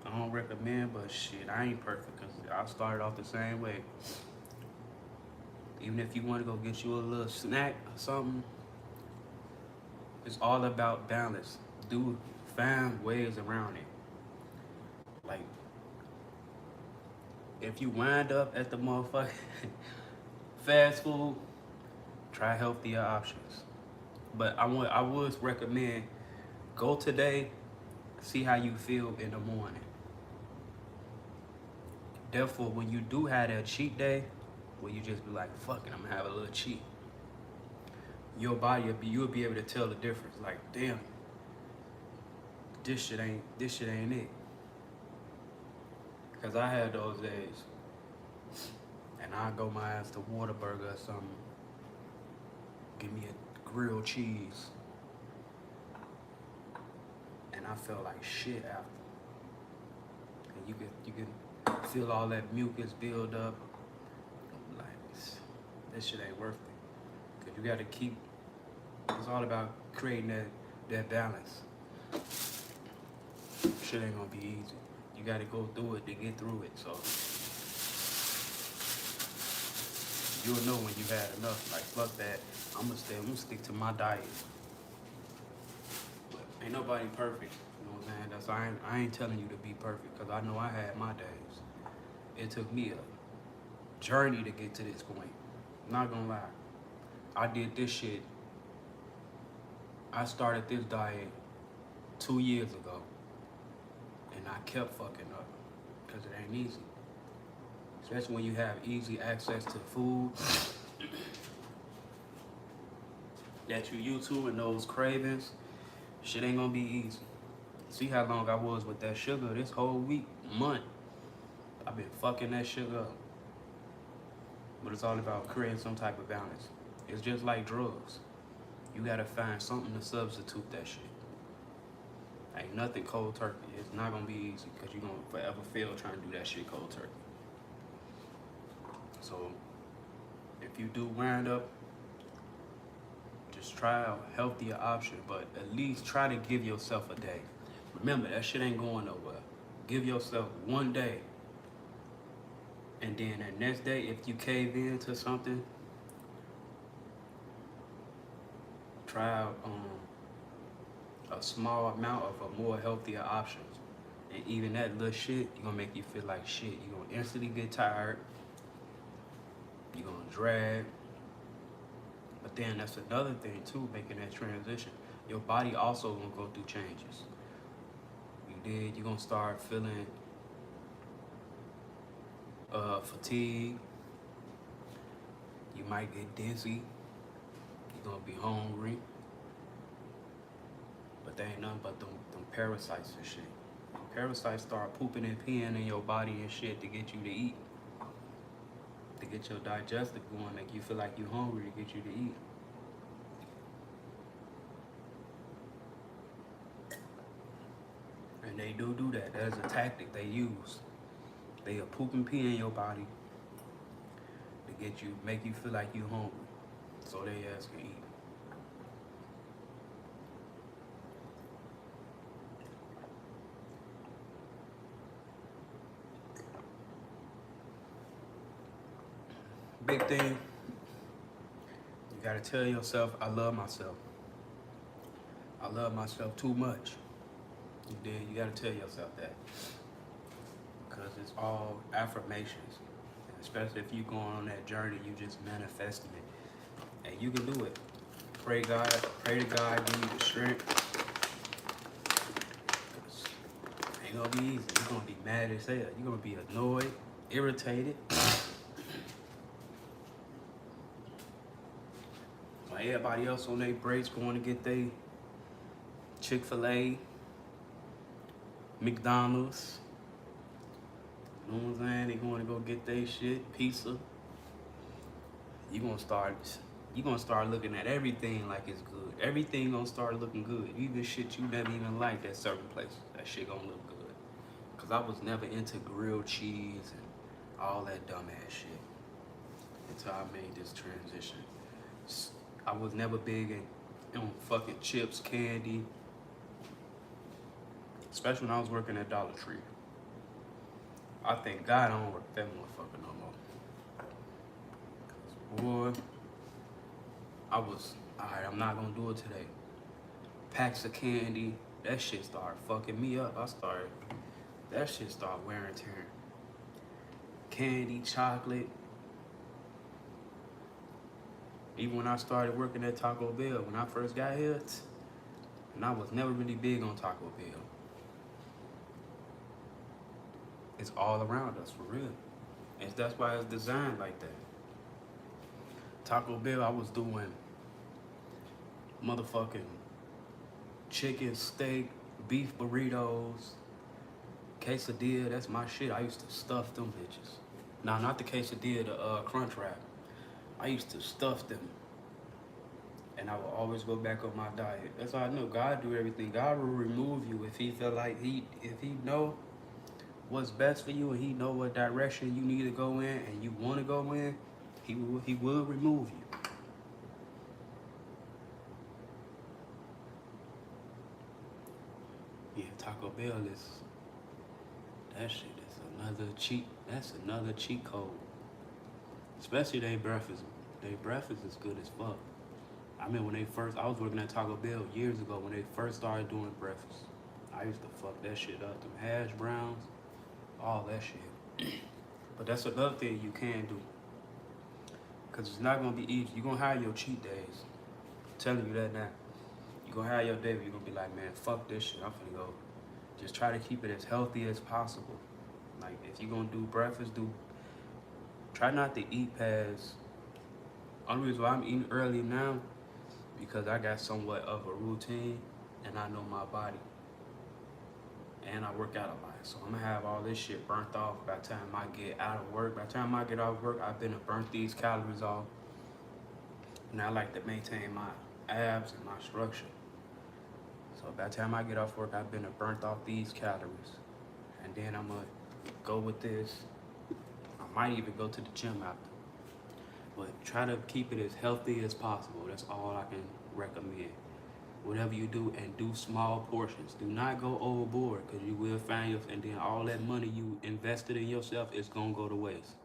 I don't recommend, but shit, I ain't perfect because I started off the same way. Even if you want to go get you a little snack or something, it's all about balance. Find ways around it. Like, if you wind up at the motherfucking fast food, try healthier options. But I would recommend go today, see how you feel in the morning. Therefore, when you do have that cheat day, where you just be like, fuck it, I'm gonna have a little cheat. Your body you'll be able to tell the difference. Like, damn, this shit ain't it. Cause I had those days, and I go my ass to Whataburger or something. Give me a grilled cheese, and I felt like shit after. And you can feel all that mucus build up. Like, this shit ain't worth it. Cause you gotta keep. It's all about creating that balance. Shit ain't gonna be easy. You gotta go through it to get through it. So you'll know when you had enough. Like, fuck that. I'm gonna stick to my diet. But ain't nobody perfect. You know what I'm saying? I ain't telling you to be perfect, because I know I had my days. It took me a journey to get to this point. I'm not gonna lie. I did this shit. I started this diet 2 years ago, and I kept fucking up because it ain't easy. Especially when you have easy access to food that you used to and those cravings. Shit ain't gonna be easy. See how long I was with that sugar this whole month. I've been fucking that sugar up. But it's all about creating some type of balance. It's just like drugs. You gotta find something to substitute that shit. Ain't nothing cold turkey. It's not gonna be easy, because you're gonna forever fail trying to do that shit cold turkey. So if you do wind up, just try a healthier option, but at least try to give yourself a day. Remember, that shit ain't going nowhere. Give yourself one day. And then the next day, if you cave into something, try a small amount of a more healthier options. And even that little shit, you're gonna make you feel like shit. You're gonna instantly get tired. You're gonna drag. But then that's another thing too, making that transition. Your body also gonna go through changes. You're gonna start feeling fatigue. You might get dizzy. You're gonna be hungry. But they ain't nothing but them parasites and shit. Parasites start pooping and peeing in your body and shit to get you to eat. To get your digestive going, make you feel like you're hungry to get you to eat. And they do that. That is a tactic they use. They'll poop and pee in your body to get you, make you feel like you hungry. So they ass can eat. Big thing, you gotta tell yourself, I love myself. I love myself too much. You gotta tell yourself that. Because it's all affirmations. Especially if you're going on that journey, you just manifesting it. And you can do it. Pray to God, give you the strength. It ain't gonna be easy. You're gonna be mad as hell. You're gonna be annoyed, irritated. Like everybody else on their breaks going to get their Chick-fil-A, McDonald's. You know what I'm saying? They going to go get their shit, pizza. You're gonna start looking at everything like it's good. Everything gonna start looking good. Even shit you never even liked at certain places. That shit gonna look good. Cause I was never into grilled cheese and all that dumbass shit until I made this transition. I was never big on fucking chips, candy. Especially when I was working at Dollar Tree. I thank God I don't work that motherfucker no more. Boy, alright, I'm not gonna do it today. Packs of candy, that shit started fucking me up. That shit started wearing and tearing. Candy, chocolate. Even when I started working at Taco Bell, when I first got here, and I was never really big on Taco Bell. It's all around us, for real. And that's why it's designed like that. Taco Bell, I was doing motherfucking chicken, steak, beef burritos, quesadilla, that's my shit. I used to stuff them bitches. Nah, not the quesadilla, the crunch wrap. I used to stuff them. And I would always go back on my diet. That's how I know God do everything. God will remove you if he feel like if he know what's best for you and he know what direction you need to go in and you want to go in, he will remove you. Yeah, Taco Bell that shit is another cheat code. Especially their breakfast. Their breakfast is good as fuck. I mean, I was working at Taco Bell years ago when they first started doing breakfast. I used to fuck that shit up. Them hash browns, all that shit. But that's another thing you can do. Because it's not going to be easy. You're going to have your cheat days. I'm telling you that now. You're going to have your day where you're going to be like, man, fuck this shit. I'm finna go. Just try to keep it as healthy as possible. Like, if you're going to do breakfast, try not to eat past. Only reason why I'm eating early now, because I got somewhat of a routine and I know my body. And I work out a lot. So I'm gonna have all this shit burnt off by the time I get out of work. By the time I get off work, I've been to burnt these calories off. And I like to maintain my abs and my structure. So by the time I get off work, I've been to burnt off these calories. And then I'm gonna go with this. I might even go to the gym after. But try to keep it as healthy as possible. That's all I can recommend. Whatever you do, and do small portions. Do not go overboard, because you will find yourself, and then all that money you invested in yourself is gonna go to waste.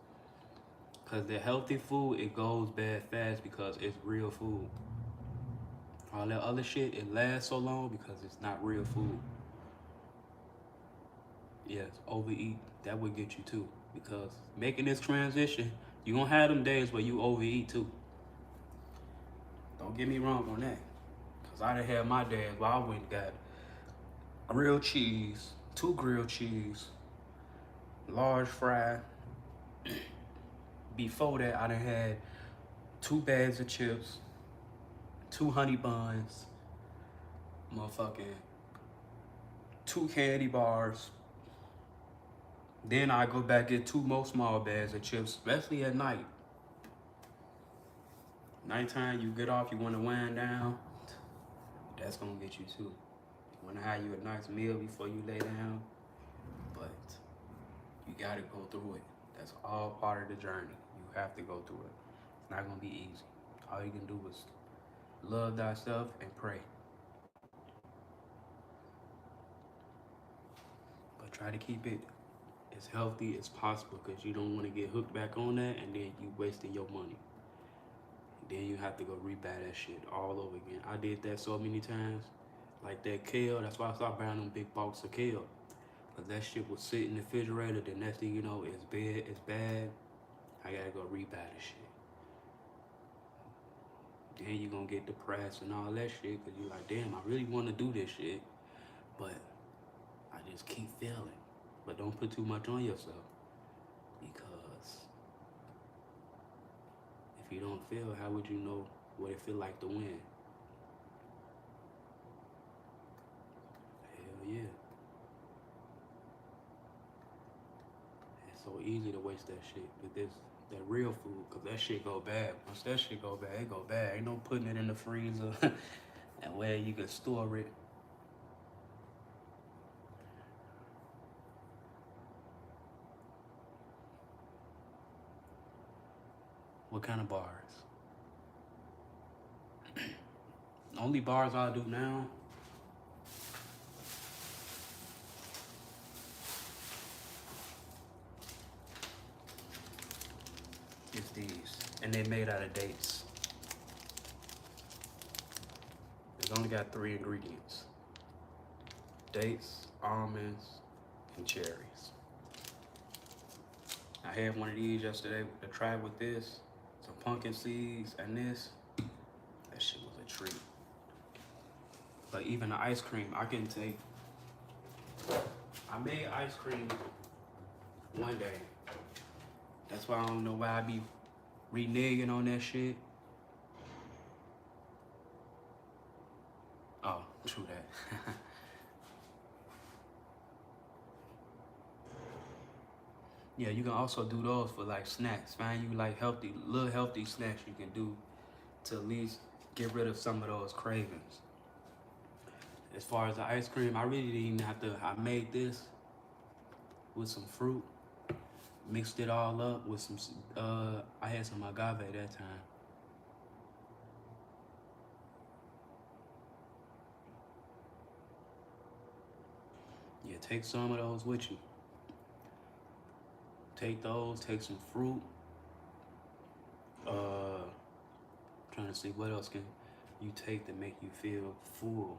Because the healthy food, it goes bad fast because it's real food. All that other shit, it lasts so long because it's not real food. Yes, overeat, that would get you too. Because making this transition, you're gonna have them days where you overeat too. Don't get me wrong on that. Cause I done had my days where I went and got grilled cheese, 2 grilled cheese, large fry. Before that, I done had 2 bags of chips, 2 honey buns, motherfucking 2 candy bars. Then I go back get 2 more small bags of chips, especially at night. Nighttime, you get off, you want to wind down. That's gonna get you too. want to have you a nice meal before you lay down, but you got to go through it. That's all part of the journey. You have to go through it. It's not going to be easy. All you can do is love thyself and pray. But try to keep it as healthy as possible, because you don't want to get hooked back on that and then you wasting your money. Then you have to go rebuy that shit all over again. I did that so many times. Like that kale, that's why I started buying them big boxes of kale. But that shit was sitting in the refrigerator, the next thing you know, it's bad. I gotta go rebuy the shit. Then you gonna get depressed and all that shit, cause you're like, damn, I really wanna do this shit, but I just keep failing. But don't put too much on yourself, because if you don't fail, how would you know what it feel like to win? Hell yeah. It's so easy to waste that shit with that real food, cause that shit go bad. Once that shit go bad, it go bad. Ain't no putting it in the freezer and where you can store it. What kind of bars? Only bars I do now is these, and they're made out of dates. It's only got 3 ingredients: dates, almonds, and cherries. I had one of these yesterday to try with this, some pumpkin seeds and this. That shit was a treat. But even the ice cream, I can take. I made ice cream one day. That's why I don't know why I be reneging on that shit. Oh, true that. Yeah, you can also do those for like snacks. Find you like little healthy snacks you can do to at least get rid of some of those cravings. As far as the ice cream, I really didn't have to. I made this with some fruit, mixed it all up with some. I had some agave at that time. Yeah, take some of those with you. Take those. Take some fruit. Trying to see what else can you take to make you feel full.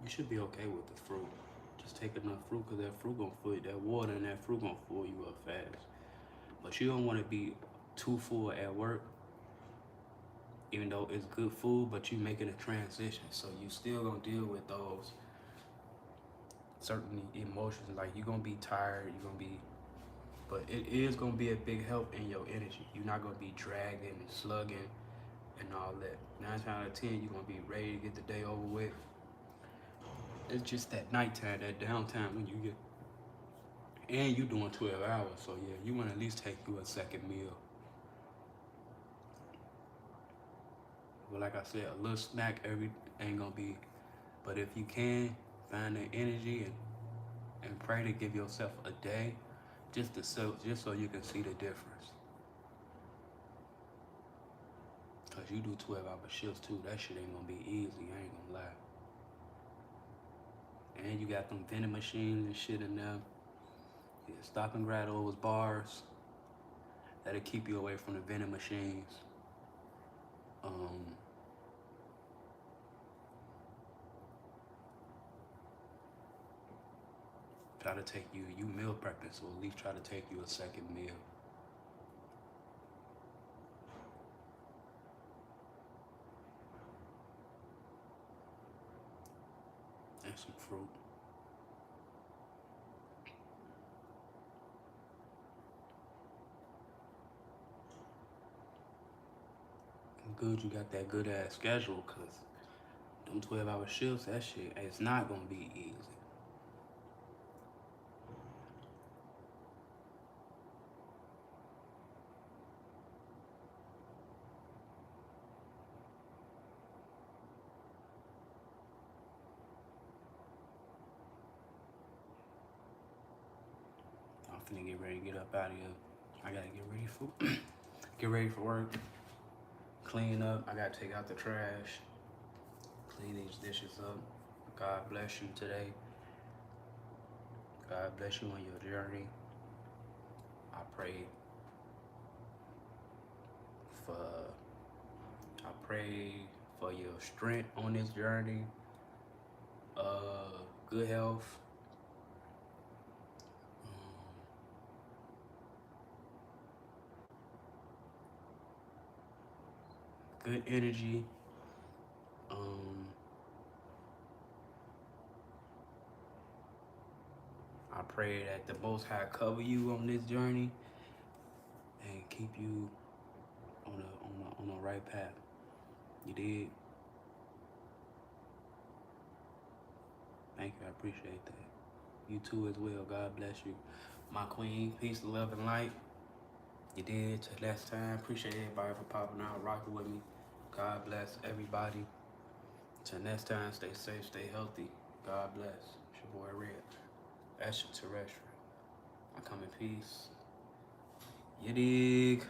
You should be okay with the fruit. Just take enough fruit, because that fruit gonna fill you, that water and that fruit gonna fill you up fast. But you don't want to be too full at work, even though it's good food, but you making a transition. So you still gonna deal with those certain emotions. Like you're gonna be tired, you're gonna be, but it is gonna be a big help in your energy. You're not gonna be dragging and slugging and all that. 9 times out of 10, you're gonna be ready to get the day over with. It's just that nighttime, that downtime when you get, and you doing 12 hours. So yeah, you wanna at least take you a second meal. But like I said, a little snack every ain't gonna be, but if you can, find the energy and pray to give yourself a day just so you can see the difference. Cause you do 12-hour shifts too. That shit ain't gonna be easy, I ain't gonna lie. And you got them vending machines and shit in there. Yeah, stop and grab those bars. That'll keep you away from the vending machines. Try to take you meal prepping, so at least try to take you a second meal. And some fruit. Good you got that good ass schedule, cause them 12-hour shifts, that shit, it's not gonna be easy. finna get ready to get up out of here. I gotta get ready for work. Clean up. I gotta take out the trash. Clean these dishes up. God bless you today. God bless you on your journey. I pray for your strength on this journey. Good health. Good energy. I pray that the Most High cover you on this journey and keep you on the right path. You did. Thank you. I appreciate that. You too as well. God bless you. My queen, peace, love, and light. You did. Till next time. Appreciate everybody for popping out, rocking with me. God bless everybody. Till next time, stay safe, stay healthy. God bless. It's your boy Red. Extraterrestrial. I come in peace. You dig?